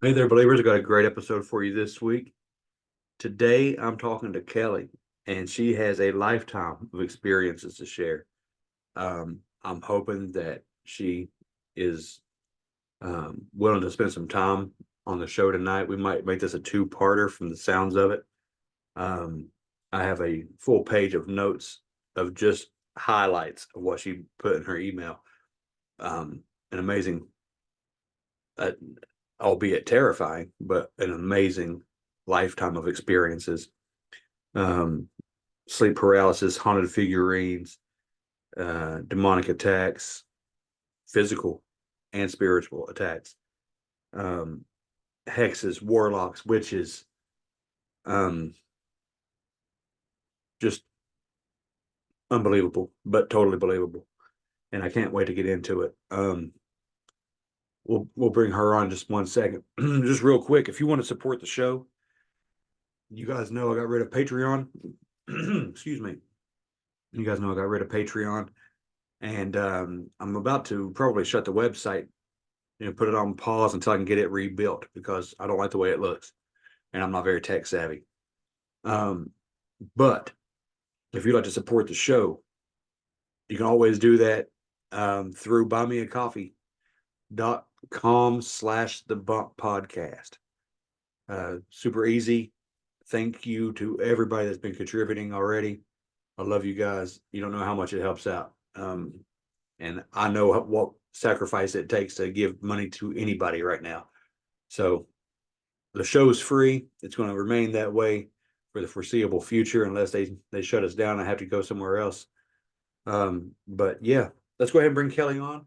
Hey there, believers. I got a great episode for you this week. Today, I'm talking to Kellie, and she has a lifetime of experiences to share. I'm hoping that she is willing to spend some time on the show tonight. We might make this a two-parter from the sounds of it. Um, I have a full page of notes of just highlights of what she put in her email. An amazing, uh, albeit terrifying, but an amazing lifetime of experiences. Um, Sleep paralysis, haunted figurines, demonic attacks, physical and spiritual attacks, um, hexes, warlocks, witches, um, just unbelievable, but totally believable. And I can't wait to get into it. We'll bring her on just 1 second. Just real quick, if you want to support the show, you guys know I got rid of Patreon. Excuse me. You guys know I got rid of Patreon, and I'm about to probably shut the website, put it on pause until I can get it rebuilt because I don't like the way it looks, and I'm not very tech savvy. Um, but if you'd like to support the show, you can always do that through buymeacoffee.com/ the bump podcast. Super easy. Thank you to everybody that's been contributing already. I love you guys. You don't know how much it helps out. And I know what sacrifice it takes to give money to anybody right now. So the show's free. It's going to remain that way for the foreseeable future, unless they shut us down. I have to go somewhere else. But yeah, let's go ahead and bring Kellie on.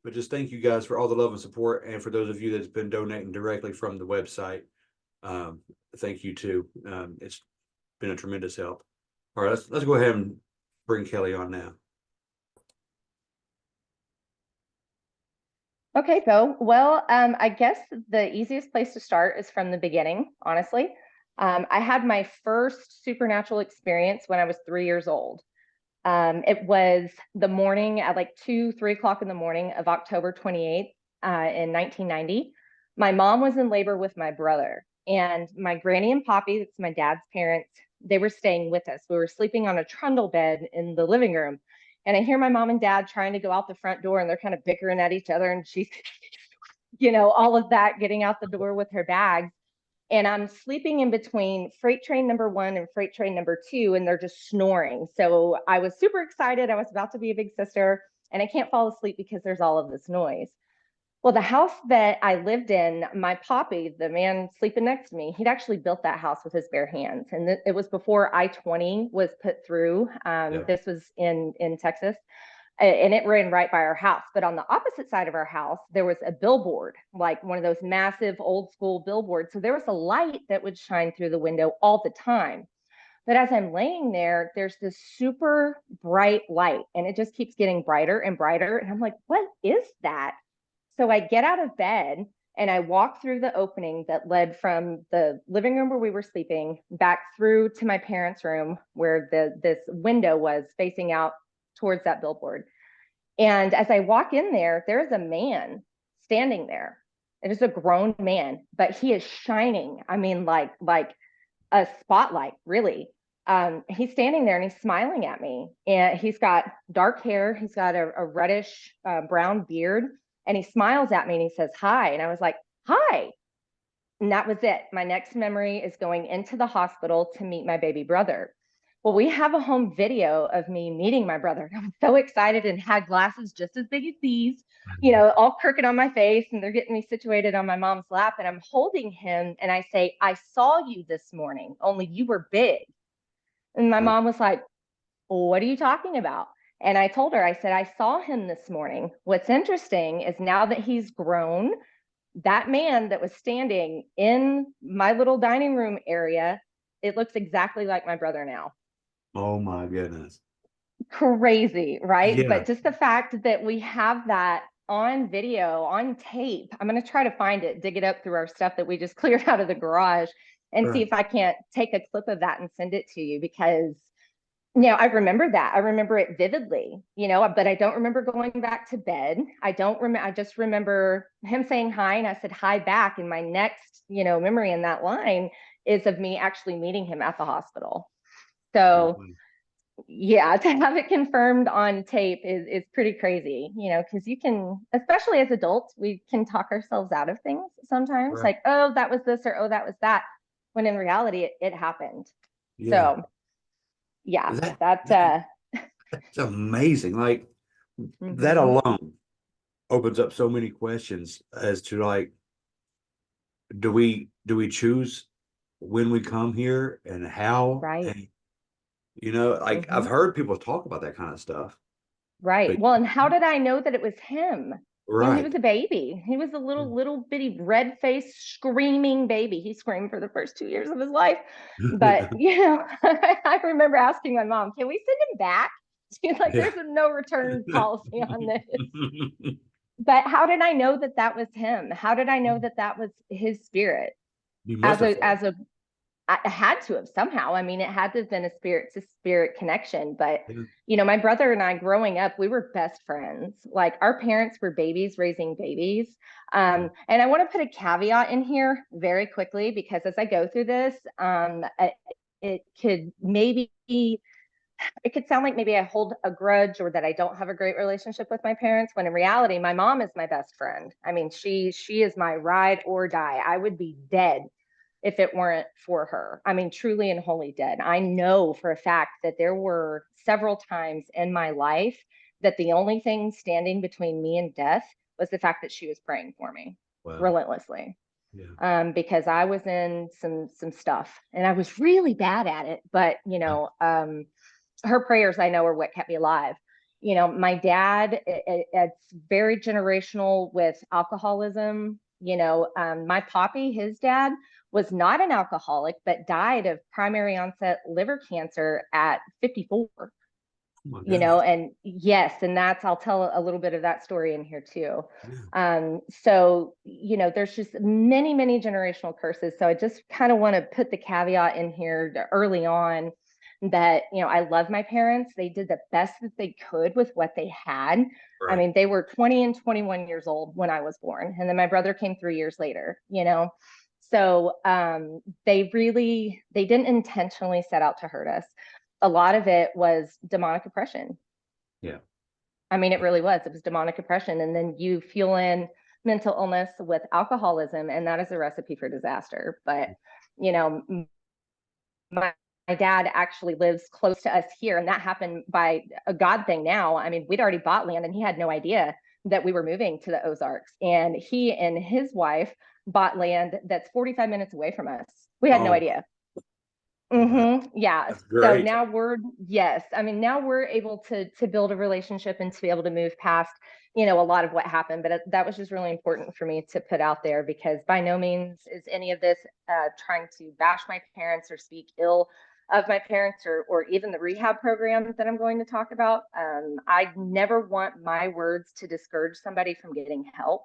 But just thank you guys for all the love and support, and for those of you that's been donating directly from the website, um, thank you too. It's been a tremendous help. All right, let's go ahead and bring Kellie on now. Okay, so I guess the easiest place to start is from the beginning, honestly. I had my first supernatural experience when I was 3 years old. It was the morning at like 3 o'clock in the morning of October 28th in 1990. My mom was in labor with my brother, and my granny and poppy, that's my dad's parents, they were staying with us. We were sleeping on a trundle bed in the living room. And I hear my mom and dad trying to go out the front door, and they're kind of bickering at each other. And she's, all of that, getting out the door with her bags. And I'm sleeping in between freight train number one and freight train number two, and they're just snoring. So I was super excited. I was about to be a big sister, and I can't fall asleep because there's all of this noise. Well, the house that I lived in, my poppy, the man sleeping next to me, he'd actually built that house with his bare hands. And it was before I-20 was put through. Yeah. This was in Texas, and it ran right by our house. But on the opposite side of our house, there was a billboard, like one of those massive old school billboards. So there was a light that would shine through the window all the time. But as I'm laying there, there's this super bright light, and it just keeps getting brighter and brighter. And I'm like, what is that? So I get out of bed and I walk through the opening that led from the living room where we were sleeping back through to my parents' room, where this window was facing out towards that billboard. And as I walk in there, there's a man standing there. It is a grown man, but he is shining. I mean, like a spotlight, really. He's standing there and he's smiling at me. And he's got dark hair. He's got a reddish brown beard. And he smiles at me and he says, hi. And I was like, hi. And that was it. My next memory is going into the hospital to meet my baby brother. Well, we have a home video of me meeting my brother. I was so excited and had glasses just as big as these, all crooked on my face. And they're getting me situated on my mom's lap. And I'm holding him and I say, I saw you this morning, only you were big. And my mom was like, well, what are you talking about? And I told her, I said, I saw him this morning. What's interesting is now that he's grown, that man that was standing in my little dining room area, it looks exactly like my brother now. Oh my goodness. Crazy, right? Yeah. But just the fact that we have that on video, on tape, I'm going to try to find it, dig it up through our stuff that we just cleared out of the garage, and see Right. if I can't take a clip of that and send it to you, because I remember that. I remember it vividly, but I don't remember going back to bed. I don't remember. I just remember him saying hi, and I said hi back. And my next, memory in that line is of me actually meeting him at the hospital. So Mhm. yeah, to have it confirmed on tape is pretty crazy, because you can, especially as adults, we can talk ourselves out of things sometimes, Right. like, oh, that was this, or oh, that was that, when in reality it happened. Yeah. So yeah, That, that that that's amazing. Like that mhm, alone opens up so many questions as to like, do we choose when we come here and how? right. And like I've Hmm. heard people talk about that kind of stuff, Right. but Well, and how did I know that it was him? He was right. a baby. He was a little bitty red faced screaming baby. He screamed for the first 2 years of his life. But, I remember asking my mom, can we send him back? She's like, Yeah. there's a no return policy on this. But how did I know that that was him? How did I know that that was his spirit? You must As have a, felt. as a, I had to have somehow. I mean, it had to have been a spirit to spirit connection. But, Yeah. my brother and I growing up, we were best friends. Like our parents were babies raising babies. And I want to put a caveat in here very quickly because as I go through this, it could maybe it could sound like maybe I hold a grudge or that I don't have a great relationship with my parents when in reality my mom is my best friend. I mean, she is my ride or die. I would be dead if it weren't for her. I mean, truly and wholly dead. I know for a fact that there were several times in my life that the only thing standing between me and death was the fact that she was praying for me Wow. relentlessly. Yeah. Because I was in some stuff and I was really bad at it. But her prayers I know are what kept me alive. My dad, it's very generational with alcoholism. My poppy, his dad, was not an alcoholic, but died of primary onset liver cancer at 54. Oh my God. And yes, and I'll tell a little bit of that story in here too. Yeah. So, there's just many, many generational curses. So I just kind of want to put the caveat in here early on that, I love my parents. They did the best that they could with what they had. I Right. mean, they were 20 and 21 years old when I was born. And then my brother came 3 years later. So they didn't intentionally set out to hurt us. A lot of it was demonic oppression. Yeah. I mean, it really was. It was demonic oppression. And then you fuel in mental illness with alcoholism, and that is a recipe for disaster. But, you know, my dad actually lives close to us here, and that happened by a God thing now. I mean, we'd already bought land, and he had no idea that we were moving to the Ozarks. And he and his wife bought land that's 45 minutes away from us. We had no Oh, idea. wow. Yeah. That's So great. now yes. I mean, now we're able to build a relationship and to be able to move past, a lot of what happened. But that was just really important for me to put out there because by no means is any of this trying to bash my parents or speak ill of my parents or even the rehab program that I'm going to talk about. I never want my words to discourage somebody from getting help.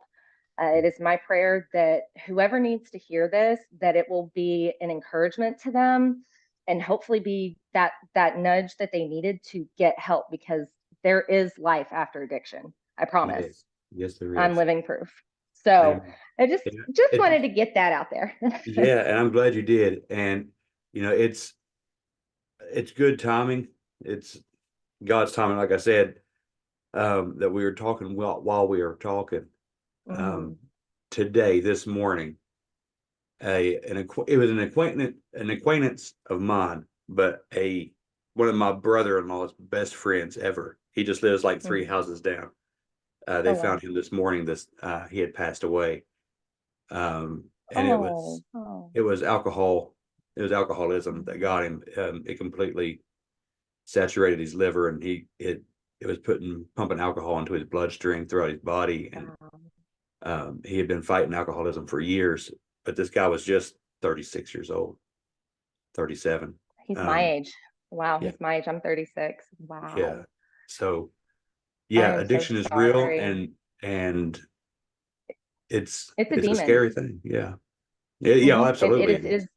It is my prayer that whoever needs to hear this, that it will be an encouragement to them and hopefully be that nudge that they needed to get help because there is life after addiction. I promise. Yes. Yes, there I'm is. living proof. So And I just yeah, just wanted to get that out there. yeah, and I'm glad you did. And it's good timing. It's God's timing, like I said, that we were talking while we were talking. Um, Mhm. today, this morning, it was an acquaintance of mine, but a one of my brother-in-law's best friends ever. He just lives like three Mhm. houses down. They Oh found wow. him this morning. He had passed away. And it Oh, was oh. it was alcohol. It was alcoholism that got him. It completely saturated his liver, and it was pumping alcohol into his bloodstream throughout his body. And Wow. he had been fighting alcoholism for years, but this guy was just 36 years old, 37. He's my Um, age. Wow, yeah, he's my age. I'm 36. yeah. Wow. So I yeah, am so addiction is real, sorry. and it's It's a it's a demon. scary thing. Yeah, yeah, It absolutely is it it is. is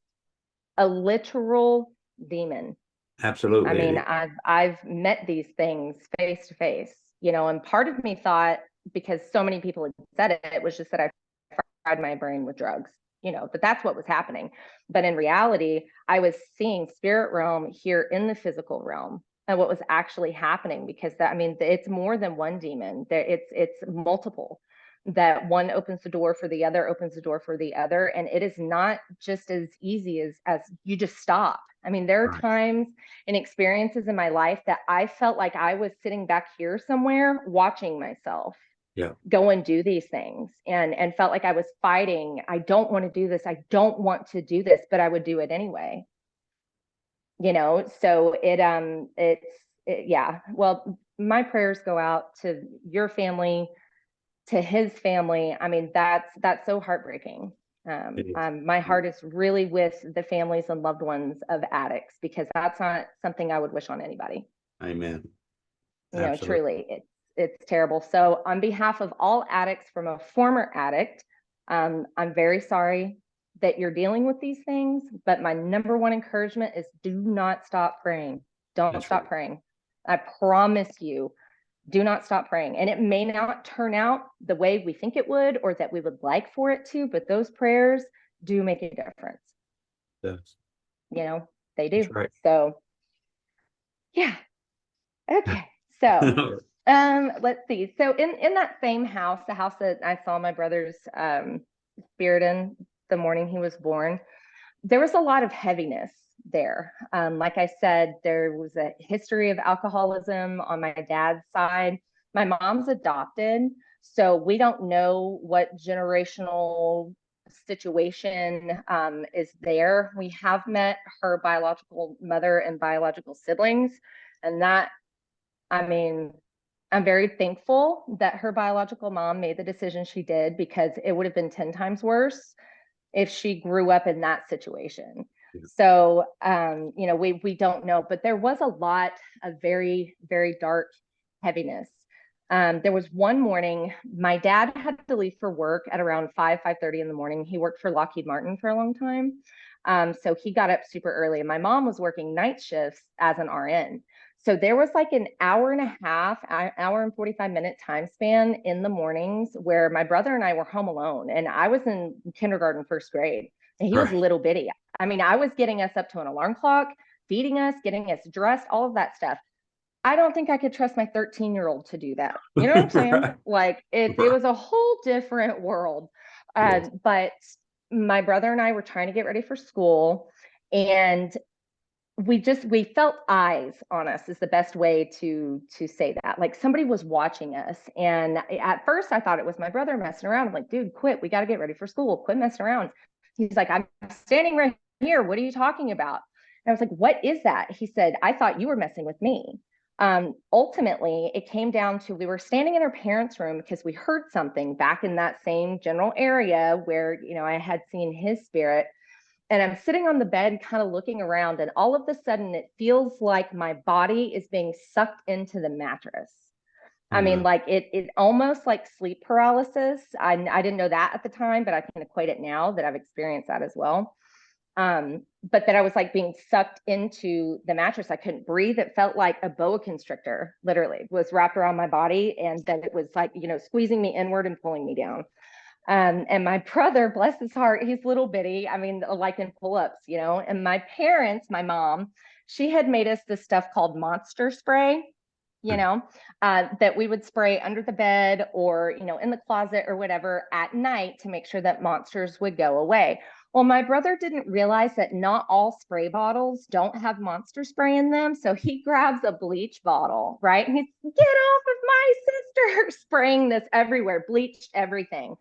a literal demon. I mean, Absolutely. I've met these things face to face, and part of me thought, because so many people had said it, it was just that I fried my brain with drugs, that that's what was happening. But in reality, I was seeing spirit realm here in the physical realm and what was actually happening, because that, I mean, it's more than one demon. It's multiple. That one opens the door for the other, opens the door for the other, and it is not just as easy as you just stop. I mean, there are Right. times and experiences in my life that I felt like I was sitting back here somewhere watching myself Yeah. go and do these things, and felt like I was fighting. I don't want to do this. I don't want to do this, but I would do it anyway. So yeah. Well, my prayers go out to your family, to his family. I mean, that's so heartbreaking. It is. My heart is really with the families and loved ones of addicts, because that's not something I would wish on anybody. Amen. Absolutely. Truly, it's terrible. So, on behalf of all addicts from a former addict, I'm very sorry that you're dealing with these things. But my number one encouragement is, do not stop praying. Don't That's right. stop praying. I promise you, do not stop praying. And it may not turn out the way we think it would or that we would like for it to, but those prayers do make a difference. That's, You know, they do. that's right. So, yeah. Okay. So, let's see. So in that same house, the house that I saw my brother's spirit in the morning he was born, there was a lot of heaviness there. Like I said, there was a history of alcoholism on my dad's side. My mom's adopted, so we don't know what generational situation is there. We have met her biological mother and biological siblings, and that, I mean, I'm very thankful that her biological mom made the decision she did, because it would have been 10 times worse if she grew up in that situation. Yeah. So, we don't know, but there was a lot of very, very dark heaviness. There was one morning, my dad had to leave for work at around 5:30 in the morning. He worked for Lockheed Martin for a long time. So he got up super early, and my mom was working night shifts as an RN. So there was like an hour and a half, hour and 45-minute time span in the mornings where my brother and I were home alone. And I was in kindergarten, first grade, and he was Right. little bitty. I mean, I was getting us up to an alarm clock, feeding us, getting us dressed, all of that stuff. I don't think I could trust my 13-year-old to do that. You know what I'm saying? Right. Like it Right. was a whole different world. Yes. But my brother and I were trying to get ready for school, and we felt eyes on us, is the best way to say that. Like somebody was watching us. And at first I thought it was my brother messing around. I'm like, dude, quit. We got to get ready for school. Quit messing around. He's like, I'm standing right here. What are you talking about? And I was like, what is that? He said, I thought you were messing with me. Ultimately, it came down to, we were standing in our parents' room because we heard something back in that same general area where, I had seen his spirit. And I'm sitting on the bed, kind of looking around, and all of a sudden it feels like my body is being sucked into the mattress. I Oh mean, no. like it almost like sleep paralysis. I didn't know that at the time, but I can equate it now that I've experienced that as well. But that I was like being sucked into the mattress. I couldn't breathe. It felt like a boa constrictor, literally, was wrapped around my body, and then it was like, squeezing me inward and pulling me down. And my brother, bless his heart, he's little bitty. I mean, like in pull-ups, And my parents, my mom, she had made us this stuff called monster spray, that we would spray under the bed or, in the closet or whatever at night to make sure that monsters would go away. Well, my brother didn't realize that not all spray bottles don't have monster spray in them. So he grabs a bleach bottle, right? And he's, get off of my sister, spraying this everywhere, bleached everything.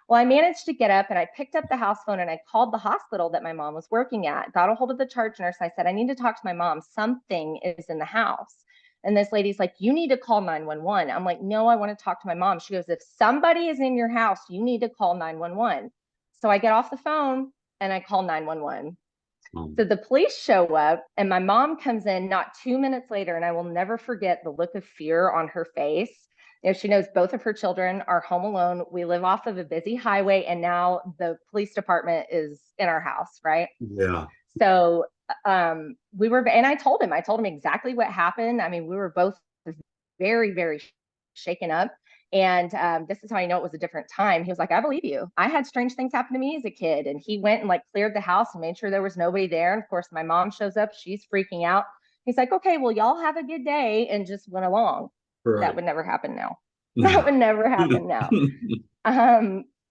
Well, I managed to get up and I picked up the house phone and I called the hospital that my mom was working at, got a hold of the charge nurse. I said, I need to talk to my mom. Something is in the house. And this lady's like, you need to call 911. I'm like, no, I want to talk to my mom. She goes, if somebody is in your house, you need to call 911. So I get off the phone and I call 911. So the police show up and my mom comes in not 2 minutes later. And I will never forget the look of fear on her face. She knows both of her children are home alone. We live off of a busy highway, and now the police department is in our house, right? Yeah. So and I told him exactly what happened. I mean, we were both very, very shaken up. And this is how I know it was a different time. He was like, I believe you. I had strange things happen to me as a kid. And he went and like cleared the house and made sure there was nobody there. And of course, my mom shows up. She's freaking out. He's like, okay, well, y'all have a good day, and just went along. That Right. would never happen now. That No. would never happen now.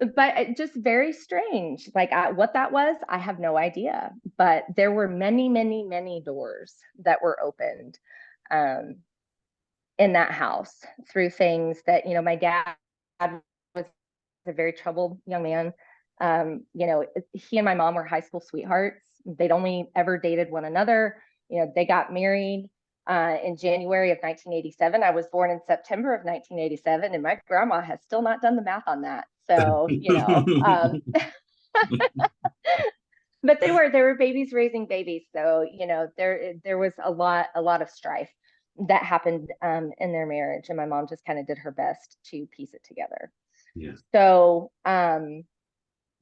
But just very strange. Like what that was, I have no idea. But there were many, many, many doors that were opened um, in that house through things that, my dad was a very troubled young man. He and my mom were high school sweethearts. They'd only ever dated one another. They got married in January of 1987. I was born in September of 1987, and my grandma has still not done the math on that. So, but they were babies raising babies. So, there was a lot of strife that happened in their marriage, and my mom just kind of did her best to piece it together. Yeah. So,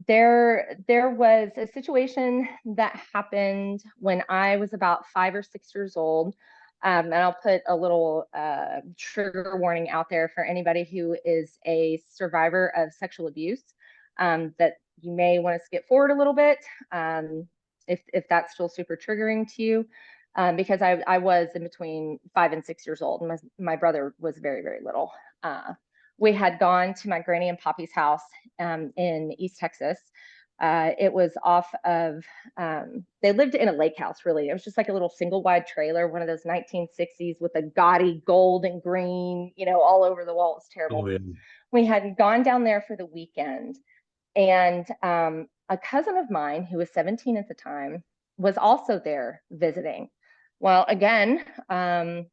there was a situation that happened when I was about 5 or 6 years old. And I'll put a little trigger warning out there for anybody who is a survivor of sexual abuse, that you may want to skip forward a little bit, if that's still super triggering to you, because I was in between 5 and 6 years old, and my brother was very, very little. We had gone to my granny and poppy's house in East Texas. It was off of, they lived in a lake house, really. It was just like a little single wide trailer, one of those 1960s with a gaudy gold and green, all over the wall. It was terrible. Oh, yeah. We had gone down there for the weekend, and a cousin of mine who was 17 at the time was also there visiting. Well, again, I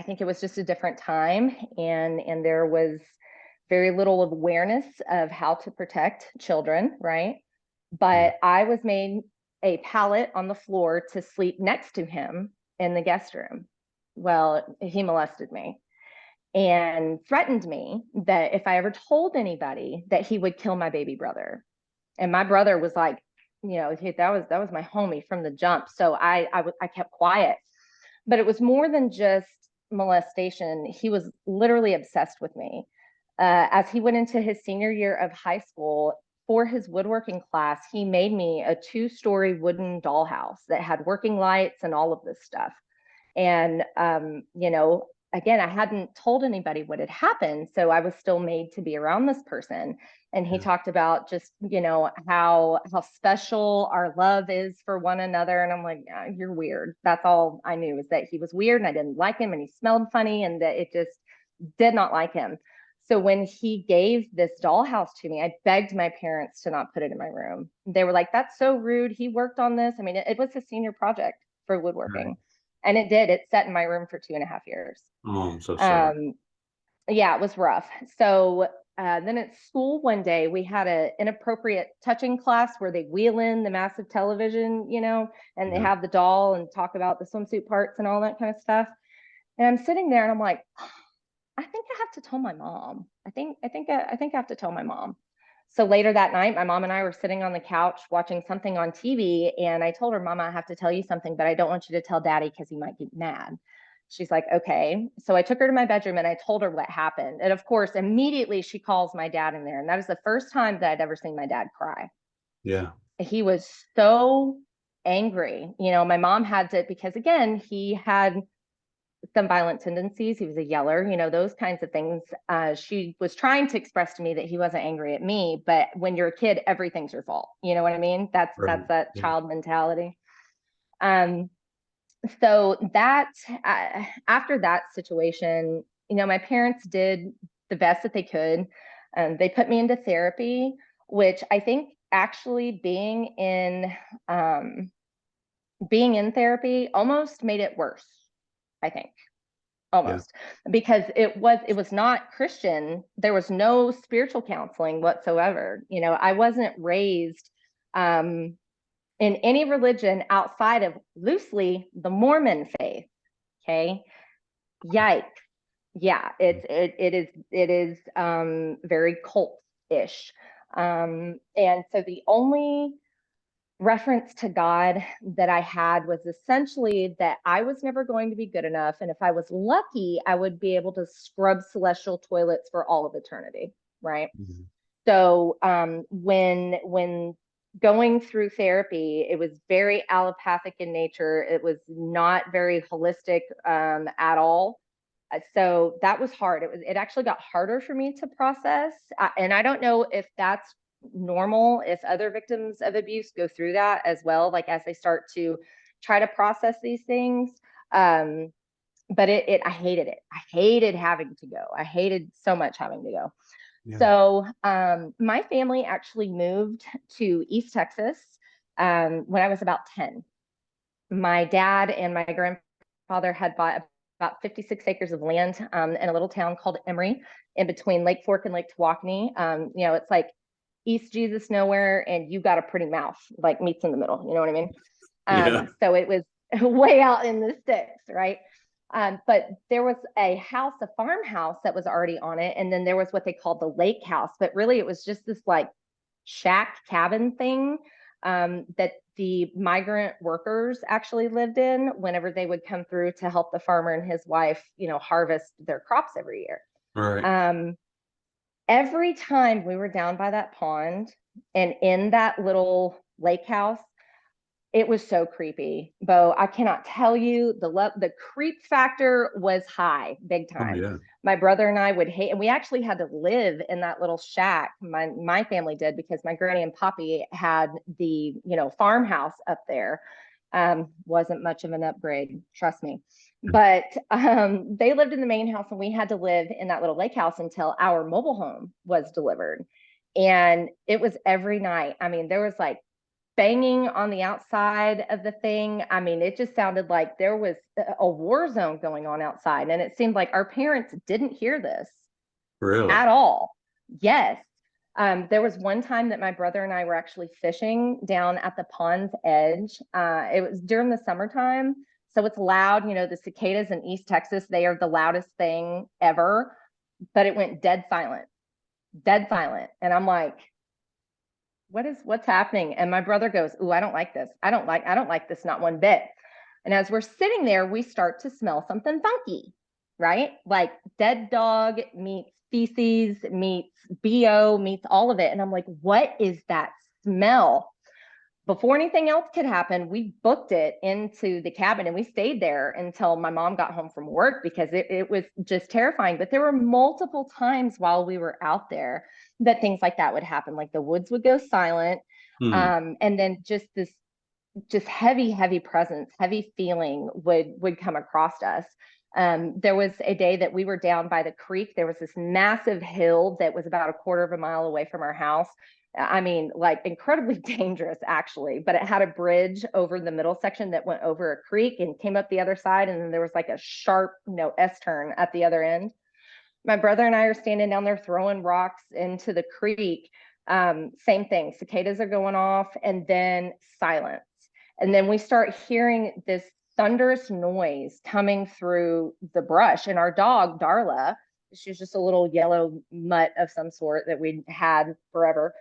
think it was just a different time, and there was very little awareness of how to protect children, right? But I was made a pallet on the floor to sleep next to him in the guest room. Well, he molested me and threatened me that if I ever told anybody, that he would kill my baby brother. And my brother was like, that was my homie from the jump. So I kept quiet. But it was more than just molestation. He was literally obsessed with me. As he went into his senior year of high school, for his woodworking class, he made me a 2-story wooden dollhouse that had working lights and all of this stuff. And, again, I hadn't told anybody what had happened. So I was still made to be around this person. And he talked about just, how special our love is for one another. And I'm like, you're weird. That's all I knew, is that he was weird and I didn't like him, and he smelled funny, and that it just did not like him. So when he gave this dollhouse to me, I begged my parents to not put it in my room. They were like, that's so rude. He worked on this. I mean, it was his senior project for woodworking. Right. And it did. It sat in my room for 2.5 years. Oh, I'm so sorry. Yeah, it was rough. So then at school one day, we had an inappropriate touching class where they wheel in the massive television, and they Yeah. have the doll and talk about the swimsuit parts and all that kind of stuff. And I'm sitting there and I'm like, I think I have to tell my mom. I think I have to tell my mom. So later that night, my mom and I were sitting on the couch watching something on TV, and I told her, Mama, I have to tell you something, but I don't want you to tell Daddy because he might get mad. She's like, okay. So I took her to my bedroom and I told her what happened. And of course, immediately she calls my dad in there. And that was the first time that I'd ever seen my dad cry. Yeah. He was so angry. My mom had to, because again, he had some violent tendencies. He was a yeller, those kinds of things. She was trying to express to me that he wasn't angry at me, but when you're a kid, everything's your fault. You know what I mean? That's Right. that Yeah. child mentality. So that after that situation, my parents did the best that they could. They put me into therapy, which I think actually being in therapy almost made it worse. I think Yeah. almost, because it was not Christian. There was no spiritual counseling whatsoever. I wasn't raised in any religion outside of loosely the Mormon faith. Okay. Yikes. Yeah, it is very cult-ish. And so the only reference to God that I had was essentially that I was never going to be good enough. And if I was lucky, I would be able to scrub celestial toilets for all of eternity. Right. Mhm. So when going through therapy, it was very allopathic in nature. It was not very holistic at all. So that was hard. It actually got harder for me to process, and I don't know if that's normal. If other victims of abuse go through that as well, like as they start to try to process these things. Um, but I hated it. I hated having to go. I hated so much having to go. Yeah. So my family actually moved to East Texas when I was about 10. My dad and my grandfather had bought about 56 acres of land in a little town called Emory in between Lake Fork and Lake Tawakoni. It's like East Jesus nowhere, and you got a pretty mouth, like meets in the middle. You know what I mean? Yeah. So it was way out in the sticks, right? But there was a house, a farmhouse that was already on it. And then there was what they called the lake house. But really, it was just this like shack cabin thing that the migrant workers actually lived in whenever they would come through to help the farmer and his wife, harvest their crops every year. Right. Um, every time we were down by that pond and in that little lake house, it was so creepy, Bo. I cannot tell you the creep factor was high, big Oh time. yeah. My brother and I would hate, and we actually had to live in that little shack. My family did because my granny and poppy had the farmhouse up there. Wasn't much of an upgrade, trust me. But they lived in the main house, and we had to live in that little lake house until our mobile home was delivered. And it was every night. I mean, there was like banging on the outside of the thing. I mean, it just sounded like there was a war zone going on outside. And it seemed like our parents didn't hear this Really? at all. Yes. There was one time that my brother and I were actually fishing down at the pond's edge. It was during the summertime. So it's loud. The cicadas in East Texas, they are the loudest thing ever. But it went dead silent, dead silent. And I'm like, what's happening? And my brother goes, "Ooh, I don't like this. I don't like this, not one bit." And as we're sitting there, we start to smell something funky, right? Like dead dog meets feces, meets BO, meets all of it. And I'm like, what is that smell? Before anything else could happen, we booked it into the cabin and we stayed there until my mom got home from work because it was just terrifying. But there were multiple times while we were out there that things like that would happen. Like the woods would go silent. Hmm. And then just heavy, heavy presence, heavy feeling would come across us. There was a day that we were down by the creek. There was this massive hill that was about a quarter of a mile away from our house. I mean, like incredibly dangerous, actually, but it had a bridge over the middle section that went over a creek and came up the other side. And then there was like a sharp, S turn at the other end. My brother and I are standing down there throwing rocks into the creek. Same thing, cicadas are going off, and then silence. And then we start hearing this thunderous noise coming through the brush. And our dog, Darla, she's just a little yellow mutt of some sort that we had forever.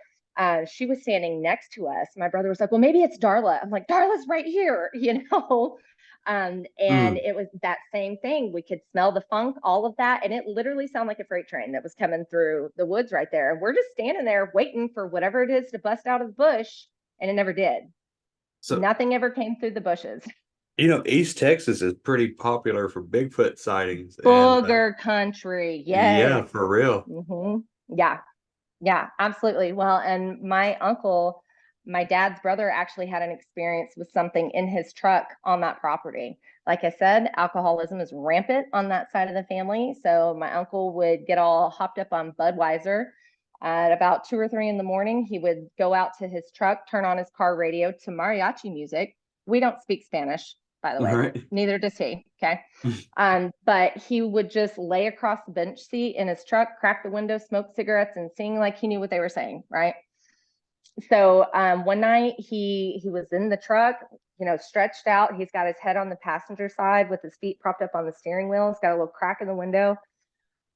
She was standing next to us. My brother was like, "Well, maybe it's Darla." I'm like, "Darla's right here," you know? And Hmm. it was that same thing. We could smell the funk, all of that. And it literally sounded like a freight train that was coming through the woods right there. And we're just standing there waiting for whatever it is to bust out of the bush. And it never did. So, Nothing ever came through the bushes. East Texas is pretty popular for Bigfoot sightings, and Booger country. yeah, Yes. for real. Yeah. Yeah, absolutely. Well, and my uncle, my dad's brother, actually had an experience with something in his truck on that property. Like I said, alcoholism is rampant on that side of the family. So my uncle would get all hopped up on Budweiser. At about 2 or 3 in the morning, he would go out to his truck, turn on his car radio to mariachi music. We don't speak Spanish, by the All way. right. Neither does he. Okay. But he would just lay across the bench seat in his truck, crack the window, smoke cigarettes, and sing like he knew what they were saying, right? So one night he was in the truck, stretched out. He's got his head on the passenger side with his feet propped up on the steering wheel. He's got a little crack in the window,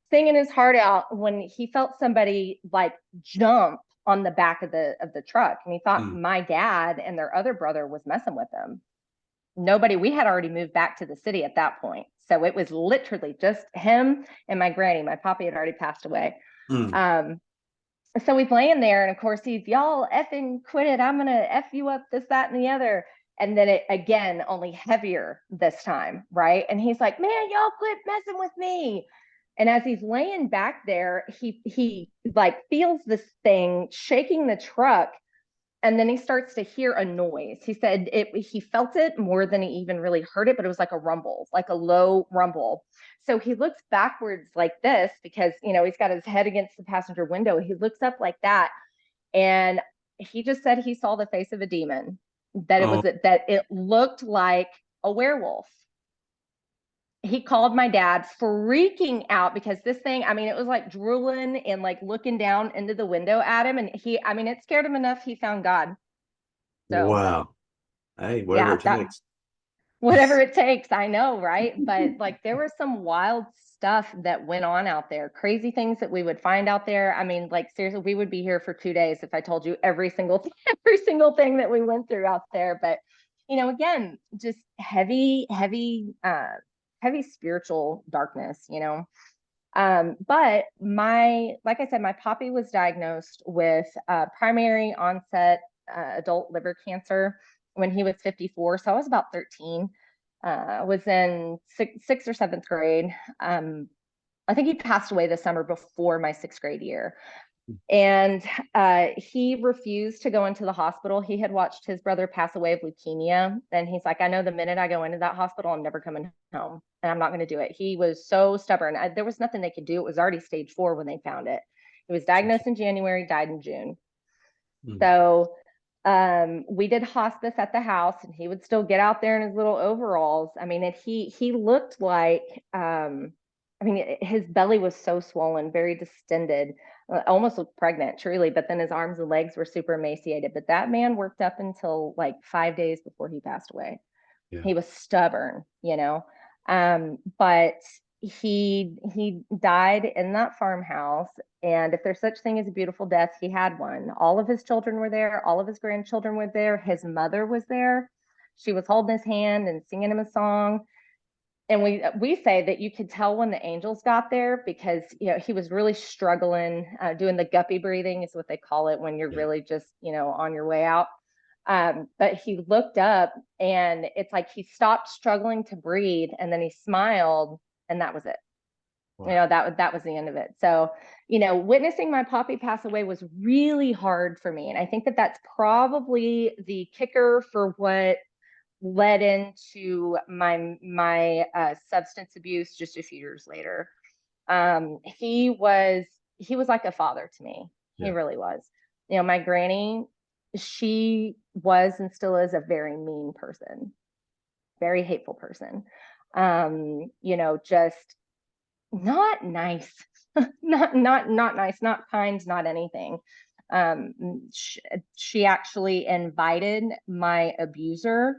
singing his heart out when he felt somebody like jump on the back of the truck, and he thought Mm. my dad and their other brother was messing with them. Nobody, we had already moved back to the city at that point. So it was literally just him and my granny. My poppy had already passed away. Mm. Um, so he's laying there, and of course he's, y'all effing quit it. I'm gonna F you up, this, that, and the other. And then it again, only heavier this time, right? And he's like, man, y'all quit messing with me. And as he's laying back there, he like feels this thing shaking the truck, and then he starts to hear a noise. He said he felt it more than he even really heard it, but it was like a rumble, like a low rumble. So he looks backwards like this because, he's got his head against the passenger window. He looks up like that, and he just said he saw the face of a demon, that Oh, it looked like a werewolf. He called my dad, freaking out, because this thing, I mean, it was like drooling and like looking down into the window at him. And it scared him enough. He found God. So wow. Hey, whatever yeah, it that, takes. whatever it takes, I know, right? But like there was some wild stuff that went on out there, crazy things that we would find out there. I mean, like seriously, we would be here for 2 days if I told you every single every single thing that we went through out there. But again, just heavy spiritual darkness. But like I said, my poppy was diagnosed with primary onset adult liver cancer when he was 54. So I was about 13. Was in sixth or seventh grade. I think he passed away the summer before my sixth grade year. And he refused to go into the hospital. He had watched his brother pass away of leukemia. And he's like, I know the minute I go into that hospital, I'm never coming home, and I'm not going to do it. He was so stubborn. There was nothing they could do. It was already stage 4 when they found it. He was diagnosed in January, died in June. Mm. So we did hospice at the house, and he would still get out there in his little overalls. I mean, he looked like, his belly was so swollen, very distended, almost looked pregnant, truly. But then his arms and legs were super emaciated. But that man worked up until like 5 days before he passed away. Yeah. He was stubborn. But he died in that farmhouse. And if there's such thing as a beautiful death, he had one. All of his children were there, all of his grandchildren were there, his mother was there. She was holding his hand and singing him a song. And we say that you could tell when the angels got there, because he was really struggling, doing the guppy breathing is what they call it, when you're Yeah. really just on your way out. But he looked up, and it's like he stopped struggling to breathe, and then he smiled, and that was it. Wow. That was the end of it. So witnessing my poppy pass away was really hard for me, and I think that that's probably the kicker for what led into my substance abuse just a few years later. He was like a father to me. He Yeah. really was. My granny, she was and still is a very mean person, very hateful person. Just not nice, not nice, not kind, not anything. She actually invited my abuser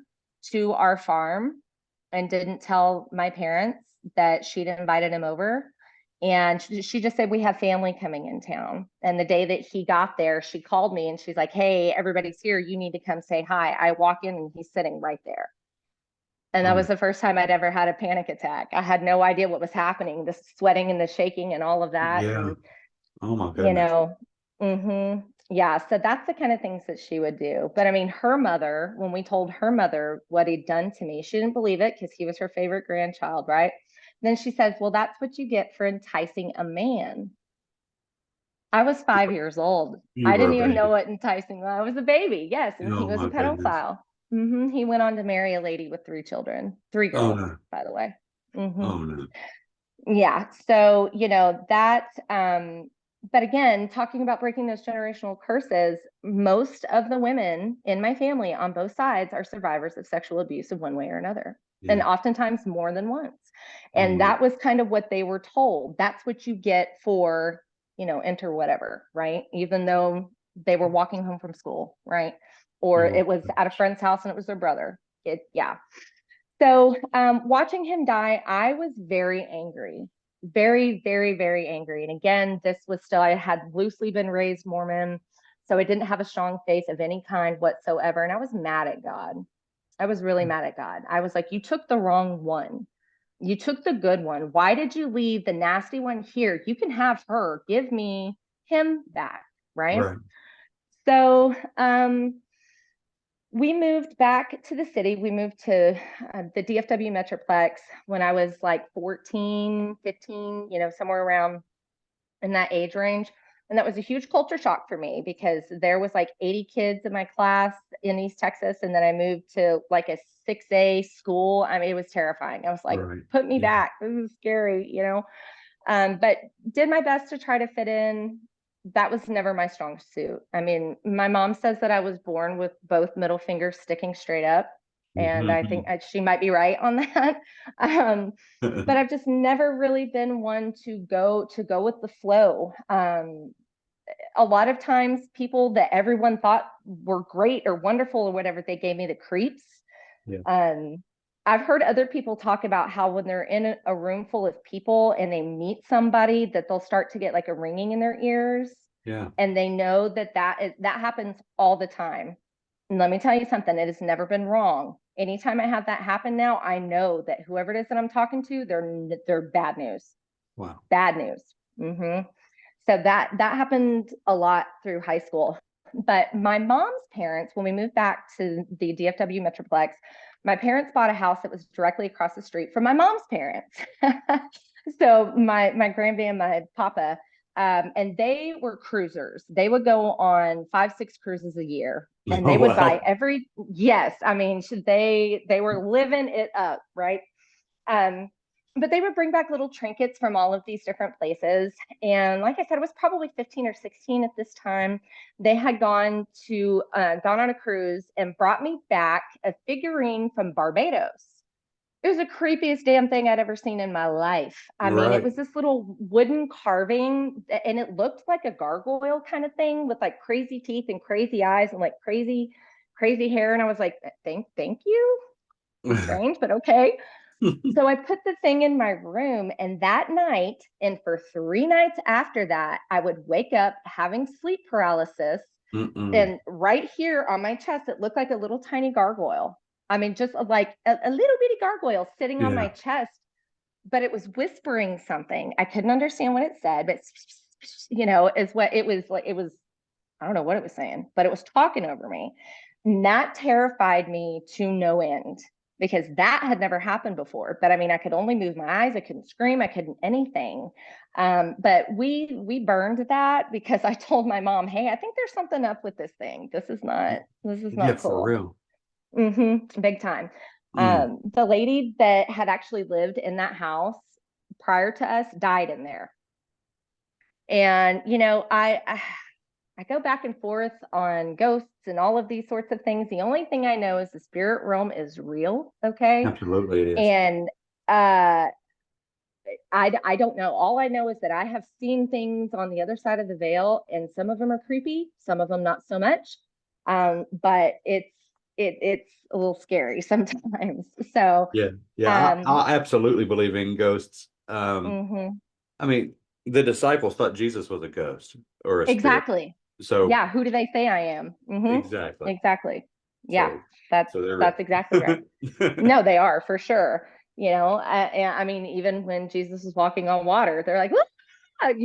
to our farm and didn't tell my parents that she'd invited him over. And she just said, we have family coming in town. And the day that he got there, she called me and she's like, hey, everybody's here. You need to come say hi. I walk in and he's sitting right there. And that Oh, was the first time I'd ever had a panic attack. I had no idea what was happening, the sweating and the shaking and all of that. yeah. And, Oh my you goodness. know, yeah. So that's the kind of things that she would do. But I mean, her mother, when we told her mother what he'd done to me, she didn't believe it because he was her favorite grandchild, right? Then she says, well, that's what you get for enticing a man. I was 5 years old. You I were didn't a even know baby. what enticing was. I was a baby, yes, and he Oh was a my goodness. pedophile. He went on to marry a lady with 3 children, three Oh girls, no. by the way. hmm Oh no. Yeah. So, that, but again, talking about breaking those generational curses, most of the women in my family on both sides are survivors of sexual abuse of one way or another, and Yeah. oftentimes more than once. Oh And my. that was kind of what they were told. That's what you get for, enter whatever, right? Even though they were walking home from school, right? Or Oh, it was at a friend's house and it was their brother. Yeah. So watching him die, I was very angry, very, very, very angry. And again, this was still, I had loosely been raised Mormon. So I didn't have a strong faith of any kind whatsoever. And I was mad at God. I was really mad at God. I was like, you took the wrong one. You took the good one. Why did you leave the nasty one here? You can have her. Give me him back. Right. Right. So we moved back to the city. We moved to the DFW Metroplex when I was like 14, 15, somewhere around in that age range. And that was a huge culture shock for me because there was like 80 kids in my class in East Texas. And then I moved to like a 6A school. I mean, it was terrifying. I was like, Right. put me Yeah. back. This is scary. But did my best to try to fit in. That was never my strong suit. I mean, my mom says that I was born with both middle fingers sticking straight up. And I think she might be right on that. But I've just never really been one to go with the flow. A lot of times people that everyone thought were great or wonderful or whatever, they gave me the creeps. Yeah. I've heard other people talk about how when they're in a room full of people and they meet somebody that they'll start to get like a ringing in their ears. Yeah. And they know that happens all the time. And let me tell you something, it has never been wrong. Anytime I have that happen now, I know that whoever it is that I'm talking to, they're bad news. Wow. Bad news. Mm-hmm. So that happened a lot through high school. But my mom's parents, when we moved back to the DFW Metroplex, my parents bought a house that was directly across the street from my mom's parents. So my grandma and my papa, and they were cruisers. They would go on 5-6 cruises a year, and they would buy yes, I mean, they were living it up, right? But they would bring back little trinkets from all of these different places. And like I said, it was probably 15 or 16 at this time. They had gone on a cruise and brought me back a figurine from Barbados. It was the creepiest damn thing I'd ever seen in my life. I mean, it was this little wooden carving, and it looked like a gargoyle kind of thing with like crazy teeth and crazy eyes and like crazy hair. And I was like, thank you. Strange, but okay. So I put the thing in my room, and that night, and for 3 nights after that, I would wake up having sleep paralysis. And right here on my chest, it looked like a little tiny gargoyle. I mean, just like a little bitty gargoyle sitting on my chest, but it was whispering something. I couldn't understand what it said, but is what it was like. It was, I don't know what it was saying, but it was talking over me. And that terrified me to no end because that had never happened before. But I mean, I could only move my eyes. I couldn't scream. I couldn't anything. But we burned that because I told my mom, hey, I think there's something up with this thing. This is not Yeah, for cool. real. Big time. The lady that had actually lived in that house prior to us died in there. And, I go back and forth on ghosts and all of these sorts of things. The only thing I know is the spirit realm is real. Okay. Absolutely, it is. And I don't know. All I know is that I have seen things on the other side of the veil, and some of them are creepy, some of them not so much. But it's a little scary sometimes. So yeah, I absolutely believe in ghosts. mhm. I mean, the disciples thought Jesus was a ghost or a spirit. Exactly. So yeah, who do they say I am? exactly. Yeah, So that's exactly right. No, they are for sure. I mean, even when Jesus was walking on water, they're like, and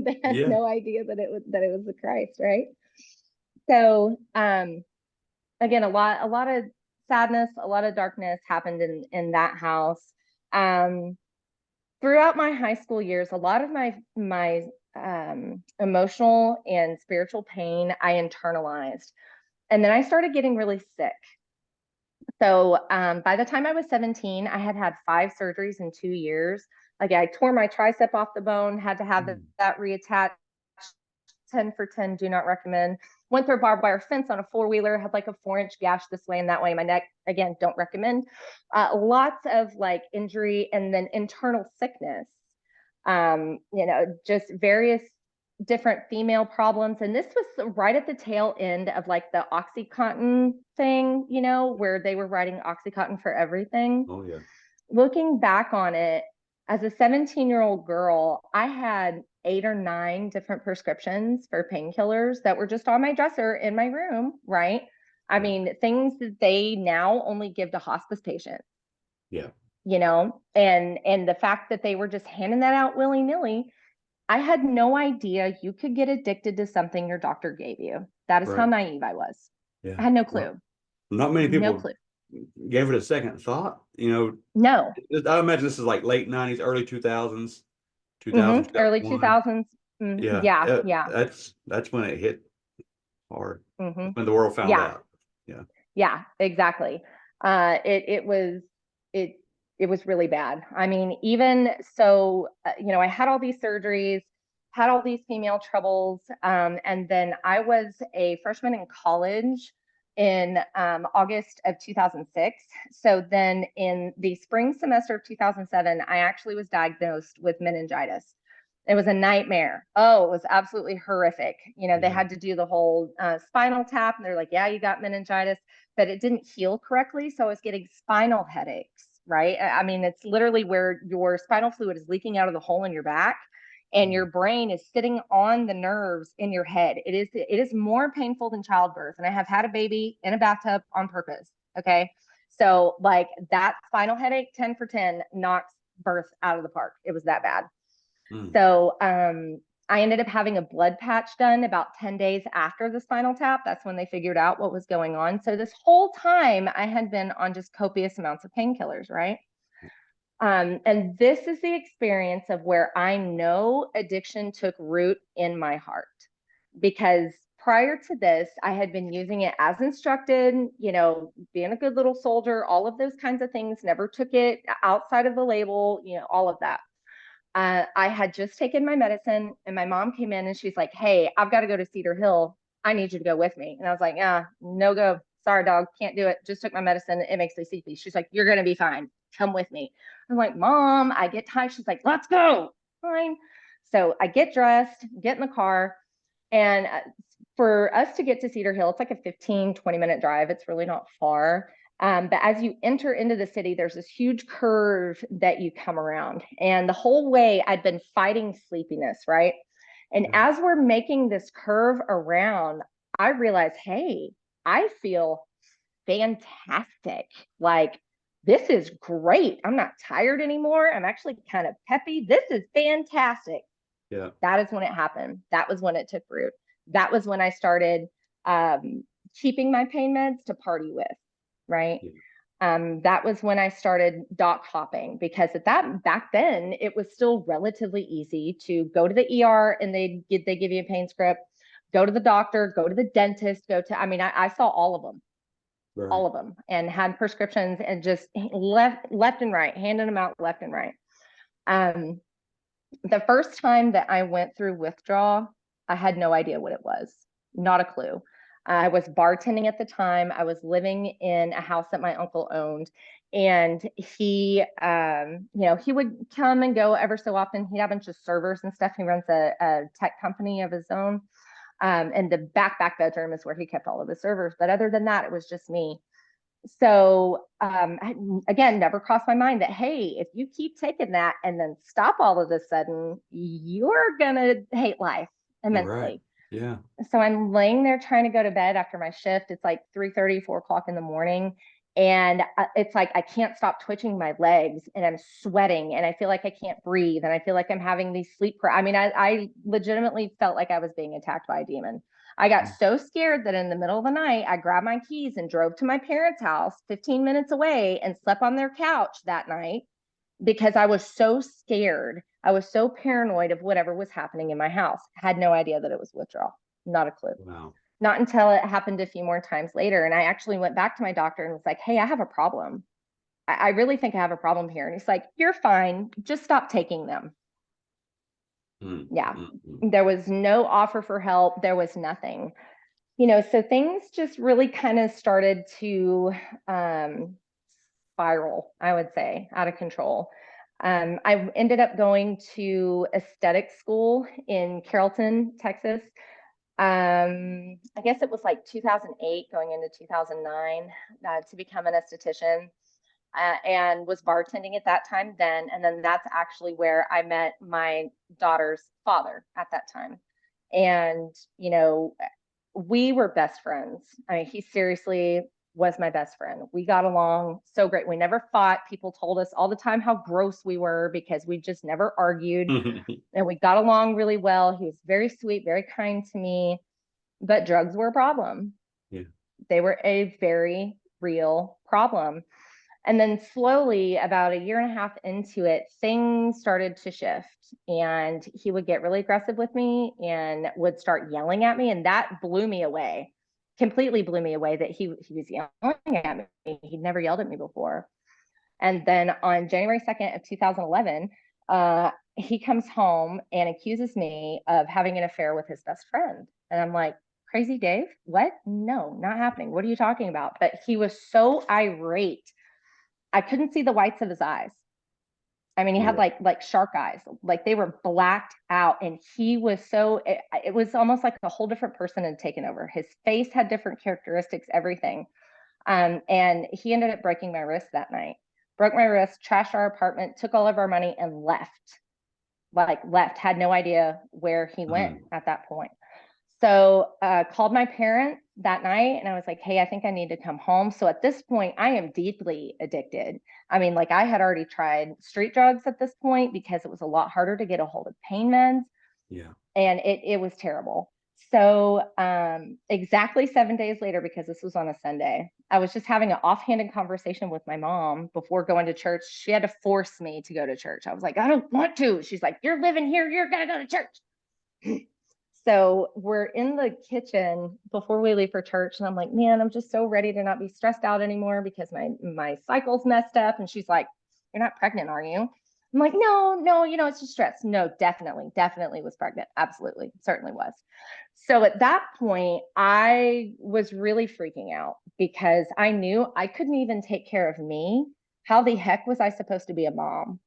they had Yeah. no idea that it was the Christ, right? So, again, a lot of sadness, a lot of darkness happened in that house. Throughout my high school years, a lot of my emotional and spiritual pain I internalized, and then I started getting really sick. So by the time I was 17, I had had 5 surgeries in 2 years. Like I tore my tricep off the bone, had to have that reattached. 10 for 10, do not recommend. Went through a barbed wire fence on a 4-wheeler, had like a 4-inch gash this way and that way in my neck. Again, don't recommend. Lots of like injury and then internal sickness. Just various different female problems. And this was right at the tail end of like the Oxycontin thing, where they were writing Oxycontin for everything. Oh, yeah. Looking back on it, as a 17-year-old girl, I had 8 or 9 different prescriptions for painkillers that were just on my dresser in my room, right? I mean, things that they now only give to hospice patients. Yeah. And the fact that they were just handing that out willy-nilly, I had no idea you could get addicted to something your doctor gave you. That is how Right. naive I was. Yeah. I had no Well, clue. not many No people clue. gave it a second thought. No. I imagine this is like late 90s, early 2000s, 2000 Early one. 2000s. Yeah. Yeah, yeah. That's when it hit hard. hmm When the world found Yeah, out. Yeah. yeah, exactly. It it was really bad. I mean, even so, I had all these surgeries, had all these female troubles, and then I was a freshman in college in August of 2006. So then in the spring semester of 2007, I actually was diagnosed with meningitis. It was a nightmare. Oh, it was absolutely horrific. They Yeah. had to do the whole spinal tap, and they're like, yeah, you got meningitis, but it didn't heal correctly. So I was getting spinal headaches, right? I mean, it's literally where your spinal fluid is leaking out of the hole in your back and your brain is sitting on the nerves in your head. It is more painful than childbirth. And I have had a baby in a bathtub on purpose. Okay. So like that spinal headache, 10 for 10 knocks birth out of the park. It was that bad. Mm. So I ended up having a blood patch done about 10 days after the spinal tap. That's when they figured out what was going on. So this whole time I had been on just copious amounts of painkillers, right? And this is the experience of where I know addiction took root in my heart, because prior to this, I had been using it as instructed, being a good little soldier, all of those kinds of things, never took it outside of the label, all of that. I had just taken my medicine and my mom came in and she's like, hey, I've got to go to Cedar Hill. I need you to go with me. And I was like, yeah, no go. Sorry, dog. Can't do it. Just took my medicine. It makes me sleepy. She's like, you're going to be fine. Come with me. I'm like, Mom, I get tired. She's like, let's go. Fine. So I get dressed, get in the car. And for us to get to Cedar Hill, it's like a 15-20 minute drive. It's really not far. But as you enter into the city, there's this huge curve that you come around. And the whole way I'd been fighting sleepiness, right? And Yeah. as we're making this curve around, I realize, hey, I feel fantastic. Like, this is great. I'm not tired anymore. I'm actually kind of peppy. This is fantastic. Yeah. That is when it happened. That was when it took root. That was when I started keeping my pain meds to party with, right? Yeah. That was when I started doc hopping, because back then it was still relatively easy to go to the ER and they give you a pain script, go to the doctor, go to the dentist, I mean, I saw Right. all of them, and had prescriptions and just left and right, handing them out left and right. Um, the first time that I went through withdrawal, I had no idea what it was, not a clue. I was bartending at the time. I was living in a house that my uncle owned, and he would come and go ever so often. He had a bunch of servers and stuff. He runs a tech company of his own, and the back bedroom is where he kept all of his servers. But other than that, it was just me. So again, never crossed my mind that, hey, if you keep taking that and then stop all of a sudden, you're gonna hate life Right. immensely. Yeah. So I'm laying there trying to go to bed after my shift. It's like 3:30, 4 o'clock in the morning. And it's like I can't stop twitching my legs and I'm sweating and I feel like I can't breathe and I feel like I'm having these I mean, I legitimately felt like I was being attacked by a demon. I got so scared that in the middle of the night, I grabbed my keys and drove to my parents' house 15 minutes away and slept on their couch that night because I was so scared. I was so paranoid of whatever was happening in my house. Had no idea that it was withdrawal. Not a clue. Wow. Not until it happened a few more times later. And I actually went back to my doctor and was like, hey, I have a problem. I really think I have a problem here. And he's like, you're fine. Just stop taking them. Mm. Yeah. Mm. There was no offer for help. There was nothing. So things just really kind of started to spiral, I would say, out of control. I ended up going to aesthetic school in Carrollton, Texas. I guess it was like 2008 going into 2009 to become an esthetician. and was bartending at that time then. And then that's actually where I met my daughter's father at that time. And, you know, we were best friends. I mean, he seriously was my best friend. We got along so great. We never fought. People told us all the time how gross we were because we just never argued. And we got along really well. He was very sweet, very kind to me, but drugs were a problem. Yeah. They were a very real problem. And then slowly, about a year and a half into it, things started to shift. And he would get really aggressive with me and would start yelling at me. And that blew me away, completely blew me away that he was yelling at me. He'd never yelled at me before. And then on January 2nd of 2011, he comes home and accuses me of having an affair with his best friend. And I'm like, crazy Dave? What? No, not happening. What are you talking about? But he was so irate. I couldn't see the whites of his eyes. I mean, he had like shark eyes, like they were blacked out, and he was so it was almost like a whole different person had taken over. His face had different characteristics, everything. And he ended up breaking my wrist that night. Broke my wrist, trashed our apartment, took all of our money, and left. Like left, had no idea where he went at that point. So called my parents that night and I was like, hey, I think I need to come home. So at this point, I am deeply addicted. I mean, like I had already tried street drugs at this point because it was a lot harder to get a hold of pain meds. Yeah. And it was terrible. So exactly 7 days later, because this was on a Sunday, I was just having an offhanded conversation with my mom before going to church. She had to force me to go to church. I was like, I don't want to. She's like, you're living here. You're going to go to church. So we're in the kitchen before we leave for church. And I'm like, man, I'm just so ready to not be stressed out anymore because my cycle's messed up. And she's like, you're not pregnant, are you? I'm like, no, it's just stress. No, definitely was pregnant. Absolutely. Certainly was. So at that point, I was really freaking out because I knew I couldn't even take care of me. How the heck was I supposed to be a mom?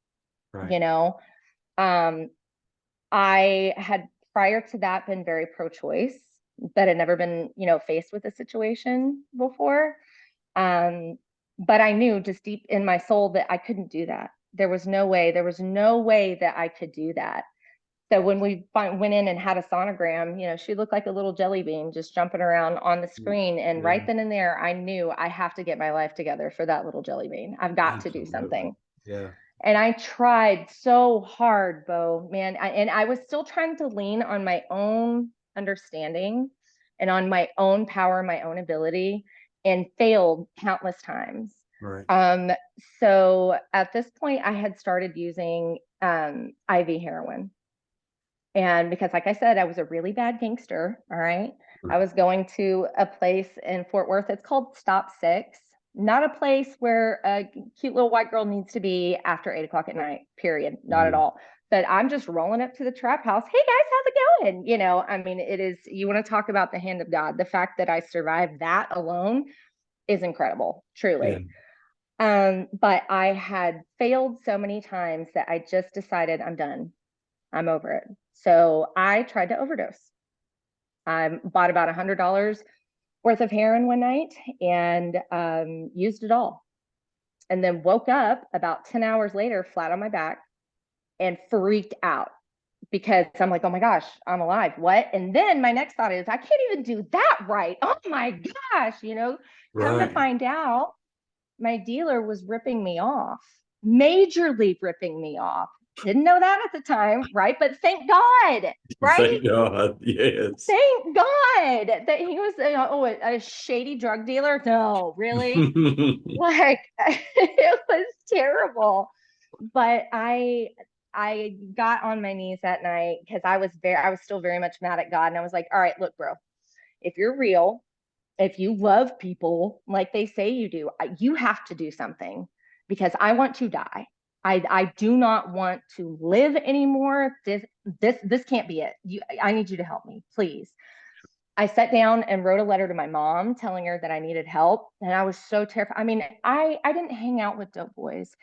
Right. You know, um, I had prior to that been very pro-choice, but had never been, faced with a situation before. Um, but I knew just deep in my soul that I couldn't do that. There was no way that I could do that. So when we went in and had a sonogram, she looked like a little jelly bean just jumping around on the screen. And right Yeah. then and there, I knew I have to get my life together for that little jelly bean. I've got to do Absolutely. something. Yeah. And I tried so hard, Bo, man. And I was still trying to lean on my own understanding and on my own power, my own ability, and failed countless times. Right. Um, so at this point, I had started using IV heroin. And because, like I said, I was a really bad gangster. All right. I was going to a place in Fort Worth. It's called Stop Six. Not a place where a cute little white girl needs to be after 8 o'clock at night, period. Not at Yeah. all. But I'm just rolling up to the trap house. Hey guys, how's it going? I mean, it is, you want to talk about the hand of God. The fact that I survived that alone is incredible, Yeah. truly. But I had failed so many times that I just decided I'm done. I'm over it. So I tried to overdose. I bought about $100 worth of heroin one night and used it all. And then woke up about 10 hours later, flat on my back and freaked out because I'm like, oh my gosh, I'm alive. What? And then my next thought is, I can't even do that right. Oh my gosh, come to Right. find out, my dealer was ripping me off, majorly ripping me off. Didn't know that at the time, right? But thank God, right? Thank God. Yes. Thank God that he was a shady drug dealer. No, really? Like it was terrible. But I got on my knees that night because I was still very much mad at God. And I was like, all right, look, bro, if you're real, if you love people like they say you do, you have to do something because I want to die. I do not want to live anymore. This can't be it. I need you to help me, please. I sat down and wrote a letter to my mom telling her that I needed help. And I was so terrified. I mean, I didn't hang out with dope boys.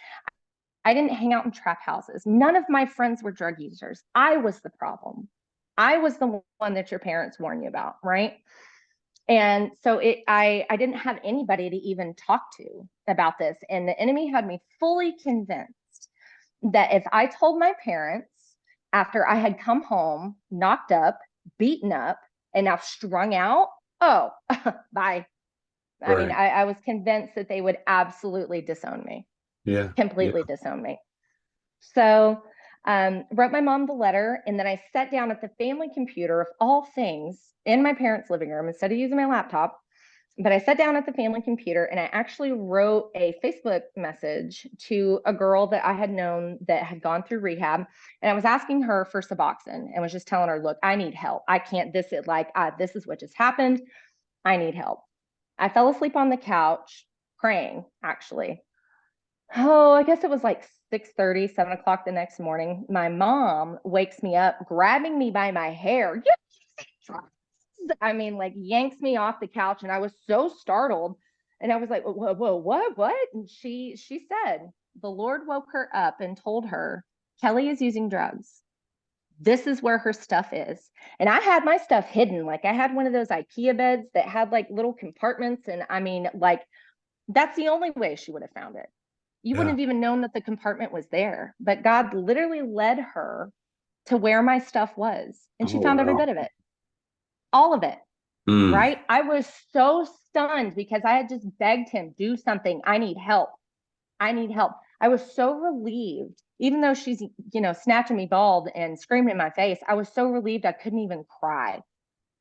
I didn't hang out in trap houses. None of my friends were drug users. I was the problem. I was the one that your parents warned you about, right? And so I didn't have anybody to even talk to about this. And the enemy had me fully convinced that if I told my parents after I had come home, knocked up, beaten up, and now strung out, oh, bye. I mean, Right. I was convinced that they would absolutely disown me, Yeah. Yeah. completely disown me. So wrote my mom the letter, and then I sat down at the family computer of all things in my parents' living room instead of using my laptop. But I sat down at the family computer and I actually wrote a Facebook message to a girl that I had known that had gone through rehab. And I was asking her for Suboxone and was just telling her, look, I need help. I can't, this is like, this is what just happened. I need help. I fell asleep on the couch praying, actually. Oh, I guess it was like 6:30, 7 o'clock the next morning. My mom wakes me up, grabbing me by my hair. I mean, like yanks me off the couch, and I was so startled. And I was like, whoa, whoa, what? And she said the Lord woke her up and told her, Kellie is using drugs. This is where her stuff is. And I had my stuff hidden. Like I had one of those IKEA beds that had like little compartments. And I mean, like that's the only way she would have found it. You wouldn't Yeah. have even known that the compartment was there. But God literally led her to where my stuff was. And she Oh, found every wow. bit of it, all of it. Mm. Right. I was so stunned because I had just begged him, do something. I need help. I need help. I was so relieved, even though she's, snatching me bald and screaming in my face. I was so relieved I couldn't even cry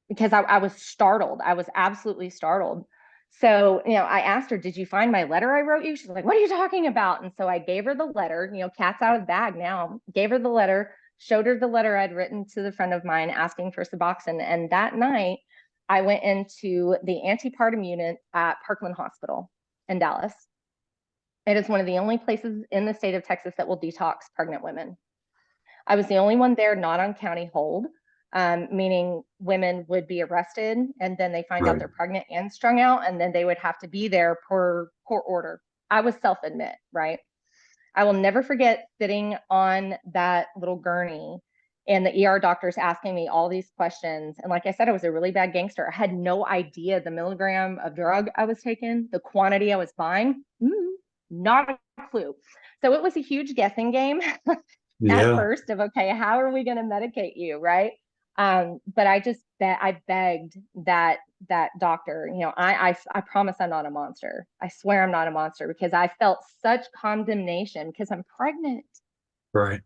because I was startled. I was absolutely startled. So, I asked her, did you find my letter I wrote you? She's like, what are you talking about? And so I gave her the letter, cat's out of the bag now, gave her the letter, showed her the letter I'd written to the friend of mine asking for Suboxone. And that night I went into the antepartum unit at Parkland Hospital in Dallas. It is one of the only places in the state of Texas that will detox pregnant women. I was the only one there not on county hold, meaning women would be arrested and then they find out Right. they're pregnant and strung out, and then they would have to be there per court order. I was self admit, right? I will never forget sitting on that little gurney and the ER doctors asking me all these questions. And like I said, I was a really bad gangster. I had no idea the milligram of drug I was taking, the quantity I was buying, not a clue. So it was a huge guessing game at Yeah. first of, okay, how are we going to medicate you, right? But I begged that doctor, I promise I'm not a monster. I swear I'm not a monster, because I felt such condemnation because I'm pregnant. Right.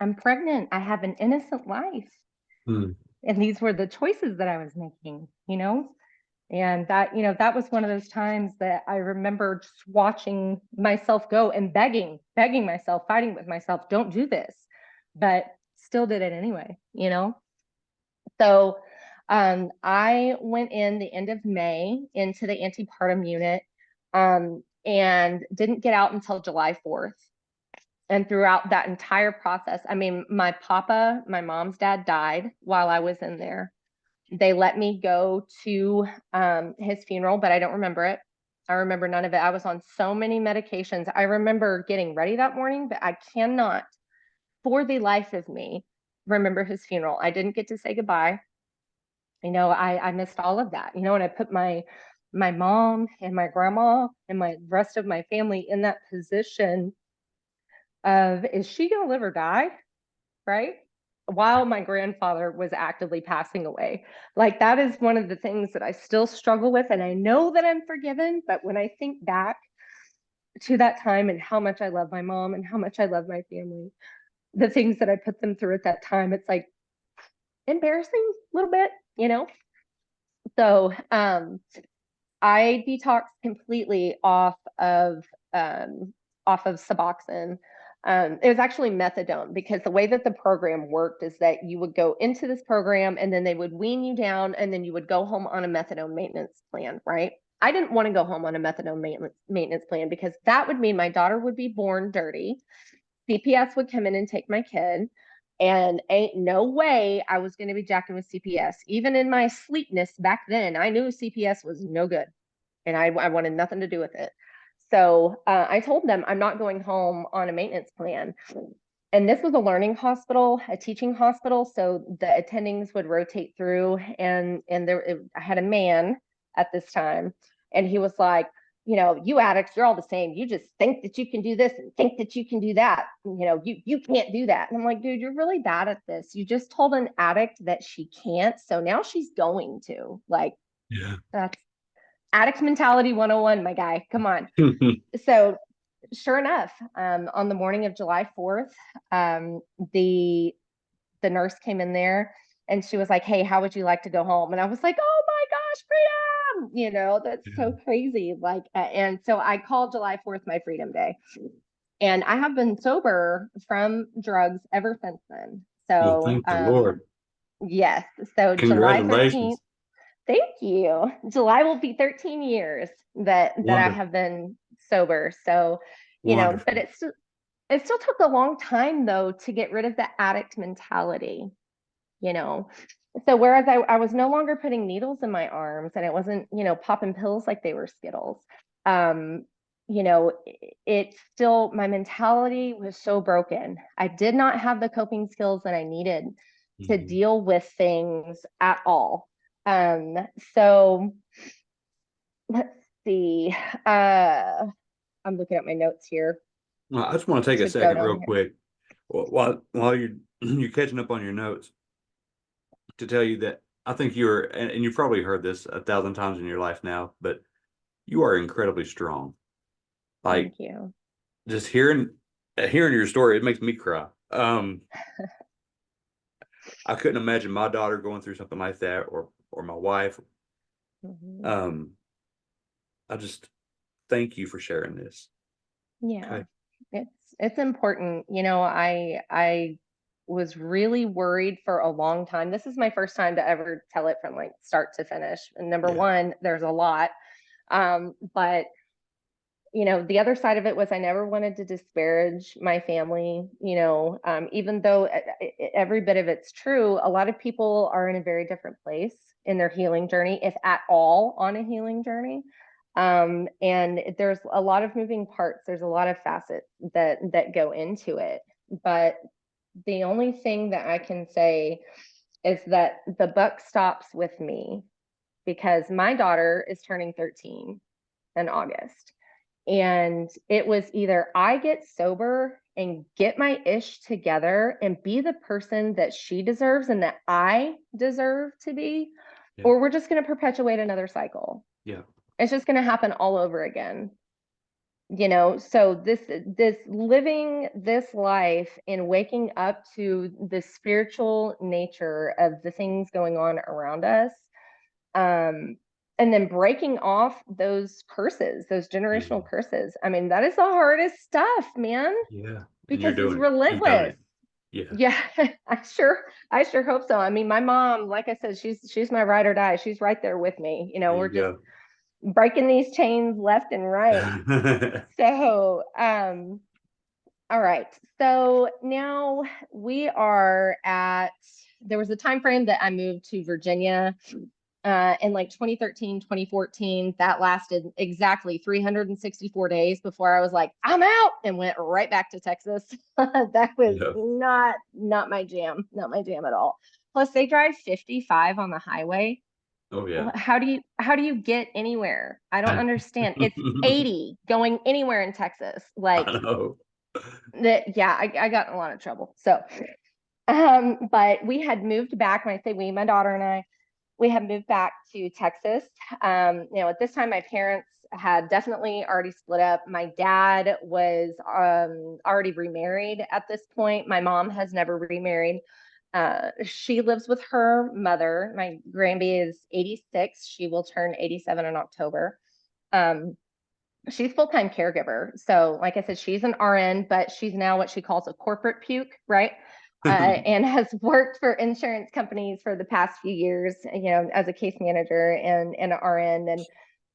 I'm pregnant. I have an innocent life. Mm. And these were the choices that I was making. And that was one of those times that I remember just watching myself go and begging myself, fighting with myself, don't do this, but still did it anyway. So I went in the end of May into the antepartum unit, and didn't get out until July 4th. And throughout that entire process, I mean, my mom's dad died while I was in there. They let me go to his funeral, but I don't remember it. I remember none of it. I was on so many medications. I remember getting ready that morning, but I cannot, for the life of me, remember his funeral. I didn't get to say goodbye. I missed all of that. And I put my mom and my grandma and my rest of my family in that position of, is she going to live or die? Right? While my grandfather was actively passing away. Like that is one of the things that I still struggle with. And I know that I'm forgiven, but when I think back to that time and how much I love my mom and how much I love my family, the things that I put them through at that time, it's like embarrassing a little bit. So I detoxed completely off of Suboxone. It was actually methadone, because the way that the program worked is that you would go into this program and then they would wean you down and then you would go home on a methadone maintenance plan, right? I didn't want to go home on a methadone maintenance plan because that would mean my daughter would be born dirty. CPS would come in and take my kid. And ain't no way I was going to be jacking with CPS. Even in my sleepness back then, I knew CPS was no good and I wanted nothing to do with it. So I told them I'm not going home on a maintenance plan. And this was a learning hospital, a teaching hospital. So the attendings would rotate through, and I had a man at this time. And he was like, you addicts, you're all the same. You just think that you can do this and think that you can do that. You can't do that. And I'm like, dude, you're really bad at this. You just told an addict that she can't. So now she's going to. Like, Yeah. that's addict mentality 101, my guy. Come on. So sure enough, on the morning of July 4th, the nurse came in there and she was like, hey, how would you like to go home? And I was like, oh my gosh, freedom. That's Yeah. so crazy. Like, and so I called July 4th my freedom day. And I have been sober from drugs ever since then. Well, So, thank the Lord. yes. So July 13th, Congratulations. thank you. July will be 13 years that I Wonderful. have been sober. So, but Wonderful. it still took a long time though to get rid of the addict mentality, you know. So whereas I was no longer putting needles in my arms and it wasn't, popping pills like they were Skittles, um, it still, my mentality was so broken. I did not have the coping skills that I needed to Mhm. deal with things at all. Um, so let's see. Uh, I'm looking at my notes here Well, I just want to take a to go second down real here. quick while you're you're catching up on your notes to tell you that I think you're and you've probably heard this 1,000 times in your life now, but you are incredibly strong. Like Thank you. just hearing your story, it makes me cry. I couldn't imagine my daughter going through something like that or my wife. Mhm. Um, I just thank you for sharing this. Yeah, Okay. it's important. I was really worried for a long time. This is my first time to ever tell it from like start to finish. And number Yeah. one, there's a lot. But the other side of it was I never wanted to disparage my family, even though every bit of it's true, a lot of people are in a very different place in their healing journey, if at all on a healing journey. And there's a lot of moving parts. There's a lot of facets that go into it. But the only thing that I can say is that the buck stops with me because my daughter is turning 13 in August. And it was either I get sober and get my ish together and be the person that she deserves and that I deserve to be, Yeah. or we're just going to perpetuate another cycle. Yeah. It's just going to happen all over again. So this living this life and waking up to the spiritual nature of the things going on around us, um, and then breaking off those curses, those Yeah. generational curses. I mean, that is the hardest stuff, man, Yeah. And you're because it's doing it. You've done relentless. it. Yeah. Yeah, I sure hope so. I mean, my mom, like I said, she's my ride or die. She's right there with me. There We're you just go. breaking these chains left and right. So, all right. So now we are at, there was a time frame that I moved to Virginia in like 2013, 2014. That lasted exactly 364 days before I was like, I'm out and went right back to Texas. That was Yeah. not my jam, not my jam at all. Plus they drive 55 on the highway. Oh yeah. How do you get anywhere? I don't understand. It's 80 going anywhere in Texas. Like I know. that, yeah, I got in a lot of trouble. So, but we had moved back. When I say we, my daughter and I, we had moved back to Texas. At this time, my parents had definitely already split up. My dad was already remarried at this point. My mom has never remarried. She lives with her mother. My grandbaby is 86. She will turn 87 in October. Um, she's full-time caregiver. So, like I said, she's an RN, but she's now what she calls a corporate puke, right? And has worked for insurance companies for the past few years, as a case manager and an RN.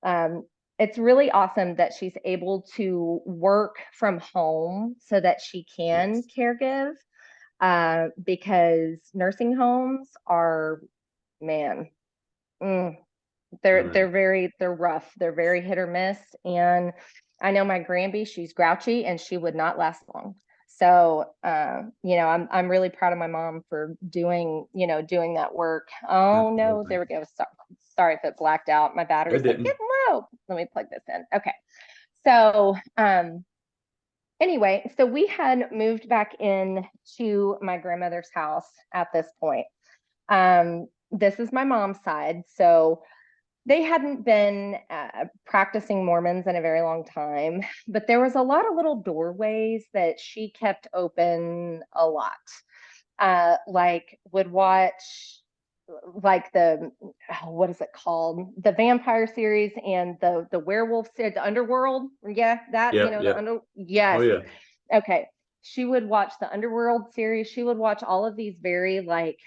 And it's really awesome that she's able to work from home so that she can Yes. caregive, because nursing homes are, man, mm, I they're rough. They're very hit or miss. And I know my grandby, she's grouchy and she would not last long. So I'm really proud of my mom for doing that work. Oh no, Absolutely. there we go. Sorry if it blacked out. My It battery's like didn't. getting low. Let me plug this in. Okay. So, anyway, so we had moved back in to my grandmother's house at this point. This is my mom's side. So they hadn't been practicing Mormons in a very long time, but there was a lot of little doorways that she kept open a lot. Like would watch like the what is it called, the vampire series and the werewolf series, the underworld, yeah, that, Yep, the yep. Oh yes, yeah. okay. She would watch the underworld series, she would watch all of these very like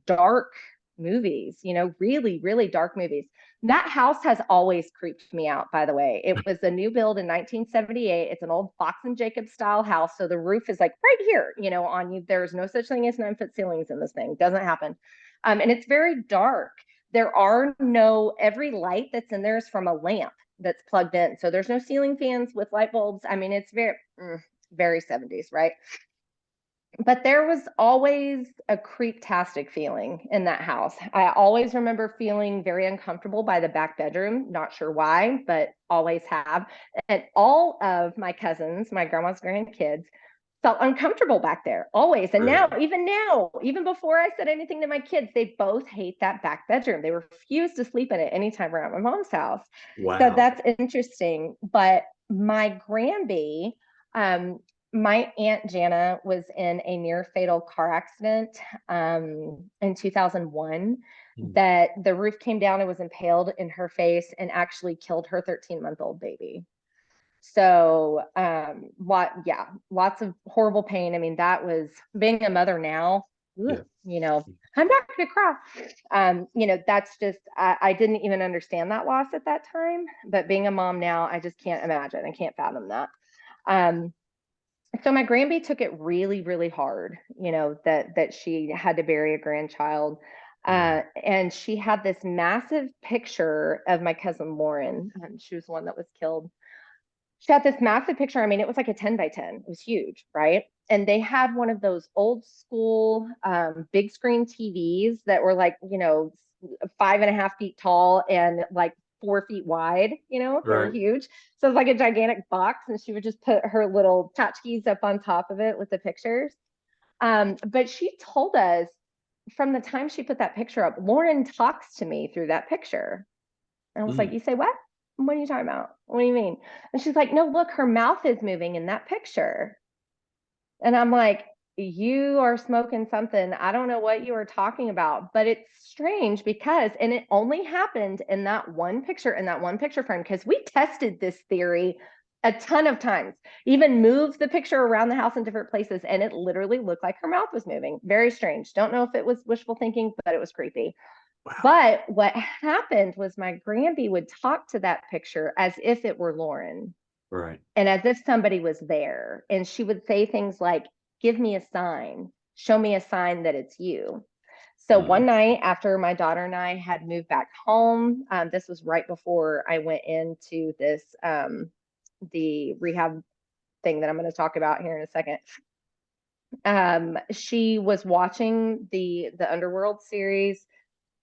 dark movies, really, really dark movies. That house has always creeped me out, by the way. It was a new build in 1978. It's an old Fox and Jacob style house. So the roof is like right here, on you. There's no such thing as 9-foot ceilings in this thing. Doesn't happen. And it's very dark. There are no, every light that's in there is from a lamp that's plugged in. So there's no ceiling fans with light bulbs. I mean, it's very 70s, right? But there was always a creep-tastic feeling in that house. I always remember feeling very uncomfortable by the back bedroom, not sure why, but always have. And all of my cousins, my grandma's grandkids, felt uncomfortable back there always. And Really? now, even before I said anything to my kids, they both hate that back bedroom. They refuse to sleep in it anytime we're at my mom's house. So Wow. that's interesting. But my grandbaby, um, my aunt Jana was in a near fatal car accident in 2001 Mm. that the roof came down and was impaled in her face and actually killed her 13-month-old baby. So, lots of horrible pain. I mean, that was being a mother now, ugh, Yeah. I'm not going to cry. That's just, I didn't even understand that loss at that time, but being a mom now, I just can't imagine. I can't fathom that. Um, so my grandbaby took it really, really hard, that she had to bury a grandchild. Mm. And she had this massive picture of my cousin Lauren. She was the one that was killed. She had this massive picture. I mean, it was like a 10 by 10. It was huge, right? And they had one of those old school big screen TVs that were like, 5.5 feet tall and like 4 feet wide, they were Right. huge. So it was like a gigantic box, and she would just put her little tchotchkes up on top of it with the pictures. But she told us from the time she put that picture up, Lauren talks to me through that picture. And I was like, Mm. you say what? What are you talking about? What do you mean? And she's like, no, look, her mouth is moving in that picture. And I'm like, you are smoking something. I don't know what you are talking about, but it's strange because, and it only happened in that one picture, in that one picture frame, because we tested this theory a ton of times, even moved the picture around the house in different places, and it literally looked like her mouth was moving. Very strange. Don't know if it was wishful thinking, but it was creepy. Wow. But what happened was my grandby would talk to that picture as if it were Lauren Right. and as if somebody was there. And she would say things like, give me a sign, show me a sign that it's you. So one Mm. night after my daughter and I had moved back home, this was right before I went into the rehab thing that I'm going to talk about here in a second. She was watching the Underworld series.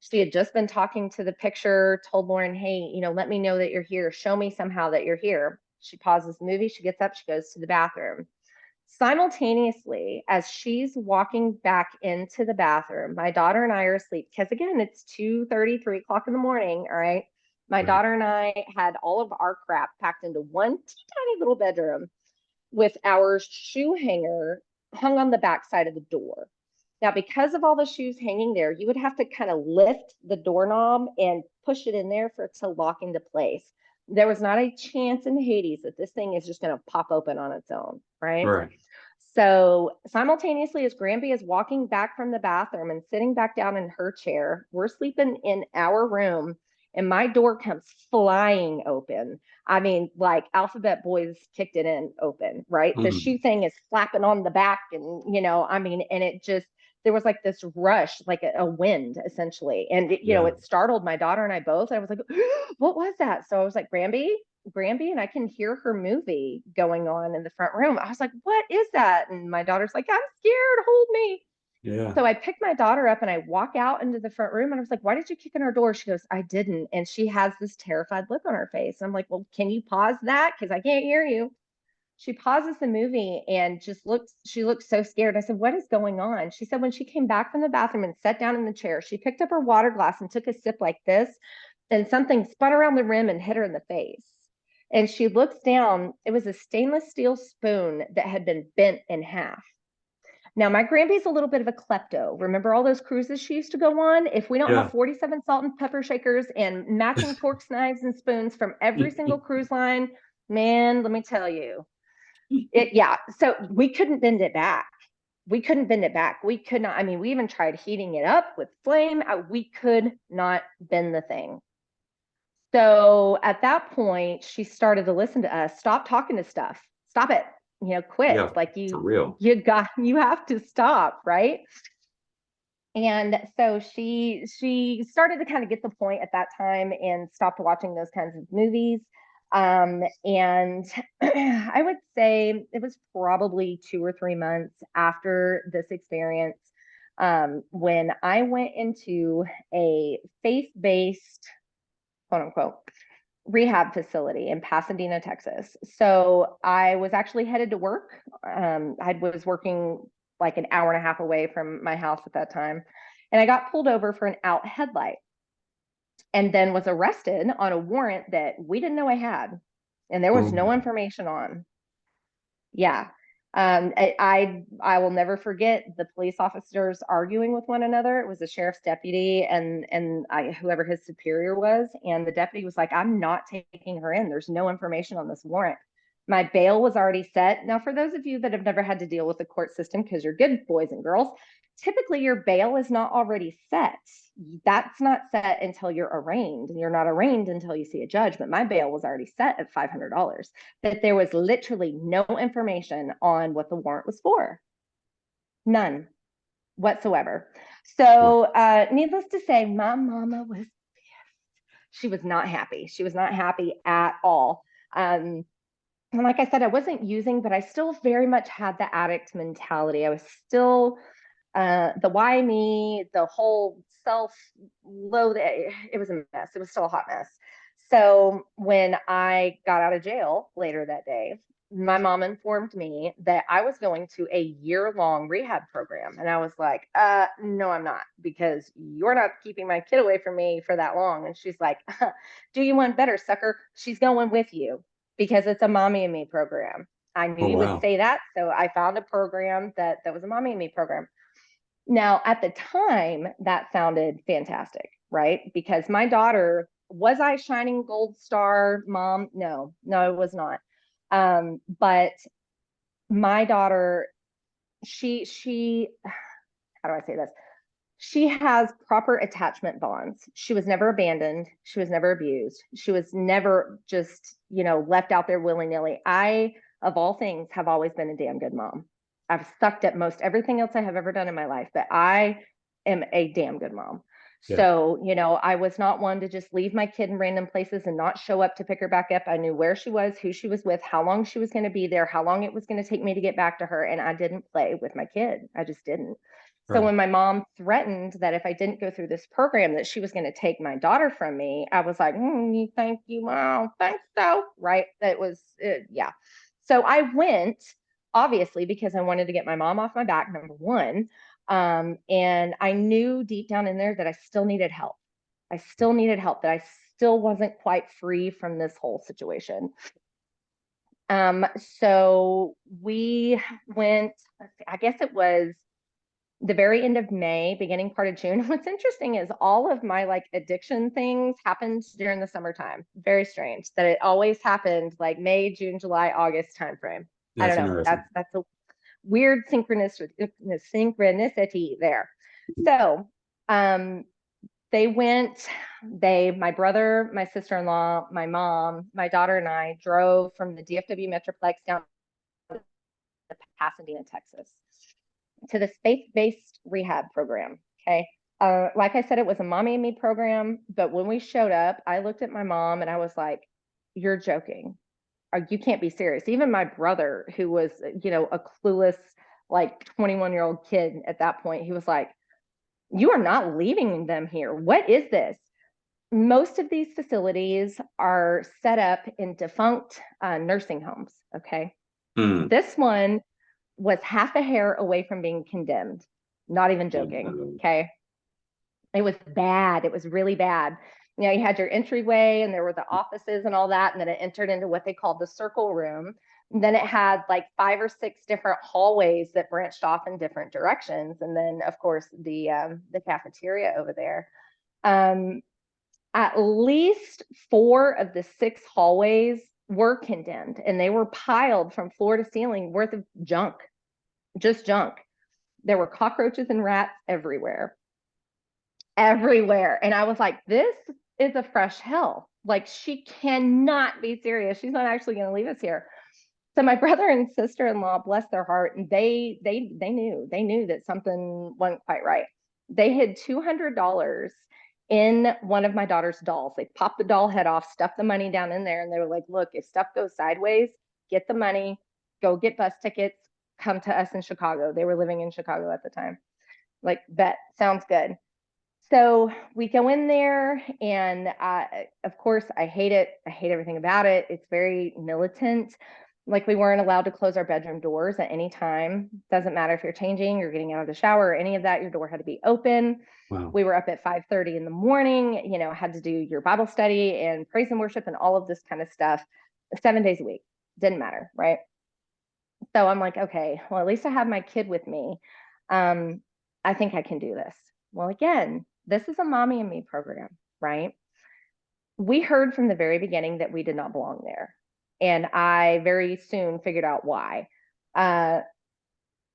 She had just been talking to the picture, told Lauren, hey, let me know that you're here. Show me somehow that you're here. She pauses the movie. She gets up. She goes to the bathroom. Simultaneously, as she's walking back into the bathroom, my daughter and I are asleep because, again, it's 2:30, 3 o'clock in the morning. All right. My Right. daughter and I had all of our crap packed into one tiny little bedroom with our shoe hanger hung on the back side of the door. Now, because of all the shoes hanging there, you would have to kind of lift the doorknob and push it in there for it to lock into place. There was not a chance in Hades that this thing is just going to pop open on its own, right? Right. So, simultaneously, as Granby is walking back from the bathroom and sitting back down in her chair, we're sleeping in our room, and my door comes flying open. I mean, like Alphabet Boys kicked it in open, right? The Mm. shoe thing is flapping on the back, and I mean, and it just, there was like this rush, like a wind essentially. And Yeah. it startled my daughter and I both. I was like, what was that? So I was like, Granby, and I can hear her movie going on in the front room. I was like, what is that? And my daughter's like, I'm scared, hold me. Yeah. So I picked my daughter up and I walk out into the front room and I was like, why did you kick in our door? She goes, I didn't. And she has this terrified look on her face. I'm like, well, can you pause that? Because I can't hear you. She pauses the movie and just looks, she looks so scared. I said, what is going on? She said, when she came back from the bathroom and sat down in the chair, she picked up her water glass and took a sip like this, and something spun around the rim and hit her in the face. And she looks down. It was a stainless steel spoon that had been bent in half. Now, my grandbaby's a little bit of a klepto. Remember all those cruises she used to go on? If we don't have Yeah. 47 salt and pepper shakers and matching forks, knives, and spoons from every single cruise line, man, let me tell you, yeah. So we couldn't bend it back. We couldn't bend it back. We could not. I mean, we even tried heating it up with flame. We could not bend the thing. So at that point, she started to listen to us. Stop talking to stuff. Stop it. Quit. Yeah. Like For real. you have to stop, right? And so she started to kind of get the point at that time and stopped watching those kinds of movies. And I would say it was probably 2 or 3 months after this experience, when I went into a faith-based, quote unquote, rehab facility in Pasadena, Texas. So I was actually headed to work. I was working like an hour and a half away from my house at that time. And I got pulled over for an out headlight and then was arrested on a warrant that we didn't know I had. And there was Oh, no information on. Yeah. I will never forget the police officers arguing with one another. It was a sheriff's deputy and whoever his superior was, and the deputy was like, "I'm not taking her in. There's no information on this warrant." My bail was already set. Now, for those of you that have never had to deal with the court system because you're good boys and girls, typically your bail is not already set. That's not set until you're arraigned, and you're not arraigned until you see a judge. But my bail was already set at $500. That there was literally no information on what the warrant was for. None whatsoever. wow. So, needless to say, my mama was, she was not happy. She was not happy at all. And like I said, I wasn't using, but I still very much had the addict mentality. I was still the why me, the whole self loathe. It was a mess. It was still a hot mess. So when I got out of jail later that day, my mom informed me that I was going to a year-long rehab program. And I was like, no, I'm not, because you're not keeping my kid away from me for that long. And she's like, do you want better, sucker? She's going with you because it's a mommy and me program. I knew Oh, you would wow. say that. So I found a program that was a mommy and me program. Now, at the time, that sounded fantastic, right? Because my daughter, was I shining gold star mom? No, no, it was not. But my daughter, she, how do I say this? She has proper attachment bonds. She was never abandoned. She was never abused. She was never just, left out there willy nilly. I, of all things, have always been a damn good mom. I've sucked at most everything else I have ever done in my life, but I am a damn good mom. Yeah. So, I was not one to just leave my kid in random places and not show up to pick her back up. I knew where she was, who she was with, how long she was going to be there, how long it was going to take me to get back to her. And I didn't play with my kid. I just didn't. So Right. when my mom threatened that if I didn't go through this program, that she was going to take my daughter from me, I was like, thank you, mom. Thanks, so. Right. That was, yeah. So I went, obviously, because I wanted to get my mom off my back, number one. And I knew deep down in there that I still needed help. I still needed help, that I still wasn't quite free from this whole situation. So we went, I guess it was the very end of May, beginning part of June. What's interesting is all of my like addiction things happened during the summertime. Very strange that it always happened like May, June, July, August timeframe. I don't That's know. interesting. That's a weird synchronicity there. So they went, my brother, my sister-in-law, my mom, my daughter, and I drove from the DFW Metroplex down to Pasadena, Texas, to the faith-based rehab program. Okay. Like I said, it was a mommy and me program, but when we showed up, I looked at my mom and I was like, you're joking. Or you can't be serious. Even my brother, who was, a clueless, like 21-year-old kid at that point. He was like, you are not leaving them here. What is this? Most of these facilities are set up in defunct nursing homes. Okay. Mm. This one was half a hair away from being condemned. Not even joking. Okay. It was bad. It was really bad. You know, you had your entryway and there were the offices and all that. And then it entered into what they called the circle room. And then it had like 5 or 6 different hallways that branched off in different directions. And then, of course, the cafeteria over there. At least 4 of the 6 hallways were condemned, and they were piled from floor to ceiling worth of junk, just junk. There were cockroaches and rats everywhere, everywhere. And I was like, this is a fresh hell. Like, she cannot be serious. She's not actually going to leave us here. So my brother and sister-in-law, bless their heart, they knew that something wasn't quite right. They hid $200 in one of my daughter's dolls. They popped the doll head off, stuffed the money down in there, and they were like, look, if stuff goes sideways, get the money, go get bus tickets, come to us in Chicago. They were living in Chicago at the time. Like, bet, sounds good. So we go in there, and of course, I hate it. I hate everything about it. It's very militant. Like, we weren't allowed to close our bedroom doors at any time. Doesn't matter if you're changing, you're getting out of the shower, or any of that. Your door had to be open. Wow. We were up at 5:30 in the morning. You know, had to do your Bible study and praise and worship and all of this kind of stuff, 7 days a week. Didn't matter, right? So I'm like, okay, well, at least I have my kid with me. I think I can do this. Well, again, this is a mommy and me program, right? We heard from the very beginning that we did not belong there. And I very soon figured out why. Uh,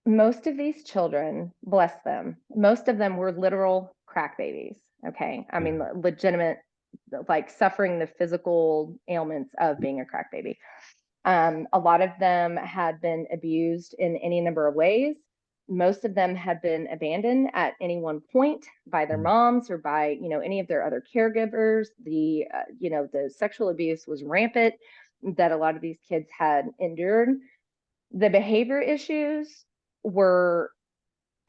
most of these children, bless them, most of them were literal crack babies. Okay. I mean, legitimate, like suffering the physical ailments of being a crack baby. A lot of them had been abused in any number of ways. Most of them had been abandoned at any one point by their moms or by, you know, any of their other caregivers. The sexual abuse was rampant that a lot of these kids had endured. The behavior issues were,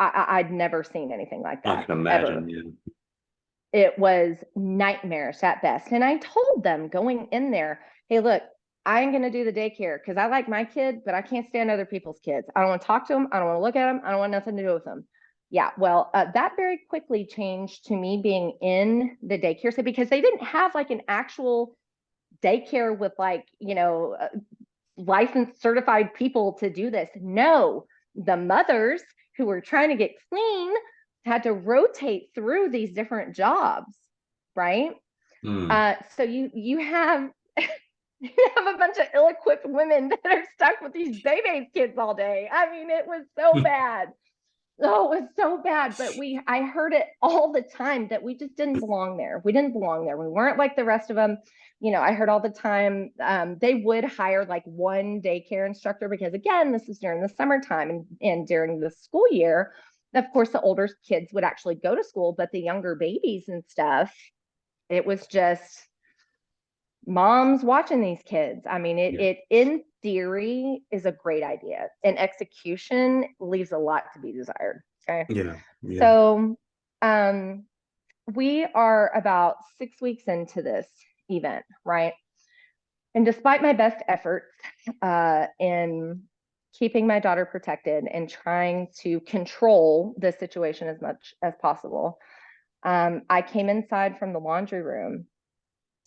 I'd never seen anything like I that can ever. imagine. Yeah. It was nightmarish at best. And I told them going in there, hey, look, I ain't going to do the daycare because I like my kid, but I can't stand other people's kids. I don't want to talk to them. I don't want to look at them. I don't want nothing to do with them. Yeah, well, that very quickly changed to me being in the daycare center because they didn't have like an actual daycare with like, licensed certified people to do this. No, the mothers who were trying to get clean had to rotate through these different jobs, right? Mm. So you have you have a bunch of ill-equipped women that are stuck with these baby kids all day. I mean, it was so bad. Oh, it was so bad. But I heard it all the time that we just didn't belong there. We didn't belong there. We weren't like the rest of them. You know, I heard all the time they would hire like one daycare instructor because, again, this is during the summertime and during the school year. Of course, the older kids would actually go to school, but the younger babies and stuff, it was just moms watching these kids. I mean, it in theory is a great idea. In execution leaves a lot to be desired. Okay. Yeah. Yeah. So we are about 6 weeks into this event, right? And despite my best efforts in keeping my daughter protected and trying to control the situation as much as possible, I came inside from the laundry room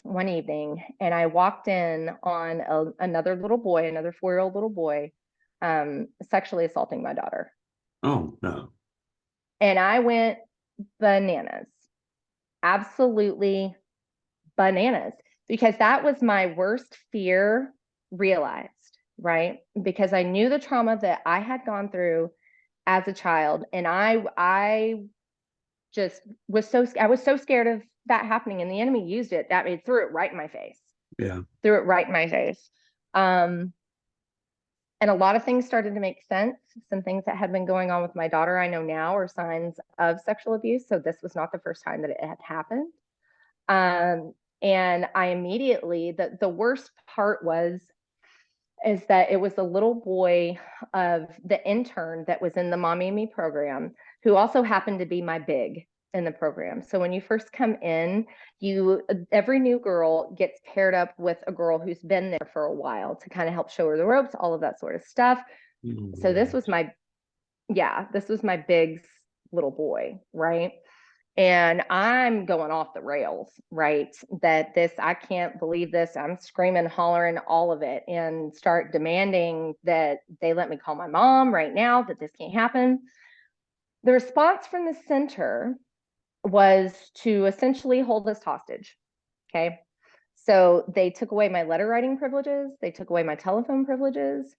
one evening and I walked in on another little boy, another 4-year-old little boy, sexually assaulting my daughter. Oh no. And I went bananas, absolutely bananas, because that was my worst fear realized, right? Because I knew the trauma that I had gone through as a child. And I just I was so scared of that happening, and the enemy used it. That it threw it right in my face. Yeah. Threw it right in my face. And a lot of things started to make sense. Some things that had been going on with my daughter, I know now are signs of sexual abuse. So this was not the first time that it had happened. And I immediately, the worst part was is that it was a little boy of the intern that was in the Mommy and Me program, who also happened to be my big in the program. So when you first come in, every new girl gets paired up with a girl who's been there for a while to kind of help show her the ropes, all of that sort of stuff. So Right. this was my big's little boy, right? And I'm going off the rails, right? That I can't believe this. I'm screaming, hollering, all of it, and start demanding that they let me call my mom right now, that this can't happen. The response from the center was to essentially hold us hostage. Okay. So they took away my letter writing privileges, they took away my telephone privileges,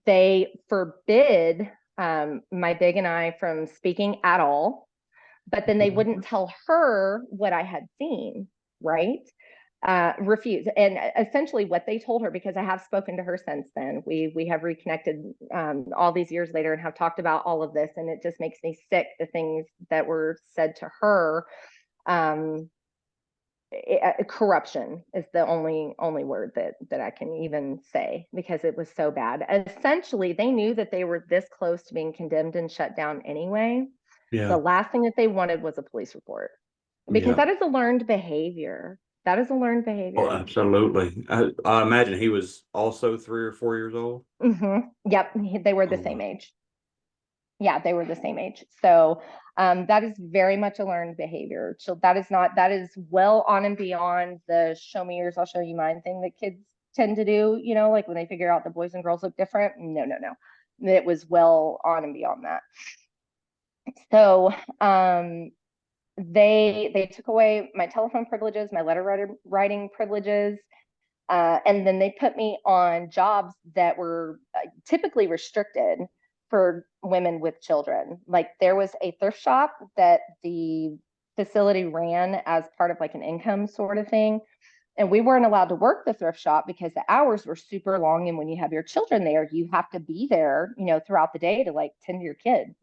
they forbid my big and I from speaking at all, but then they wouldn't tell her what I had seen, right? Refuse. And essentially what they told her, because I have spoken to her since then, we have reconnected all these years later and have talked about all of this, and it just makes me sick, the things that were said to her. um, Corruption is the only word that I can even say, because it was so bad. Essentially, they knew that they were this close to being condemned and shut down anyway. The Yeah. last thing that they wanted was a police report, because Yeah. that is a learned behavior. That is a learned Oh, behavior. absolutely. I imagine he was also 3 or 4 years old. Yep, they were the Oh, same age. Yeah, they were the same age. So that is very much a learned behavior. So that is well on and beyond the show me yours, I'll show you mine thing that kids tend to do, like when they figure out the boys and girls look different. No, no, no. It was well on and beyond that. So they took away my telephone privileges, my writing privileges, and then they put me on jobs that were typically restricted for women with children. Like there was a thrift shop that the facility ran as part of like an income sort of thing. And we weren't allowed to work the thrift shop because the hours were super long. And when you have your children there, you have to be there, throughout the day to like tend to your kid.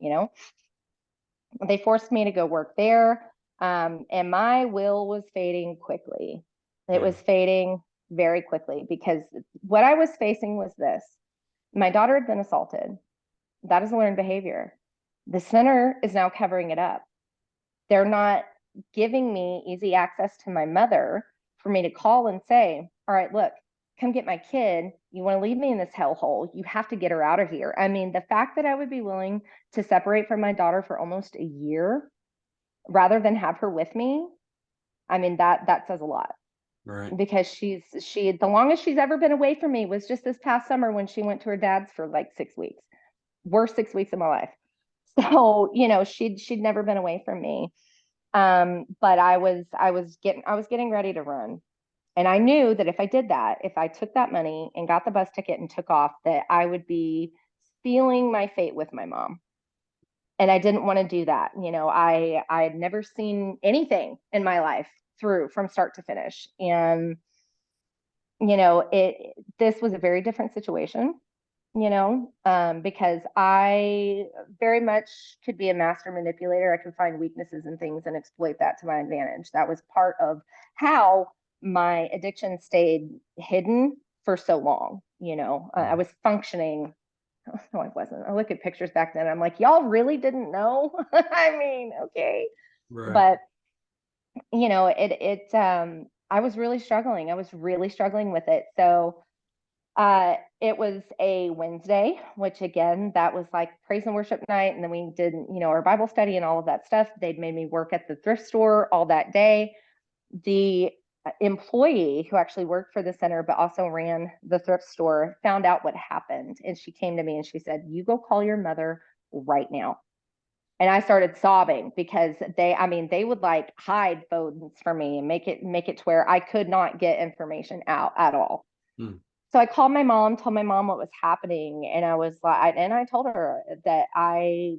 They forced me to go work there. And my will was fading quickly. It yeah. was fading very quickly, because what I was facing was this: my daughter had been assaulted. That is a learned behavior. The center is now covering it up. They're not giving me easy access to my mother for me to call and say, all right, look, come get my kid. You want to leave me in this hellhole? You have to get her out of here. I mean, the fact that I would be willing to separate from my daughter for almost a year rather than have her with me, I mean, that says a lot. Right. Because the longest she's ever been away from me was just this past summer when she went to her dad's for like 6 weeks. Worst 6 weeks of my life. So, she'd never been away from me. But I was getting ready to run. And I knew that if I did that, if I took that money and got the bus ticket and took off, that I would be sealing my fate with my mom. And I didn't want to do that. I had never seen anything in my life through from start to finish. And, this was a very different situation, because I very much could be a master manipulator. I could find weaknesses in things and exploit that to my advantage. That was part of how my addiction stayed hidden for so long. I was functioning. No, I wasn't. I look at pictures back then. I'm like, y'all really didn't know? I mean, okay. Right. But, I was really struggling. I was really struggling with it. So, it was a Wednesday, which again, that was like praise and worship night. And then we did, our Bible study and all of that stuff. They'd made me work at the thrift store all that day. The employee who actually worked for the center, but also ran the thrift store, found out what happened. And she came to me and she said, you go call your mother right now. And I started sobbing, because they would like hide phones from me and make it to where I could not get information out at all. Hmm. So I called my mom, told my mom what was happening, and I told her that I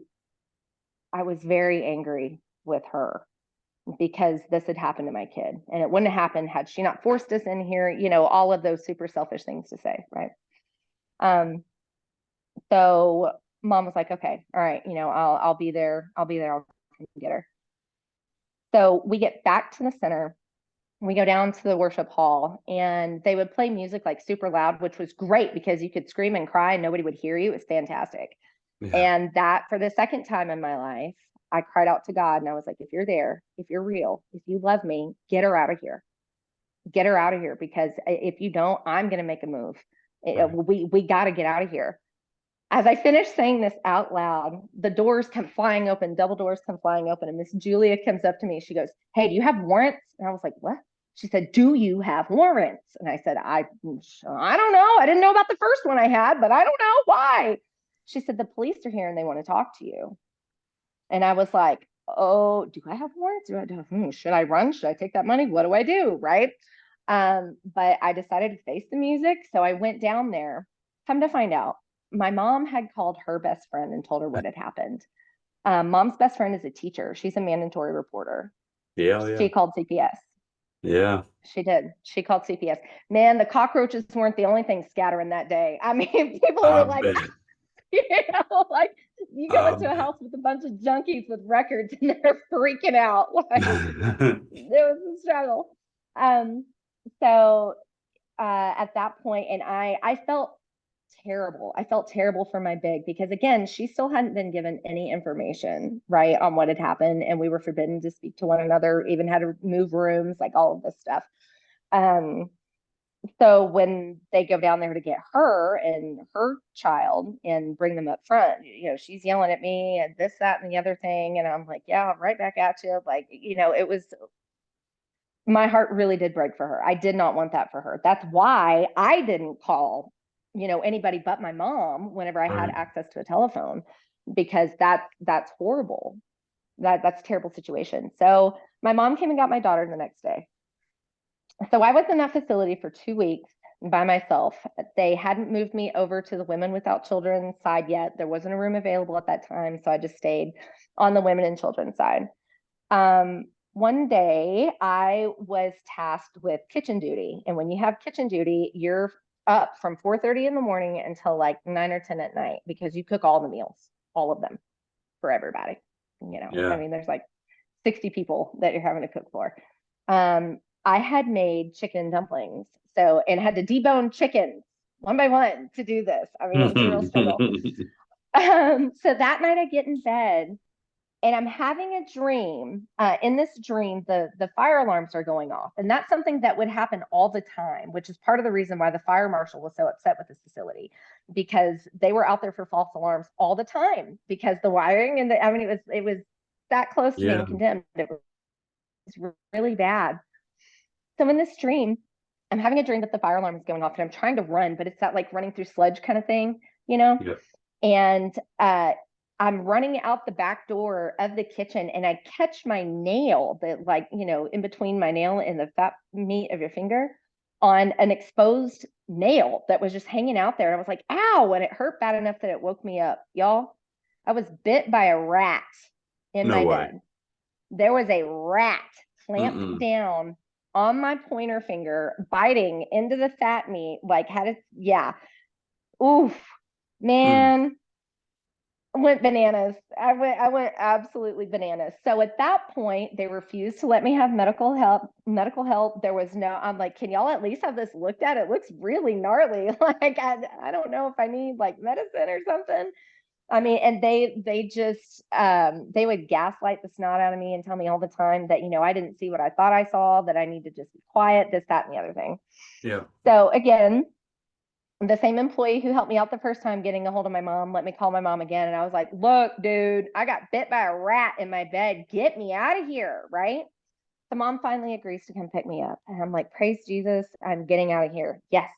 was very angry with her, because this had happened to my kid, and it wouldn't have happened had she not forced us in here. All of those super selfish things to say, right? Um, so mom was like, okay, all right, I'll be there. I'll come get her. So we get back to the center. we go down to the worship hall, and they would play music like super loud, which was great because you could scream and cry and nobody would hear you. It was fantastic. Yeah. And that, for the second time in my life, I cried out to God and I was like, if you're there, if you're real, if you love me, get her out of here. Get her out of here, because if you don't, I'm going to make a move. Right. We got to get out of here. As I finished saying this out loud, the doors come flying open, double doors come flying open, and Miss Julia comes up to me. She goes, "Hey, do you have warrants?" And I was like, "What?" She said, "Do you have warrants?" And I said, I don't know. I didn't know about the first one I had, but I don't know why." She said, "The police are here and they want to talk to you." And I was like, "Oh, do I have warrants? Should I run? Should I take that money? What do I do?" Right. But I decided to face the music. So I went down there. Come to find out, my mom had called her best friend and told her what had happened. Mom's best friend is a teacher. She's a mandatory reporter. Yeah, yeah. She called CPS. Yeah. She did. She called CPS. Man, the cockroaches weren't the only thing scattering that day. I mean, people I were like, bet. you like you go I into a bet. house with a bunch of junkies with records and they're freaking out. Like, it was a struggle. Um, so at that point, and I felt terrible. I felt terrible for my big, because again, she still hadn't been given any information, right, on what had happened, and we were forbidden to speak to one another, even had to move rooms, like all of this stuff. Um, so when they go down there to get her and her child and bring them up front, she's yelling at me and this, that, and the other thing. And I'm like, yeah, right back at you. Like, it was, my heart really did break for her. I did not want that for her. That's why I didn't call, anybody but my mom whenever I had Right. access to a telephone, because that's horrible. That's a terrible situation. So my mom came and got my daughter the next day. So I was in that facility for 2 weeks by myself. They hadn't moved me over to the women without children side yet. There wasn't a room available at that time, so I just stayed on the women and children side. One day I was tasked with kitchen duty, and when you have kitchen duty, you're up from 4:30 in the morning until like 9 or 10 at night, because you cook all the meals, all of them, for everybody. I Yeah. mean, there's like 60 people that you're having to cook for. I had made chicken dumplings, and had to debone chickens one by one to do this. I mean, it was a real struggle. So that night I get in bed and I'm having a dream. In this dream, the fire alarms are going off, and that's something that would happen all the time, which is part of the reason why the fire marshal was so upset with this facility, because they were out there for false alarms all the time, because the wiring and I mean, it was that close to Yeah. being condemned. It was really bad. So in this dream, I'm having a dream that the fire alarm is going off, and I'm trying to run, but it's that like running through sludge kind of thing, you know? Yeah. And I'm running out the back door of the kitchen, and I catch my nail, that like, in between my nail and the fat meat of your finger, on an exposed nail that was just hanging out there. And I was like, ow, and it hurt bad enough that it woke me up. Y'all, I was bit by a rat in No my way. bed. There was a rat clamped Mm-mm. down on my pointer finger, biting into the fat meat, like had it, yeah. Oof, Mm. man, went bananas. I went absolutely bananas. So at that point, they refused to let me have medical help. Medical help. There was no. I'm like, can y'all at least have this looked at? It looks really gnarly. Like I don't know if I need like medicine or something. I mean, and they just they would gaslight the snot out of me and tell me all the time that I didn't see what I thought I saw, that I need to just be quiet, this, that, and the other thing. Yeah. So again, the same employee who helped me out the first time getting a hold of my mom let me call my mom again, and I was like, "Look, dude, I got bit by a rat in my bed. Get me out of here!" Right? The mom finally agrees to come pick me up, and I'm like, "Praise Jesus, I'm getting out of here." Yes.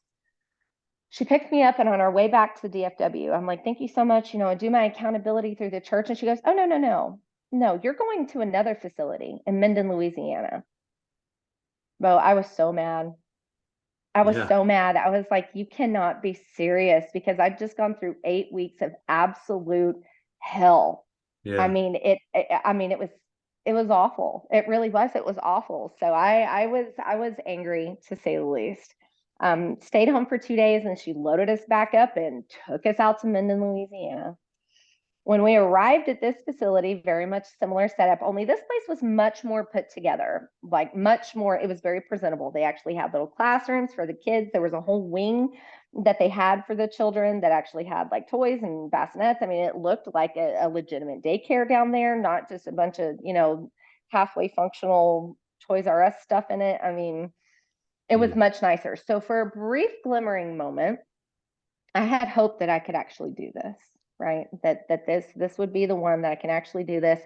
She picked me up, and on our way back to the DFW, I'm like, "Thank you so much. I do my accountability through the church." And she goes, "Oh, no, no, no. No, you're going to another facility in Minden, Louisiana." Bro, I was so mad. I was Yeah. so mad. I was like, you cannot be serious, because I've just gone through 8 weeks of absolute hell. I Yeah. mean, it was awful. It really was. It was awful. So I was angry, to say the least. Stayed home for 2 days, and she loaded us back up and took us out to Minden, Louisiana. When we arrived at this facility, very much similar setup, only this place was much more put together, like much more, it was very presentable. They actually had little classrooms for the kids. There was a whole wing that they had for the children that actually had like toys and bassinets. I mean, it looked like a legitimate daycare down there, not just a bunch of, halfway functional Toys R Us stuff in it. I mean, it was much nicer. So for a brief glimmering moment, I had hoped that I could actually do this, right? That this would be the one that I can actually do this.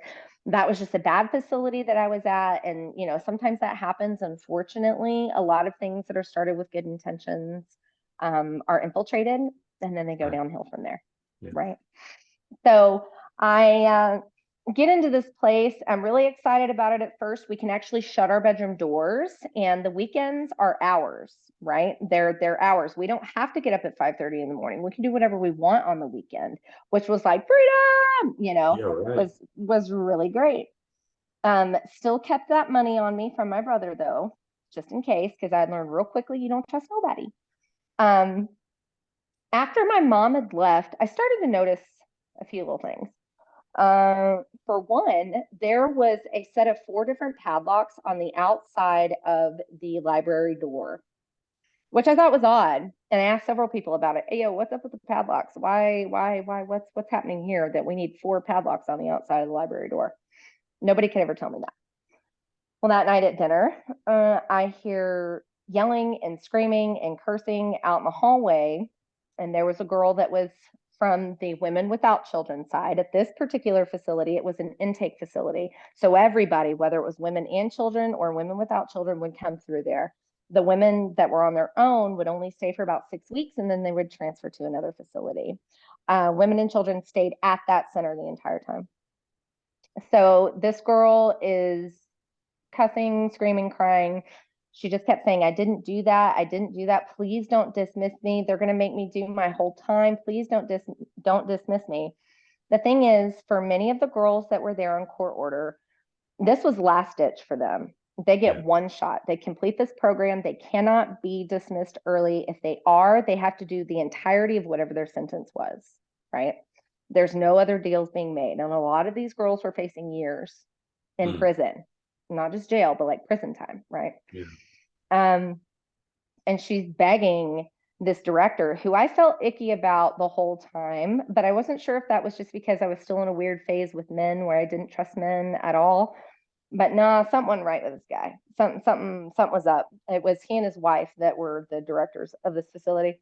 That was just a bad facility that I was at. And, sometimes that happens. Unfortunately, a lot of things that are started with good intentions are infiltrated and then they go downhill from there. Yeah. Right. So I get into this place. I'm really excited about it at first. We can actually shut our bedroom doors and the weekends are ours, right? They're ours. We don't have to get up at 5:30 in the morning. We can do whatever we want on the weekend, which was like freedom, Yeah, right. was really great. Still kept that money on me from my brother though, just in case, because I learned real quickly you don't trust nobody. After my mom had left, I started to notice a few little things. For one, there was a set of 4 different padlocks on the outside of the library door, which I thought was odd. And I asked several people about it. Hey, yo, what's up with the padlocks? Why, what's happening here that we need 4 padlocks on the outside of the library door? Nobody could ever tell me that. Well, that night at dinner, I hear yelling and screaming and cursing out in the hallway. And there was a girl that was from the women without children side. At this particular facility, it was an intake facility. So everybody, whether it was women and children or women without children, would come through there. The women that were on their own would only stay for about 6 weeks and then they would transfer to another facility. Women and children stayed at that center the entire time. So this girl is cussing, screaming, crying. She just kept saying, I didn't do that. I didn't do that. Please don't dismiss me. They're going to make me do my whole time. Please don't dismiss me. The thing is, for many of the girls that were there on court order, this was last ditch for them. They get one shot. They complete this program. They cannot be dismissed early. If they are, they have to do the entirety of whatever their sentence was, right? There's no other deals being made. And a lot of these girls were facing years in prison, not just jail, but like prison time, right? Yeah. And she's begging this director who I felt icky about the whole time, but I wasn't sure if that was just because I was still in a weird phase with men where I didn't trust men at all. But nah, something wasn't right with this guy. Something was up. It was he and his wife that were the directors of this facility.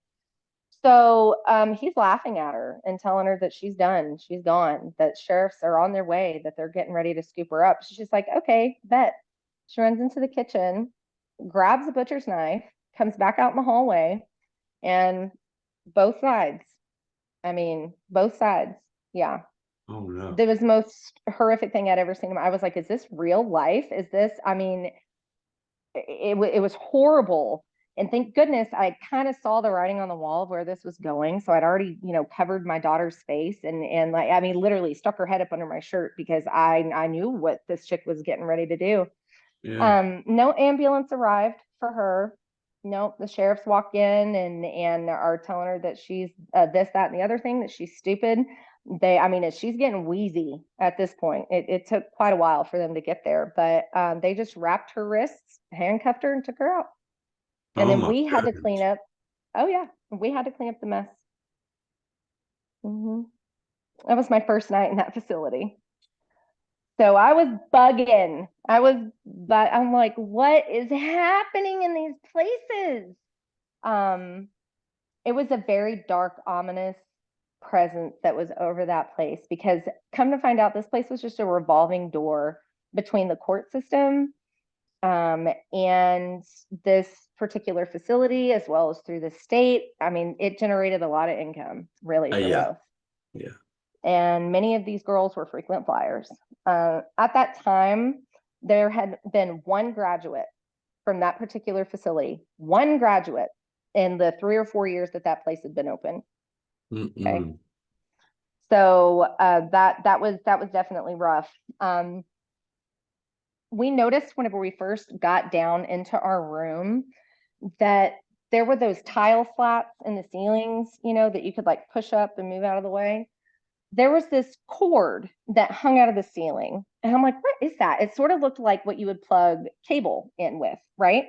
So he's laughing at her and telling her that she's done, she's gone, that sheriffs are on their way, that they're getting ready to scoop her up. She's just like, okay, bet. She runs into the kitchen, grabs a butcher's knife, comes back out in the hallway, and both sides. I mean, both sides. Yeah. Oh no. That was the most horrific thing I'd ever seen. I was like, is this real life? Is this, I mean, it was horrible. And thank goodness I kind of saw the writing on the wall of where this was going. So I'd already, covered my daughter's face and like, I mean, literally stuck her head up under my shirt because I knew what this chick was getting ready to do. Yeah. No ambulance arrived for her. Nope. The sheriffs walk in and are telling her that she's this, that, and the other thing, that she's stupid. She's getting wheezy at this point. It took quite a while for them to get there, but they just wrapped her wrists, handcuffed her, and took her out. And Oh then my we had to clean goodness. up. Oh yeah, we had to clean up the mess. That was my first night in that facility. So I was bugging. But I'm like, what is happening in these places? It was a very dark, ominous presence that was over that place because come to find out, this place was just a revolving door between the court system and this particular facility, as well as through the state. I mean, it generated a lot of income, really, for Yeah. both. Yeah. And many of these girls were frequent flyers. At that time, there had been one graduate from that particular facility, one graduate in the 3 or 4 years that that place had been open. Okay. So that was definitely rough. We noticed whenever we first got down into our room that there were those tile slats in the ceilings, that you could like push up and move out of the way. there was this cord that hung out of the ceiling. And I'm like, what is that? It sort of looked like what you would plug cable in with, right?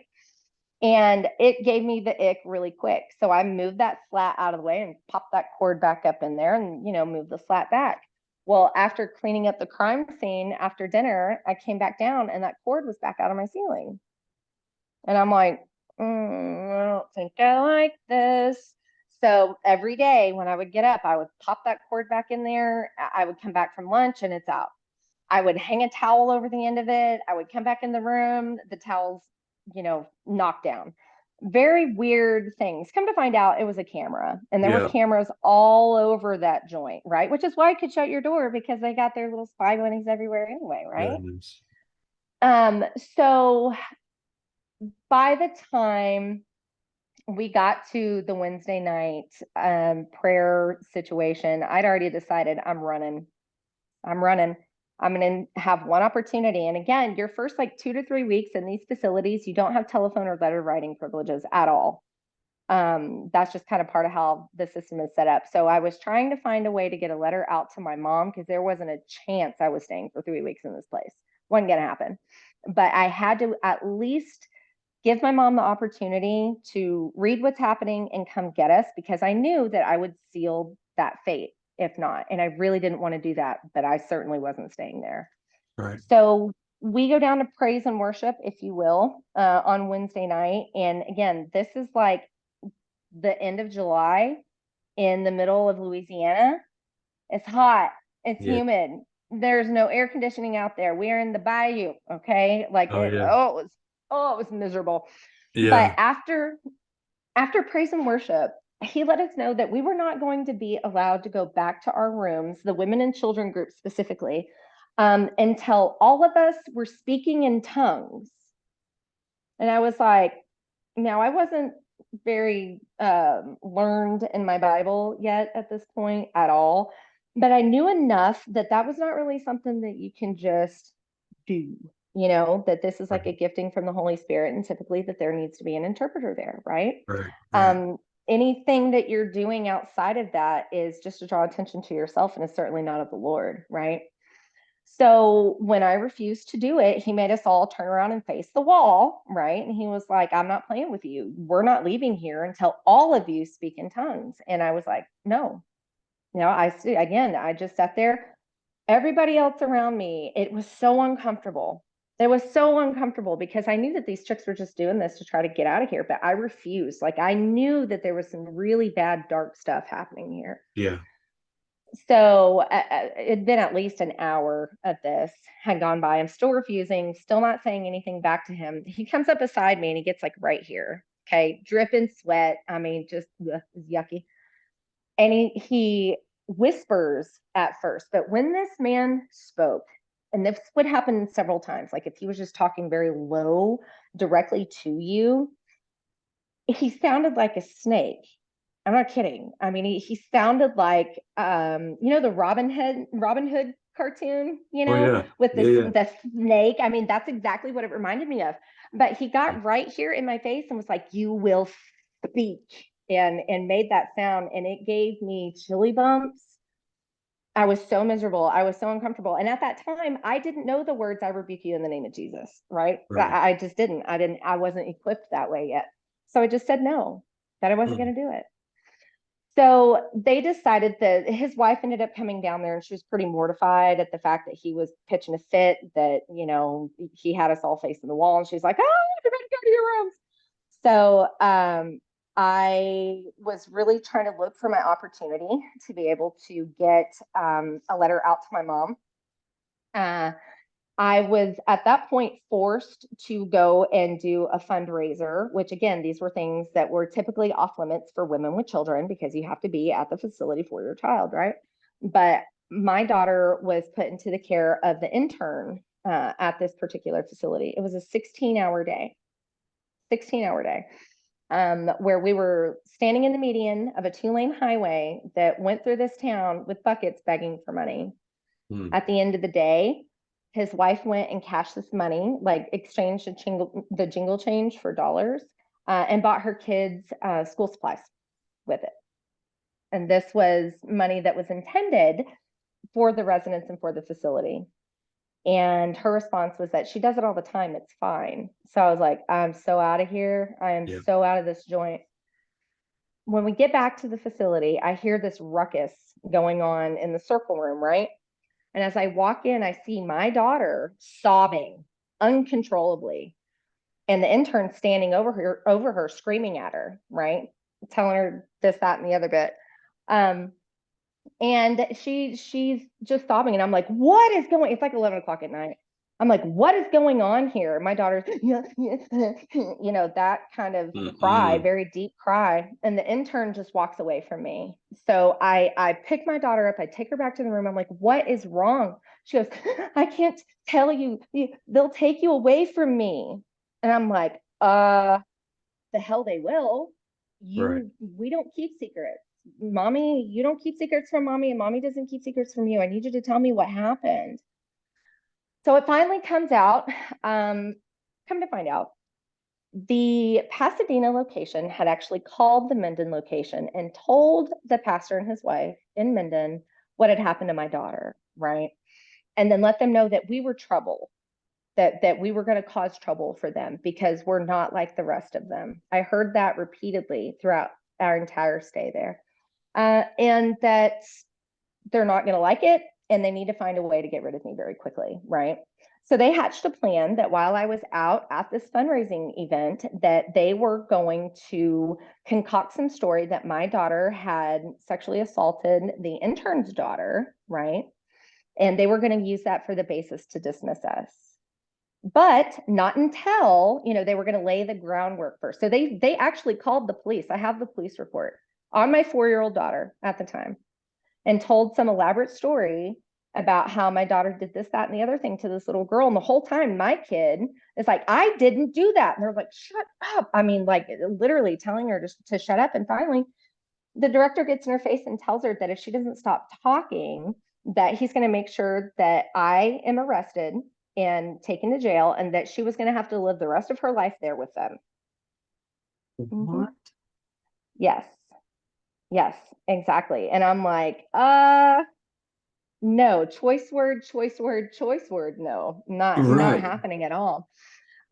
And it gave me the ick really quick. So I moved that slat out of the way and popped that cord back up in there and, moved the slat back. Well, after cleaning up the crime scene after dinner, I came back down and that cord was back out of my ceiling. And I'm like, I don't think I like this. So every day when I would get up, I would pop that cord back in there. I would come back from lunch and it's out. I would hang a towel over the end of it. I would come back in the room, the towel's, knocked down. Very weird things. Come to find out, it was a camera, and there were Yeah. cameras all over that joint, right? Which is why I could shut your door because they got their little spy bunnies everywhere anyway, right? Goodness. So by the time we got to the Wednesday night prayer situation, I'd already decided I'm running. I'm running. I'm going to have one opportunity. And again, your first like 2 to 3 weeks in these facilities, you don't have telephone or letter writing privileges at all. That's just kind of part of how the system is set up. So I was trying to find a way to get a letter out to my mom because there wasn't a chance I was staying for 3 weeks in this place. Wasn't going to happen. But I had to at least give my mom the opportunity to read what's happening and come get us because I knew that I would seal that fate if not. And I really didn't want to do that, but I certainly wasn't staying there. Right. So we go down to praise and worship, if you will, on Wednesday night. And again, this is like the end of July in the middle of Louisiana. It's hot, it's Yeah. humid. There's no air conditioning out there. We are in the bayou, okay? Like Oh, yeah. it was miserable. But Yeah. after praise and worship, he let us know that we were not going to be allowed to go back to our rooms, the women and children group specifically, until all of us were speaking in tongues. And I was like, now I wasn't very learned in my Bible yet at this point at all, but I knew enough that that was not really something that you can just do. That this is like a Right. gifting from the Holy Spirit, and typically that there needs to be an interpreter there, right? Right. Right. Um, Anything that you're doing outside of that is just to draw attention to yourself and is certainly not of the Lord, right? So when I refused to do it, he made us all turn around and face the wall, right? And he was like, I'm not playing with you. We're not leaving here until all of you speak in tongues. And I was like, no. I just sat there. Everybody else around me, it was so uncomfortable. It was so uncomfortable because I knew that these chicks were just doing this to try to get out of here, but I refused. Like I knew that there was some really bad, dark stuff happening here. Yeah. So it'd been at least an hour of this had gone by. I'm still refusing, still not saying anything back to him. He comes up beside me and he gets like right here. Okay. Dripping sweat. I mean, just yucky. And he whispers at first, but when this man spoke, and this would happen several times, like if he was just talking very low directly to you, he sounded like a snake. I'm not kidding. I mean, he sounded like the Robin Hood cartoon, Oh, yeah. with Yeah. Yeah. the snake. I mean, that's exactly what it reminded me of. But he got right here in my face and was like, "You will speak," and made that sound, and it gave me chilly bumps. I was so miserable. I was so uncomfortable. And at that time, I didn't know the words, "I rebuke you in the name of Jesus," right? Right. I just didn't. I wasn't equipped that way yet. So I just said no, that I wasn't Mm. going to do it. So they decided that his wife ended up coming down there and she was pretty mortified at the fact that he was pitching a fit, that, he had us all facing the wall. And she's like, "Oh, everybody go to your rooms." So I was really trying to look for my opportunity to be able to get a letter out to my mom. I was at that point forced to go and do a fundraiser, which again, these were things that were typically off limits for women with children because you have to be at the facility for your child, right? But my daughter was put into the care of the intern at this particular facility. It was a 16-hour day, 16-hour day, where we were standing in the median of a 2-lane highway that went through this town with buckets begging for money. Mm. At the end of the day, his wife went and cashed this money, like exchanged the jingle change for dollars, and bought her kids school supplies with it. And this was money that was intended for the residents and for the facility. And her response was that she does it all the time. It's fine. So I was like, I'm so out of here. I am Yeah. so out of this joint. When we get back to the facility, I hear this ruckus going on in the circle room, right? And as I walk in, I see my daughter sobbing uncontrollably, and the intern standing over her, screaming at her, right? Telling her this, that, and the other bit. And she's just sobbing, and I'm like, what is going? It's like 11 o'clock at night. I'm like, what is going on here? My daughter's, that kind of cry, Mm-mm. very deep cry. And the intern just walks away from me. So I pick my daughter up, I take her back to the room. I'm like, what is wrong? She goes, I can't tell you. They'll take you away from me. And I'm like, the hell they will. Right. We don't keep secrets. Mommy, you don't keep secrets from mommy, and mommy doesn't keep secrets from you. I need you to tell me what happened. So it finally comes out. Come to find out, the Pasadena location had actually called the Minden location and told the pastor and his wife in Minden what had happened to my daughter, right? And then let them know that we were trouble, that we were going to cause trouble for them because we're not like the rest of them. I heard that repeatedly throughout our entire stay there. And that they're not going to like it, and they need to find a way to get rid of me very quickly, right? So they hatched a plan that while I was out at this fundraising event, that they were going to concoct some story that my daughter had sexually assaulted the intern's daughter, right? And they were going to use that for the basis to dismiss us. But not until, they were going to lay the groundwork first. So they actually called the police. I have the police report on my 4-year-old daughter at the time, and told some elaborate story about how my daughter did this, that, and the other thing to this little girl. And the whole time, my kid is like, I didn't do that. And they're like, shut up. I mean, like literally telling her to shut up. And finally, the director gets in her face and tells her that if she doesn't stop talking, that he's going to make sure that I am arrested and taken to jail, and that she was going to have to live the rest of her life there with them. What? Yes. Yes, exactly. And I'm like, no, choice word, choice word, choice word. No, not Right. happening at all.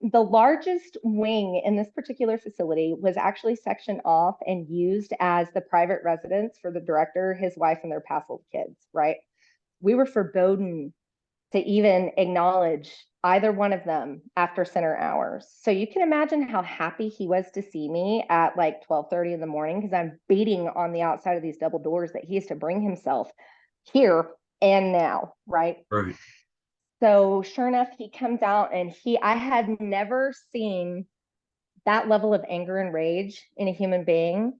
The largest wing in this particular facility was actually sectioned off and used as the private residence for the director, his wife, and their passive kids, right? We were forbidden to even acknowledge either one of them after center hours. So you can imagine how happy he was to see me at like 12:30 in the morning, because I'm beating on the outside of these double doors that he has to bring himself here and now, right? Right. So sure enough, he comes out, and I had never seen that level of anger and rage in a human being,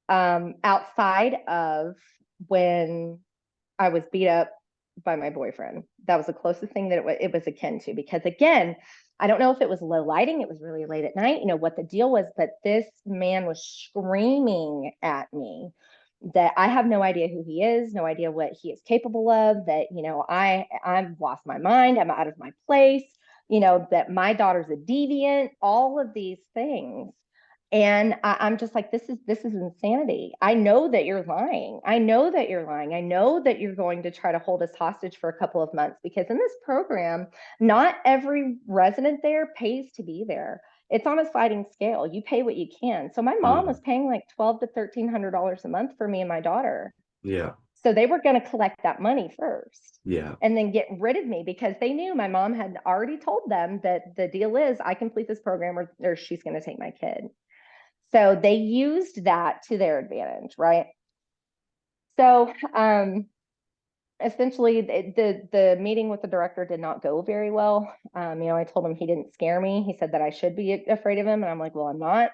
outside of when I was beat up by my boyfriend. That was the closest thing that it was akin to, because again, I don't know if it was low lighting, it was really late at night, what the deal was, but this man was screaming at me that I have no idea who he is, no idea what he is capable of, that, I've lost my mind, I'm out of my place, that my daughter's a deviant, all of these things. And I'm just like, this is insanity. I know that you're lying. I know that you're lying. I know that you're going to try to hold us hostage for a couple of months, because in this program, not every resident there pays to be there. It's on a sliding scale. You pay what you can. So my mom was paying like $1,200 to $1,300 a month for me and my daughter. Yeah. So they were going to collect that money first, Yeah. and then get rid of me, because they knew my mom had already told them that the deal is I complete this program, or she's going to take my kid. So they used that to their advantage, right? So essentially, the meeting with the director did not go very well. I told him he didn't scare me. He said that I should be afraid of him, and I'm like, well, I'm not.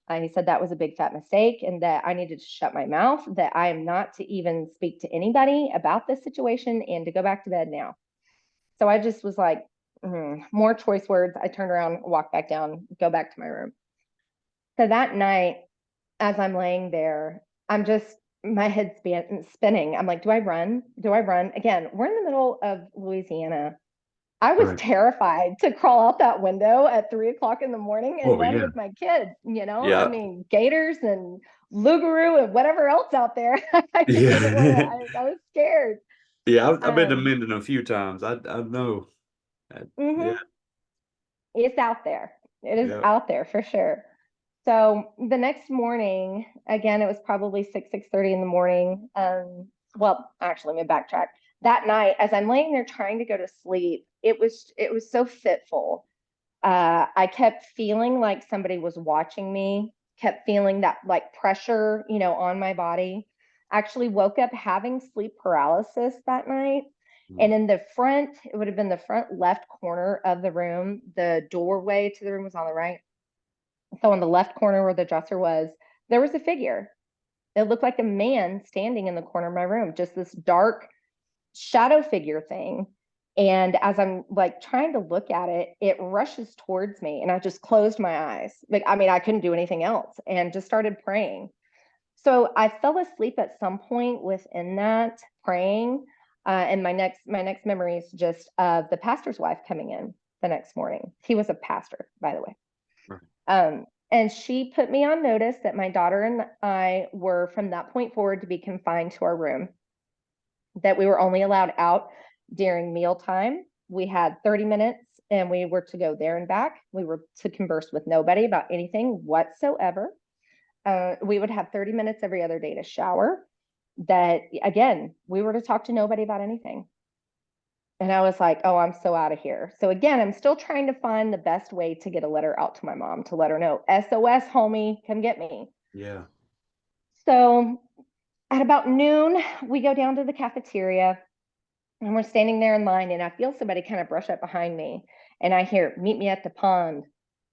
He said that was a big fat mistake, and that I needed to shut my mouth, that I am not to even speak to anybody about this situation, and to go back to bed now. So I just was like, more choice words. I turned around, walked back down, go back to my room. So that night, as I'm laying there, my head's spinning. I'm like, do I run? Do I run? Again, we're in the middle of Louisiana. I was Right. terrified to crawl out that window at 3 o'clock in the morning and Oh run yeah. with my kids. I Yeah. mean, gators and Lugaroo and whatever else out there. I just didn't want to, Yeah. I was scared. Yeah, I've been to Um, Minden a few times. I know. Yeah, mhm. It's out there. It is yeah. out there for sure. So the next morning, again, it was probably 6:30 in the morning. Well, actually, let me backtrack. That night, as I'm laying there trying to go to sleep, it was so fitful. I kept feeling like somebody was watching me, kept feeling that like pressure, on my body. Actually woke up having sleep paralysis that night. And Mm. in the front, it would have been the front left corner of the room. The doorway to the room was on the right. So on the left corner where the dresser was, there was a figure. It looked like a man standing in the corner of my room, just this dark shadow figure thing. And as I'm like trying to look at it, it rushes towards me and I just closed my eyes. Like, I mean, I couldn't do anything else and just started praying. So I fell asleep at some point within that praying. And my next memory is just of the pastor's wife coming in the next morning. He was a pastor, by the way. Right. And she put me on notice that my daughter and I were from that point forward to be confined to our room, that we were only allowed out during mealtime. We had 30 minutes and we were to go there and back. We were to converse with nobody about anything whatsoever. We would have 30 minutes every other day to shower. That again, we were to talk to nobody about anything. And I was like, oh, I'm so out of here. So again, I'm still trying to find the best way to get a letter out to my mom to let her know, SOS, homie, come get me. Yeah. So at about noon, we go down to the cafeteria and we're standing there in line, and I feel somebody kind of brush up behind me. And I hear, meet me at the pond.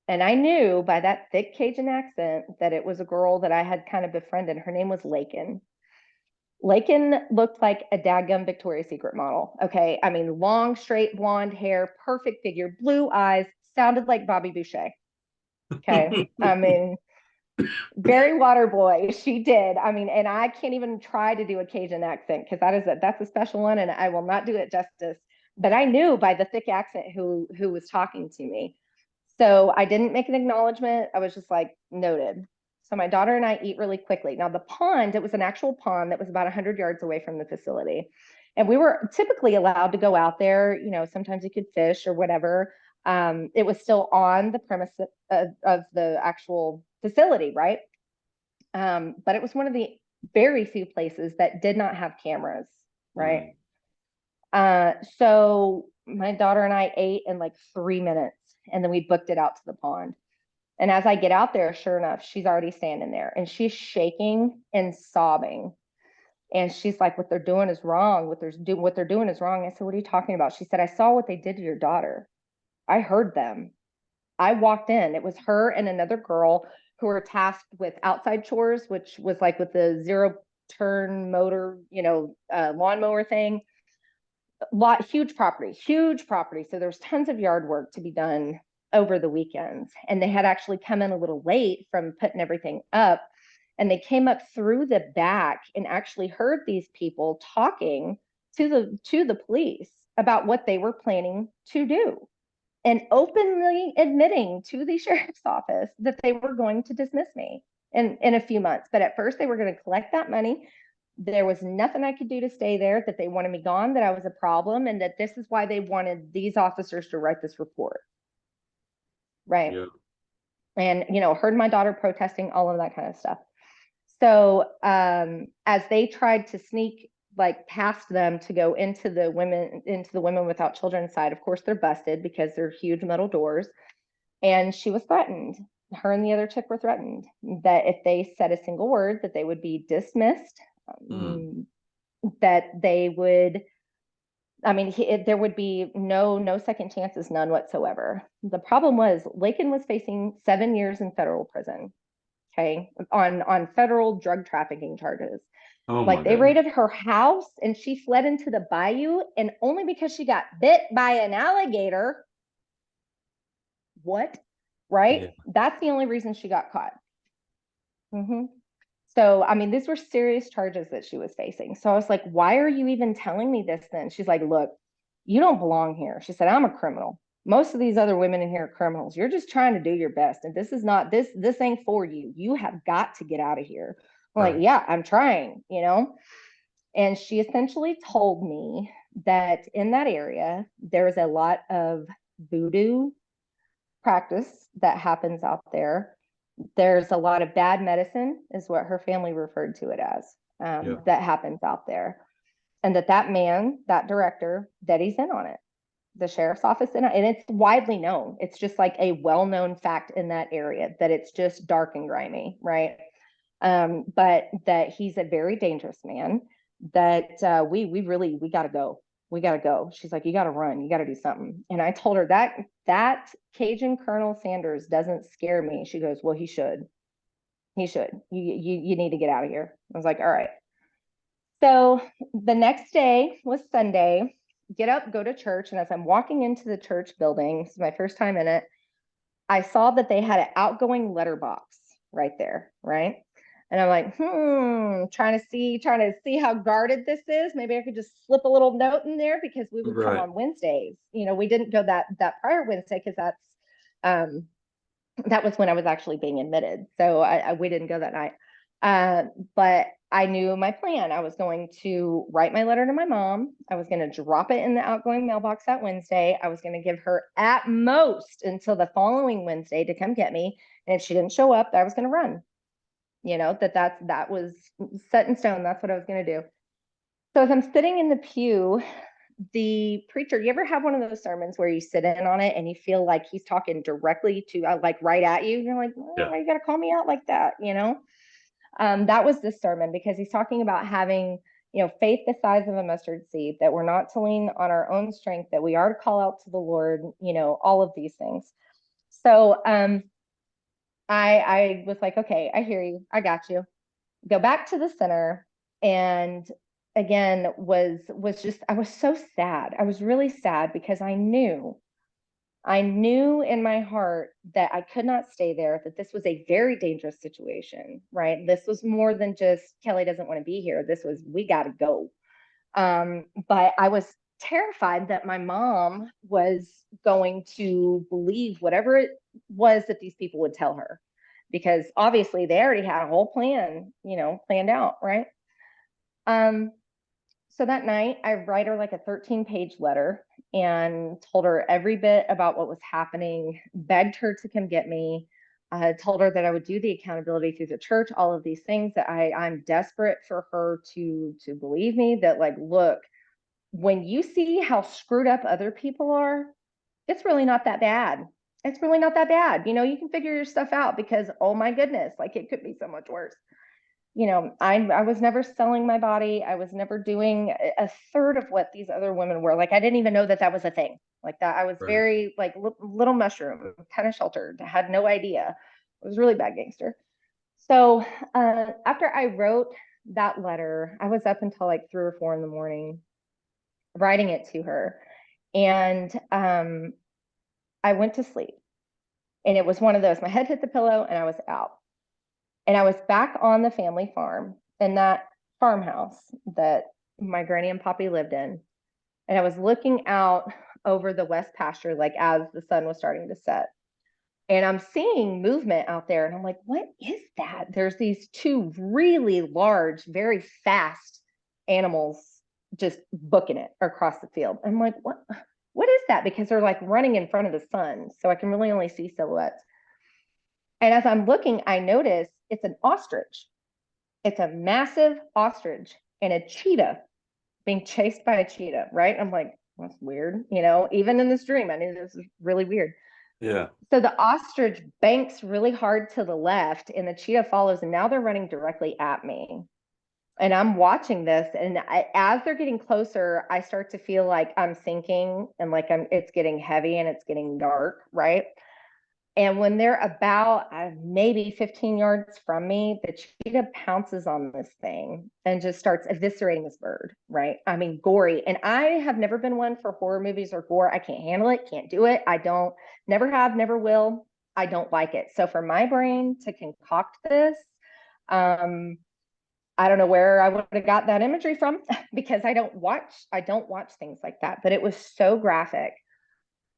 And I knew by that thick Cajun accent that it was a girl that I had kind of befriended. Her name was Lakin. Lakin looked like a dadgum Victoria's Secret model. Okay. I mean, long, straight blonde hair, perfect figure, blue eyes, sounded like Bobby Boucher. Okay. I mean, very water boy. She did. I mean, and I can't even try to do a Cajun accent because that's a special one, and I will not do it justice. But I knew by the thick accent who was talking to me. So I didn't make an acknowledgement. I was just like, noted. So my daughter and I eat really quickly. Now the pond, it was an actual pond that was about 100 yards away from the facility. And we were typically allowed to go out there. Sometimes you could fish or whatever. It was still on the premise of the actual facility, right? But it was one of the very few places that did not have cameras, right? Mm. So my daughter and I ate in like 3 minutes, and then we booked it out to the pond. And as I get out there, sure enough, she's already standing there and she's shaking and sobbing. And she's like, what they're doing is wrong. What they're doing is wrong. I said, what are you talking about? She said, I saw what they did to your daughter. I heard them. I walked in. It was her and another girl who were tasked with outside chores, which was like with the zero turn motor, lawnmower thing. Huge property, huge property. So there's tons of yard work to be done over the weekends. And they had actually come in a little late from putting everything up. And they came up through the back and actually heard these people talking to the police about what they were planning to do, and openly admitting to the sheriff's office that they were going to dismiss me in a few months. But at first, they were going to collect that money. There was nothing I could do to stay there, that they wanted me gone, that I was a problem, and that this is why they wanted these officers to write this report. Right. Yeah. And, heard my daughter protesting, all of that kind of stuff. So as they tried to sneak like past them to go into the women without children side, of course they're busted because they're huge metal doors. And she was threatened. Her and the other chick were threatened that if they said a single word, that they would be dismissed, Mm. that they would. I mean, there would be no second chances, none whatsoever. The problem was Lakin was facing 7 years in federal prison. Okay, on federal drug trafficking charges. Oh my Like they goodness. raided her house and she fled into the bayou, and only because she got bit by an alligator. What? Right? Yeah. That's the only reason she got caught. Mm-hmm. So, I mean, these were serious charges that she was facing. So I was like, why are you even telling me this then? She's like, look, you don't belong here. She said, I'm a criminal. Most of these other women in here are criminals. You're just trying to do your best. And this is not, this ain't for you. You have got to get out of here. I'm like, Right. yeah, I'm trying. And she essentially told me that in that area, there's a lot of voodoo practice that happens out there. There's a lot of bad medicine, is what her family referred to it as, Yeah. that happens out there. And that man, that director, that he's in on it. The sheriff's office in it, and it's widely known. It's just like a well-known fact in that area that it's just dark and grimy, right? But that he's a very dangerous man. That we gotta go. We gotta go. She's like, you gotta run. You gotta do something. And I told her that Cajun Colonel Sanders doesn't scare me. She goes, well, he should. He should. You need to get out of here. I was like, all right. So the next day was Sunday. Get up, go to church. And as I'm walking into the church building, this is my first time in it, I saw that they had an outgoing letterbox right there, right? And I'm like, trying to see how guarded this is. Maybe I could just slip a little note in there because we would come Right. on Wednesdays. We didn't go that prior Wednesday because um that was when I was actually being admitted. So we didn't go that night. But I knew my plan. I was going to write my letter to my mom. I was going to drop it in the outgoing mailbox that Wednesday. I was going to give her at most until the following Wednesday to come get me. And if she didn't show up, I was going to run. That was set in stone. That's what I was going to do. So as I'm sitting in the pew, the preacher, you ever have one of those sermons where you sit in on it and you feel like he's talking directly to like right at you? You're like, Yeah. why you got to call me out like that? That was this sermon because he's talking about having, faith the size of a mustard seed, that we're not to lean on our own strength, that we are to call out to the Lord, all of these things. So I was like, okay, I hear you. I got you. Go back to the center. And again, was just, I was so sad. I was really sad because I knew in my heart that I could not stay there, that this was a very dangerous situation, right? This was more than just Kellie doesn't want to be here. This was, we got to go. But I was terrified that my mom was going to believe whatever it was that these people would tell her, because obviously they already had a whole plan, planned out, right? Um, so that night, I write her like a 13-page letter and told her every bit about what was happening, begged her to come get me, told her that I would do the accountability through the church, all of these things, that I'm desperate for her to believe me, that like, look, when you see how screwed up other people are, it's really not that bad. It's really not that bad. You can figure your stuff out, because, oh my goodness, like it could be so much worse. I was never selling my body. I was never doing a third of what these other women were. Like, I didn't even know that was a thing like that. I was Right. very like little mushroom, kind of sheltered, had no idea. I was really bad gangster. So after I wrote that letter, I was up until like 3 or 4 in the morning writing it to her. And I went to sleep. And it was one of those, my head hit the pillow and I was out. And I was back on the family farm in that farmhouse that my granny and poppy lived in. And I was looking out over the west pasture, like as the sun was starting to set. And I'm seeing movement out there. And I'm like, what is that? There's these two really large, very fast animals just booking it across the field. I'm like, what is that? Because they're like running in front of the sun. So I can really only see silhouettes. And as I'm looking, I notice it's an ostrich. It's a massive ostrich and a cheetah being chased by a cheetah, right? I'm like, that's weird. Even in this dream, I knew this was really weird. Yeah. So the ostrich banks really hard to the left and the cheetah follows, and now they're running directly at me. And I'm watching this, and as they're getting closer, I start to feel like I'm sinking, and like it's getting heavy and it's getting dark, right? And when they're about maybe 15 yards from me, the cheetah pounces on this thing and just starts eviscerating this bird, right? I mean, gory. And I have never been one for horror movies or gore. I can't handle it, can't do it. I don't, never have, never will. I don't like it. So for my brain to concoct this, I don't know where I would have got that imagery from because I don't watch things like that, but it was so graphic.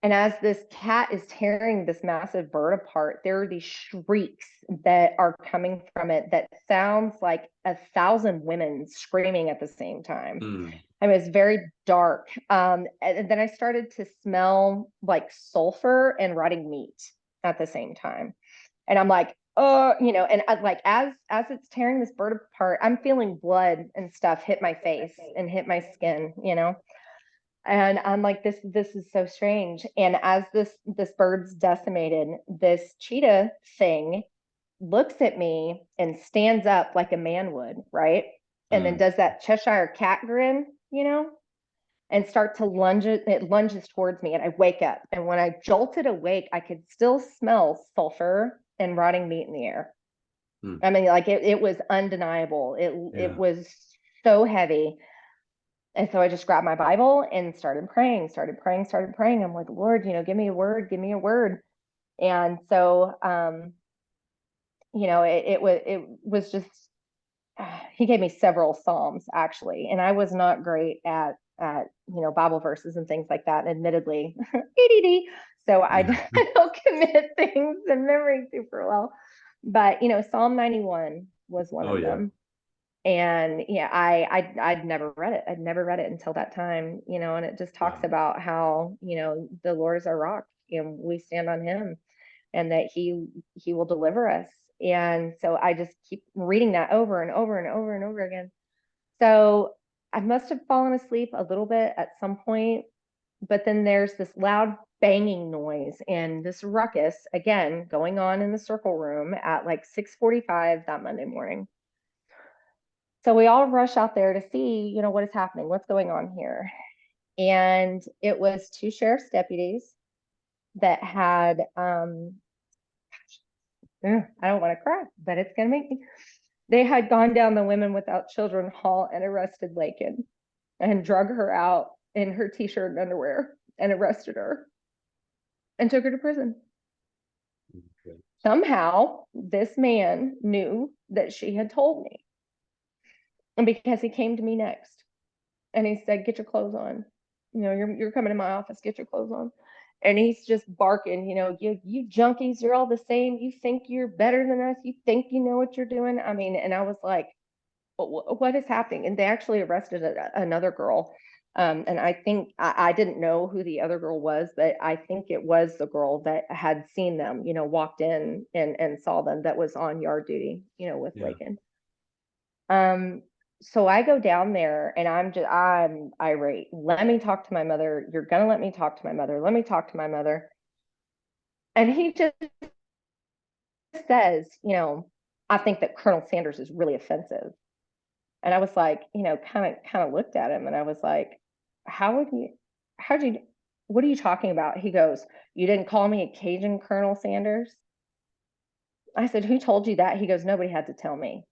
And as this cat is tearing this massive bird apart, there are these shrieks that are coming from it that sounds like 1,000 women screaming at the same time. Mm. I mean, it's very dark. And then I started to smell like sulfur and rotting meat at the same time. And I'm like, oh, and like as it's tearing this bird apart, I'm feeling blood and stuff hit my face and hit my skin. And I'm like, this is so strange. And as this bird's decimated, this cheetah thing looks at me and stands up like a man would, right? And then Mm. does that Cheshire cat grin, and start to lunge it lunges towards me, and I wake up. And when I jolted awake, I could still smell sulfur and rotting meat in the air. Mm. I mean, like it was undeniable. It Yeah. was so heavy. And so I just grabbed my Bible and started praying. I'm like, Lord, give me a word, give me a word. And so, it was just, he gave me several Psalms actually. And I was not great at Bible verses and things like that. Admittedly, ADD. So I, Yeah. I don't commit things in memory super well. But, Psalm 91 was one Oh of yeah. them. And yeah, I'd never read it. I'd never read it until that time, and it just talks Wow. about how, the Lord is our rock and we stand on him, and that he will deliver us. And so I just keep reading that over and over and over and over again. So I must have fallen asleep a little bit at some point, but then there's this loud banging noise and this ruckus again going on in the circle room at like 6:45 that Monday morning. So we all rush out there to see, what is happening, what's going on here. And it was two sheriff's deputies that had, I don't want to cry, but it's going to make me. They had gone down the Women Without Children hall and arrested Lakin and drug her out in her t-shirt and underwear and arrested her and took her to prison. Okay. Somehow, this man knew that she had told me. And because he came to me next and he said, "Get your clothes on. You're coming to my office. Get your clothes on." And he's just barking, you junkies, you're all the same. You think you're better than us. You think you know what you're doing. I mean, and I was like, what is happening? And they actually arrested another girl. And I think I didn't know who the other girl was, but I think it was the girl that had seen them, walked in and saw them, that was on yard duty, with Yeah. Lakin. Um, so I go down there and I'm irate. Let me talk to my mother. You're gonna let me talk to my mother. Let me talk to my mother. And he just says, I think that Colonel Sanders is really offensive. And I was like, kind of looked at him and I was like, how would you, how'd you, what are you talking about? He goes, "You didn't call me a Cajun, Colonel Sanders?" I said, "Who told you that?" He goes, "Nobody had to tell me."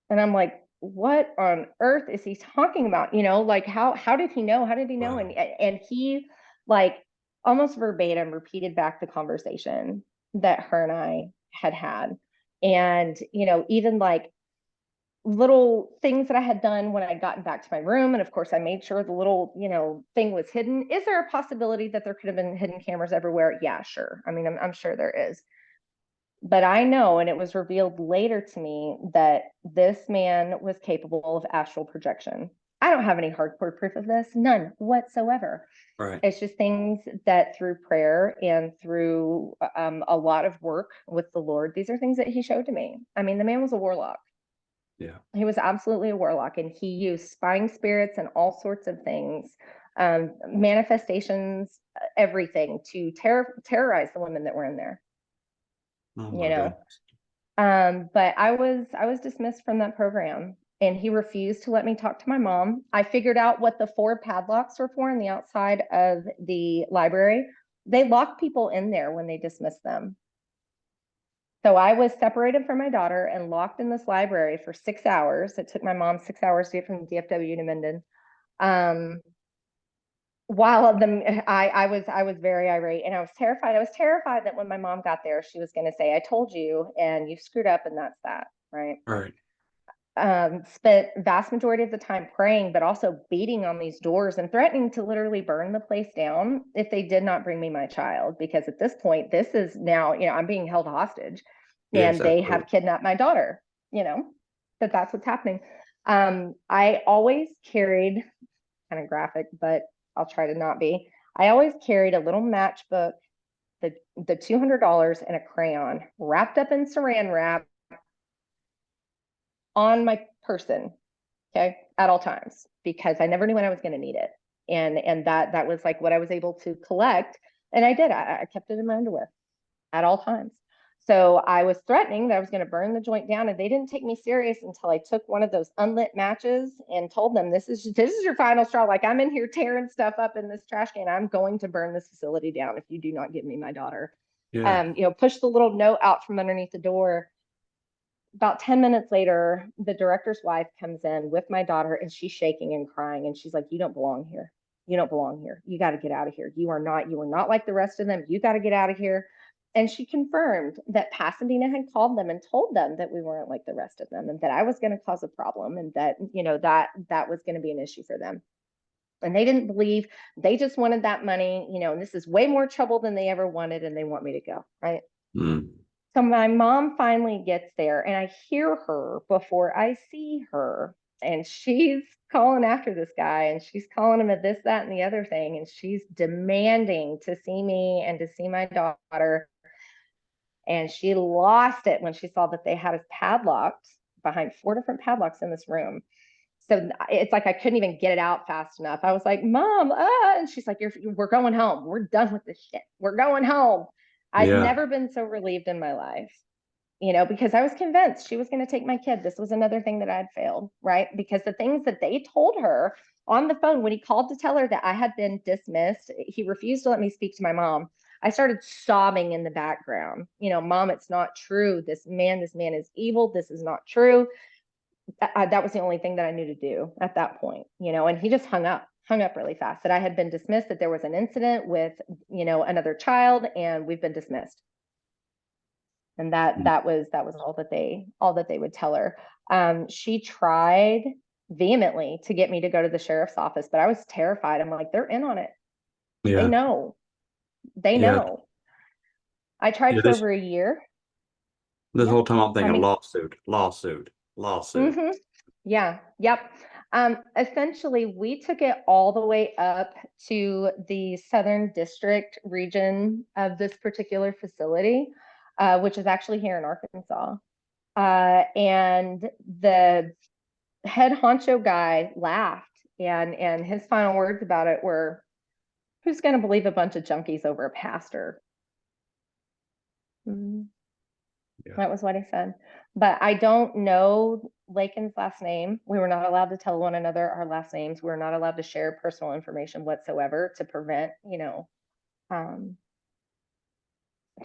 And I'm like, what on earth is he talking about? Like how did he know? How did he know? Wow. And he like almost verbatim repeated back the conversation that her and I had had. And, even like little things that I had done when I'd gotten back to my room. And of course, I made sure the little, thing was hidden. Is there a possibility that there could have been hidden cameras everywhere? Yeah, sure. I mean, I'm sure there is. But I know, and it was revealed later to me, that this man was capable of astral projection. I don't have any hardcore proof of this, none whatsoever. Right. It's just things that through prayer and through a lot of work with the Lord, these are things that he showed to me. I mean, the man was a warlock. Yeah. He was absolutely a warlock, and he used spying spirits and all sorts of things, manifestations, everything to terrorize the women that were in there. Oh You my know, goodness. But I was dismissed from that program, and he refused to let me talk to my mom. I figured out what the 4 padlocks were for on the outside of the library. They lock people in there when they dismiss them. So I was separated from my daughter and locked in this library for 6 hours. It took my mom 6 hours to get from the DFW to Minden. Um, while I was very irate and I was terrified. I was terrified that when my mom got there, she was going to say, "I told you, and you screwed up, and that's that." Right. Right. spent vast majority of the time praying, but also beating on these doors and threatening to literally burn the place down if they did not bring me my child. Because at this point, this is now, I'm being held hostage, Yes, and they absolutely. have kidnapped my daughter, that's what's happening. I always carried, kind of graphic, but I'll try to not be. I always carried a little matchbook, the $200 and a crayon wrapped up in saran wrap on my person, okay, at all times, because I never knew when I was going to need it. And that was like what I was able to collect. And I did. I kept it in my underwear at all times. So I was threatening that I was going to burn the joint down, and they didn't take me serious until I took one of those unlit matches and told them, this is your final straw. Like, I'm in here tearing stuff up in this trash can. I'm going to burn this facility down if you do not give me my daughter. Yeah. Push the little note out from underneath the door. About 10 minutes later, the director's wife comes in with my daughter, and she's shaking and crying. And she's like, you don't belong here. You don't belong here. You got to get out of here. You are not like the rest of them. You got to get out of here. And she confirmed that Pasadena had called them and told them that we weren't like the rest of them, and that I was going to cause a problem, and that, that was going to be an issue for them. And they didn't believe. They just wanted that money, and this is way more trouble than they ever wanted. And they want me to go. Right. Mm. So my mom finally gets there, and I hear her before I see her. And she's calling after this guy, and she's calling him at this, that, and the other thing. And she's demanding to see me and to see my daughter. And she lost it when she saw that they had us padlocked behind 4 different padlocks in this room. So it's like I couldn't even get it out fast enough. I was like, Mom, and she's like, we're going home. We're done with this shit. We're going home. I'd Yeah. never been so relieved in my life, because I was convinced she was going to take my kid. This was another thing that I had failed, right? Because the things that they told her on the phone when he called to tell her that I had been dismissed, he refused to let me speak to my mom. I started sobbing in the background. Mom, it's not true. This man is evil. This is not true. That was the only thing that I knew to do at that point, and he just hung up really fast, that I had been dismissed, that there was an incident with, another child, and we've been dismissed. And that was all that they would tell her. She tried vehemently to get me to go to the sheriff's office, but I was terrified. I'm like, they're in on it. They Yeah. know. They Yeah. know. I tried Yeah. for over a year. This Yeah. whole time I'm I thinking mean, lawsuit, lawsuit, lawsuit. yeah. Yep. Essentially, we took it all the way up to the Southern District region of this particular facility, which is actually here in Arkansas. And the head honcho guy laughed, and his final words about it were, "Who's going to believe a bunch of junkies over a pastor?" Mhm. Yeah. That was what he said. But I don't know Lakin's last name. We were not allowed to tell one another our last names. We were not allowed to share personal information whatsoever to prevent, um,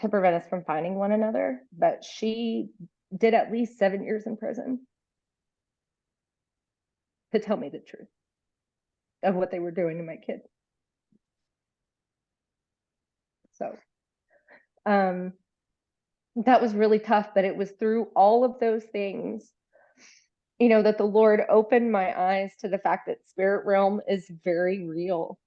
us from finding one another. But she did at least 7 years in prison to tell me the truth of what they were doing to my kid. So, um, that was really tough, but it was through all of those things, that the Lord opened my eyes to the fact that spirit realm is very real.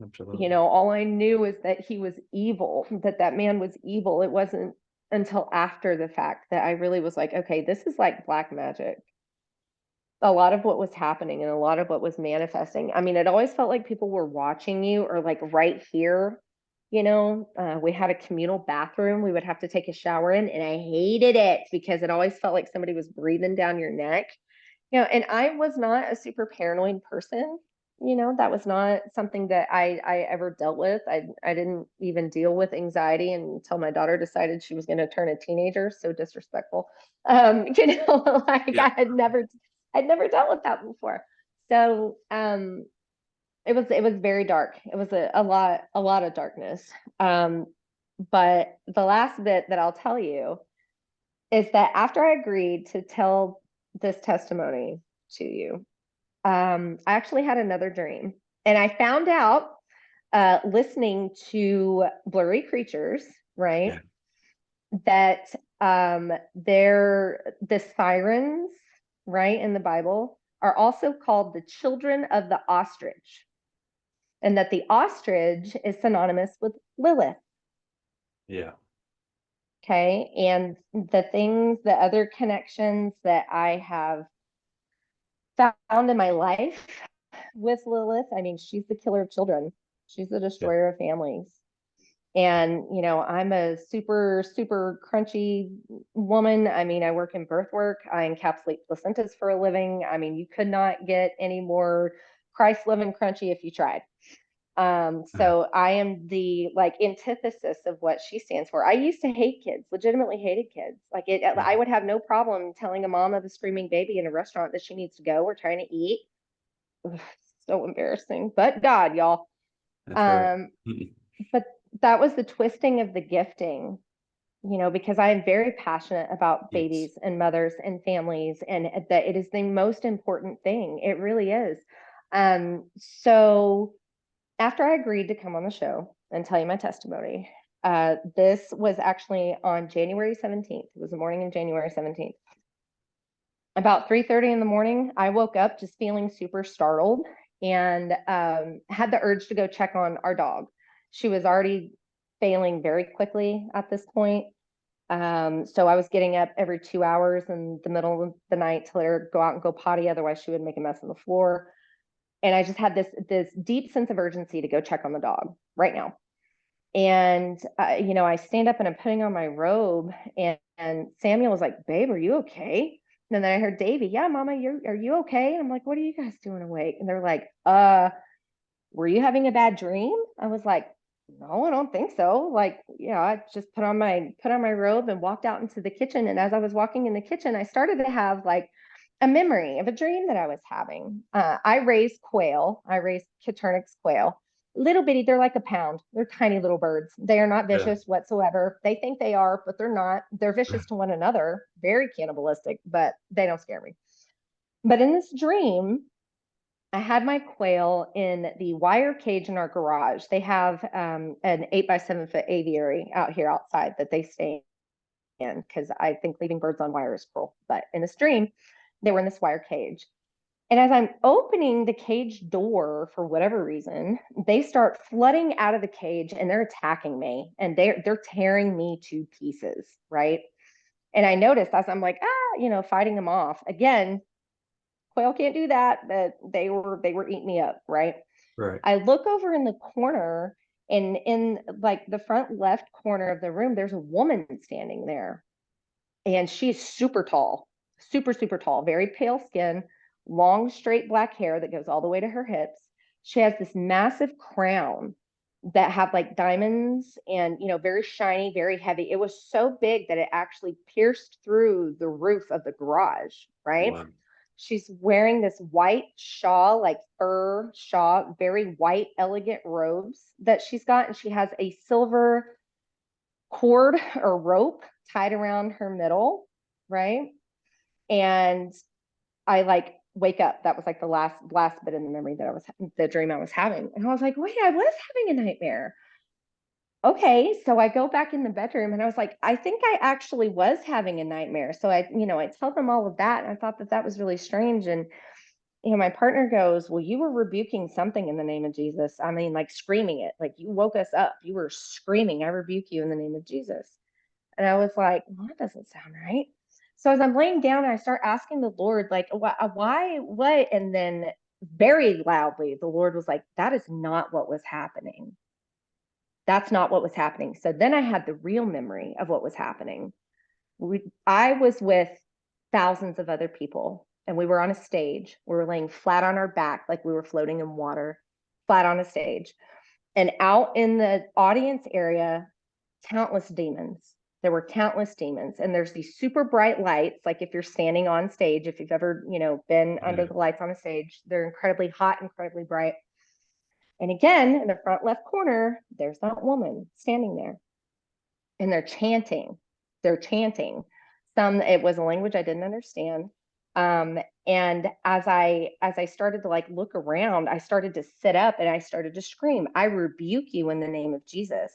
Absolutely. All I knew is that he was evil, that man was evil. It wasn't until after the fact that I really was like, okay, this is like black magic. A lot of what was happening and a lot of what was manifesting. I mean, it always felt like people were watching you, or like right here. We had a communal bathroom we would have to take a shower in, and I hated it because it always felt like somebody was breathing down your neck. And I was not a super paranoid person. That was not something that I ever dealt with. I didn't even deal with anxiety until my daughter decided she was going to turn a teenager. So disrespectful. Like Yeah. I'd never dealt with that before. So it was very dark. It was a lot of darkness. Um, but the last bit that I'll tell you is that after I agreed to tell this testimony to you, I actually had another dream, and I found out, listening to Blurry Creatures, Yeah. right, that they're the sirens. right, in the Bible, are also called the children of the ostrich, and that the ostrich is synonymous with Lilith. Yeah. Okay. And the other connections that I have found in my life with Lilith, I mean, she's the killer of children, she's the Yeah. destroyer of families. And, I'm a super, super crunchy woman. I mean, I work in birth work, I encapsulate placentas for a living. I mean, you could not get any more Christ loving crunchy if you tried. So I am the like antithesis of what she stands for. I used to hate kids, legitimately hated kids. Like I would have no problem telling a mom of a screaming baby in a restaurant that she needs to go. We're trying to eat. Ugh, so embarrassing, but God, y'all. That's right. Um, but that was the twisting of the gifting, because I am very passionate about Yes. babies and mothers and families, and that it is the most important thing. It really is. So after I agreed to come on the show and tell you my testimony, this was actually on January 17th. It was the morning of January 17th. About 3:30 in the morning, I woke up just feeling super startled and had the urge to go check on our dog. She was already failing very quickly at this point. So I was getting up every 2 hours in the middle of the night to let her go out and go potty. Otherwise, she would make a mess on the floor. And I just had this deep sense of urgency to go check on the dog right now. And I stand up and I'm putting on my robe, and Samuel was like, "Babe, are you okay?" And then I heard Davy, "Yeah, Mama, are you okay?" And I'm like, "What are you guys doing awake?" And they're like, "Were you having a bad dream?" I was like, "No, I don't think so." Like, I just put on my robe and walked out into the kitchen. And as I was walking in the kitchen, I started to have like a memory of a dream that I was having. I raised quail. I raised Caturnix quail. Little bitty, they're like a pound. They're tiny little birds. They are not Yeah. vicious whatsoever. They think they are, but they're not. They're vicious to one another, very cannibalistic, but they don't scare me. But in this dream, I had my quail in the wire cage in our garage. They have an 8 by 7 foot aviary out here outside that they stay in because I think leaving birds on wire is cruel. But in this dream, they were in this wire cage. And as I'm opening the cage door for whatever reason, they start flooding out of the cage and they're attacking me and they're tearing me to pieces, right? And I noticed as I'm like, fighting them off. Again, quail can't do that, but they were eating me up, right? Right. I look over in the corner, and in like the front left corner of the room, there's a woman standing there. And she's super tall, super, super tall, very pale skin, long, straight black hair that goes all the way to her hips. She has this massive crown that had like diamonds and, very shiny, very heavy. It was so big that it actually pierced through the roof of the garage, right? Wow. She's wearing this white shawl, like fur shawl, very white, elegant robes that she's got. And she has a silver cord or rope tied around her middle, right? And I like wake up. That was like the last bit in the memory that the dream I was having. And I was like, wait, I was having a nightmare. Okay, so I go back in the bedroom and I was like, I think I actually was having a nightmare. So I tell them all of that. And I thought that was really strange. And my partner goes, well, you were rebuking something in the name of Jesus. I mean, like screaming it, like you woke us up. You were screaming, I rebuke you in the name of Jesus. And I was like, well, that doesn't sound right. So as I'm laying down, I start asking the Lord, like, why, what? And then very loudly, the Lord was like, that is not what was happening. That's not what was happening. So then I had the real memory of what was happening. I was with thousands of other people, and we were on a stage. We were laying flat on our back, like we were floating in water, flat on a stage. And out in the audience area, countless demons. There were countless demons. And there's these super bright lights. Like if you're standing on stage, if you've ever, been Yeah. under the lights on a stage, they're incredibly hot, incredibly bright. And again, in the front left corner, there's that woman standing there. And they're chanting. They're chanting. It was a language I didn't understand. And as I started to like look around, I started to sit up and I started to scream, I rebuke you in the name of Jesus.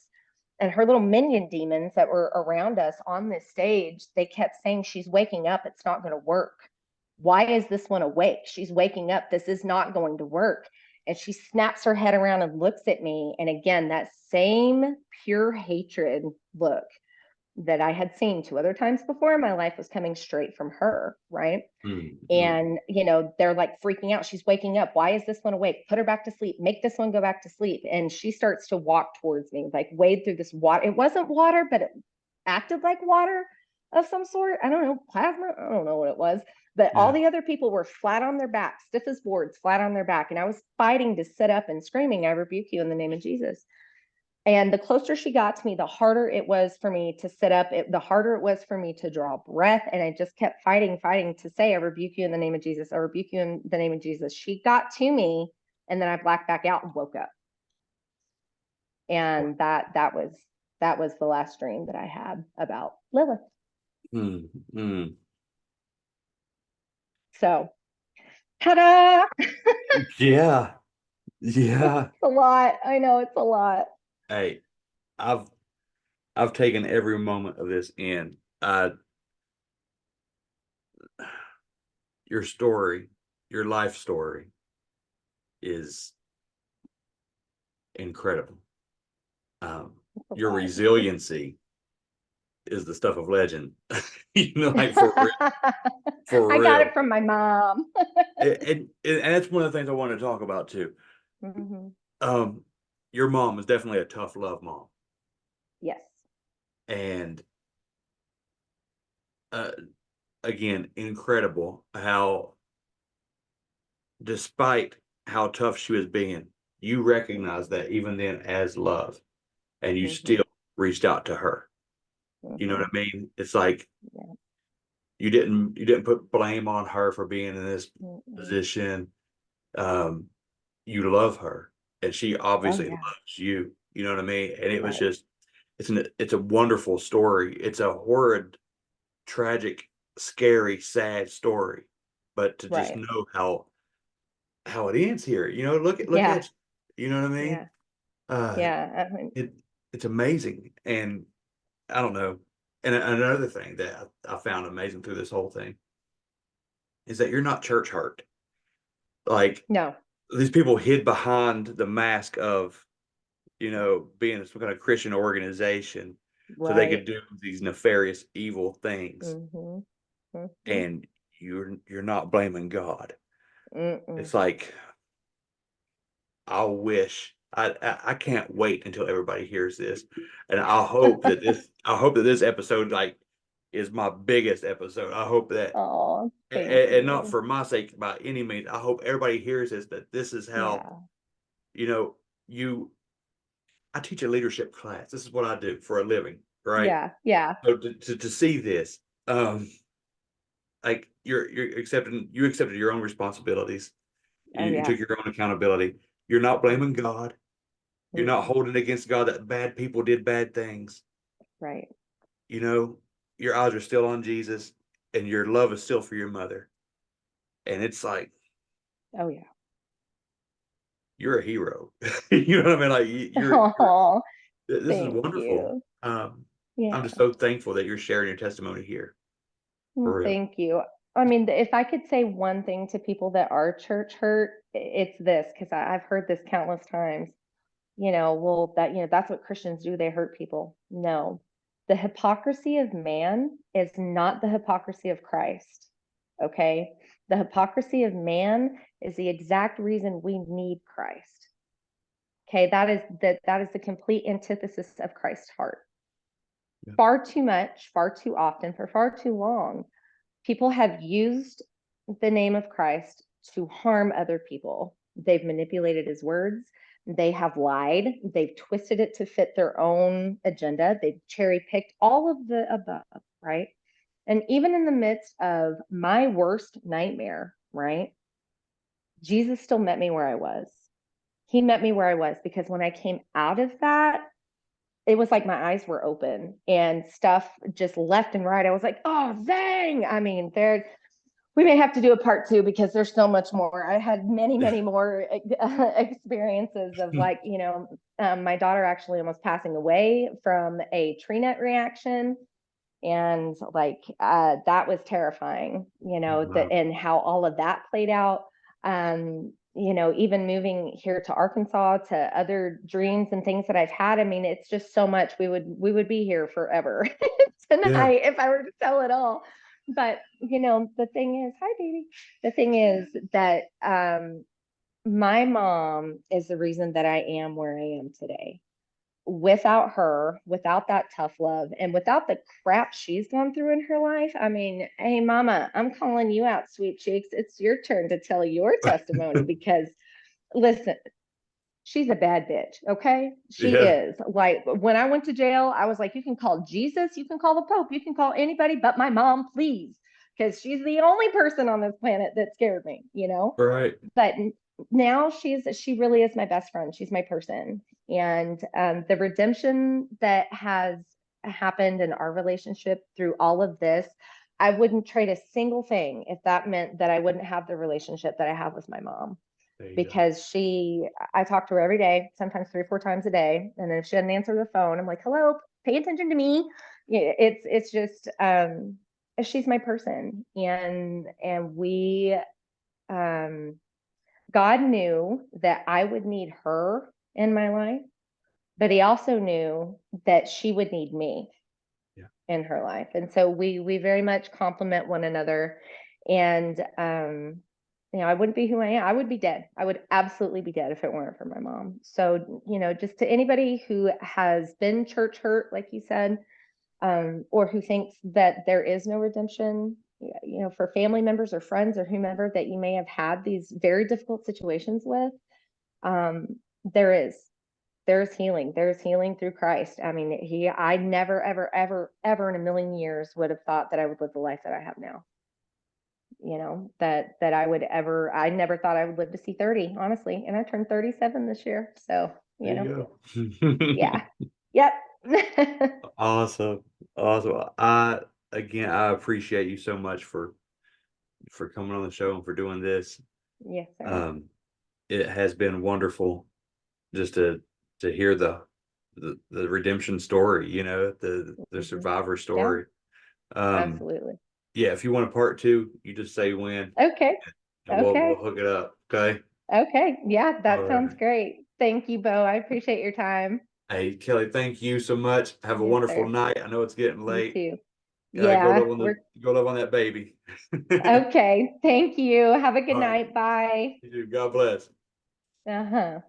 And her little minion demons that were around us on this stage, they kept saying, she's waking up, it's not going to work. Why is this one awake? She's waking up. This is not going to work. And she snaps her head around and looks at me. And again, that same pure hatred look that I had seen two other times before in my life was coming straight from her, right? Mm-hmm. And, they're like freaking out. She's waking up. Why is this one awake? Put her back to sleep. Make this one go back to sleep. And she starts to walk towards me, like wade through this water. It wasn't water, but it acted like water of some sort. I don't know, plasma. I don't know what it was. But all Yeah. the other people were flat on their back, stiff as boards, flat on their back. And I was fighting to sit up and screaming, I rebuke you in the name of Jesus. And the closer she got to me, the harder it was for me to sit up, the harder it was for me to draw breath. And I just kept fighting to say, I rebuke you in the name of Jesus. I rebuke you in the name of Jesus. She got to me, and then I blacked back out and woke up. And that was the last dream that I had about Lilith. Mm-hmm. So, ta-da! Yeah. Yeah. It's a lot. I know it's a lot. Hey, I've I've taken every moment of this in. Your story, your life story is incredible. Your Lot. resiliency is the stuff of legend. Like for real, for I got it real. from my mom. And that's one of the things I want to talk about too. Mm-hmm. Um, your mom is definitely a tough love mom, Yes. and uh, again, incredible how, despite how tough she was being, you recognize that even then as love, and you Mm-hmm. still reached out to her. You know Mm-hmm. what I mean? It's like Yeah. you didn't put blame on her for being in this Mm-mm. position. Um, you love her, and she Oh obviously yeah. loves you. You know what I mean? And it was Right. just it's a wonderful story. It's a horrid, tragic, scary, sad story. But to just Right. know how it ends here, look Yeah. at you, know what I mean? Yeah. Uh, Yeah. I mean, it it's amazing, and I don't know. And another thing that I found amazing through this whole thing is that you're not church hurt. Like, no. these people hid behind the mask of, being some kind of Christian organization so they Right. could do these nefarious, evil things. Mm-hmm. Mm-hmm. And you're not blaming God. Mm-mm. It's like, I wish I can't wait until everybody hears this. And I hope that this episode, like, is my biggest episode. I hope that, Oh, and, thank and not you. for my sake by any means. I hope everybody hears this, that this is how, Yeah. you know, you I teach a leadership class. This is what I do for a living, right? Yeah. Yeah. So to see this, like, you accepted your own responsibilities. Oh You yeah. took your own accountability. You're not blaming Mm-mm. God. You're not Mm-mm. holding against God that bad people did bad things. Right. You know, your eyes are still on Jesus, and your love is still for your mother. And it's like, Oh yeah. you're a hero. You know what I mean? Like, Oh, this is thank wonderful. you. I'm Yeah. just so thankful that you're sharing your testimony here. For real. Thank you. I mean, if I could say one thing to people that are church hurt, it's this, because I've heard this countless times. Well, that's what Christians do. They hurt people. No, the hypocrisy of man is not the hypocrisy of Christ. Okay. The hypocrisy of man is the exact reason we need Christ. Okay. That is the complete antithesis of Christ's heart. Yeah. Far too much, far too often, for far too long, people have used the name of Christ to harm other people. They've manipulated his words. They have lied. They've twisted it to fit their own agenda. They've cherry picked all of the above, right? And even in the midst of my worst nightmare, right? Jesus still met me where I was. He met me where I was, because when I came out of that, it was like my eyes were open and stuff just left and right. I was like, oh, dang. I mean, we may have to do a part two, because there's so much more. I had many, many more experiences of, like, my daughter actually almost passing away from a tree net reaction. And like that was terrifying, that, Wow. and how all of that played out. Even moving here to Arkansas, to other dreams and things that I've had. I mean, it's just so much. We would be here forever Yeah. tonight if I were to tell it all. But the thing is, hi baby. The thing is that my mom is the reason that I am where I am today. Without her, without that tough love, and without the crap she's gone through in her life, I mean, hey, mama, I'm calling you out, sweet cheeks. It's your turn to tell your testimony because, listen, she's a bad bitch. Okay. She Yeah. is. Like, when I went to jail, I was like, you can call Jesus, you can call the Pope, you can call anybody but my mom, please. Because she's the only person on this planet that scared me. Right. But now she really is my best friend. She's my person. And the redemption that has happened in our relationship through all of this, I wouldn't trade a single thing if that meant that I wouldn't have the relationship that I have with my mom. There you go. Because I talk to her every day, sometimes 3 or 4 times a day. And then if she doesn't answer the phone, I'm like, hello, pay attention to me. It's just, she's my person. And we, um, God knew that I would need her in my life, but he also knew that she would need me Yeah. in her life. And so we very much complement one another. And I wouldn't be who I am. I would be dead. I would absolutely be dead if it weren't for my mom. So, just to anybody who has been church hurt, like you said, or who thinks that there is no redemption, for family members or friends or whomever that you may have had these very difficult situations with, um, there is. There's healing. There's healing through Christ. I mean, I never, ever, ever, ever in a million years would have thought that I would live the life that I have now. That I never thought I would live to see 30, honestly. And I turned 37 this year. So, There you go. yeah. Yep. Awesome. Awesome. I appreciate you so much for coming on the show and for doing this. Yes, sir. Um, it has been wonderful just to hear the redemption story, the Mhm. survivor Yeah, story. Um, absolutely. yeah, if you want a part two, you just say when Okay. and we'll Okay. hook it up. Okay. Okay. Yeah, All that sounds right. great. Thank you, Bo. I appreciate your time. Hey, Kelly, thank you so much. Have a Yes, wonderful sir. night. I know it's getting You late. too. Yeah, we're Go love on that baby. okay. Thank you. Have a good All right. night. Bye. You too. God bless. Uh-huh.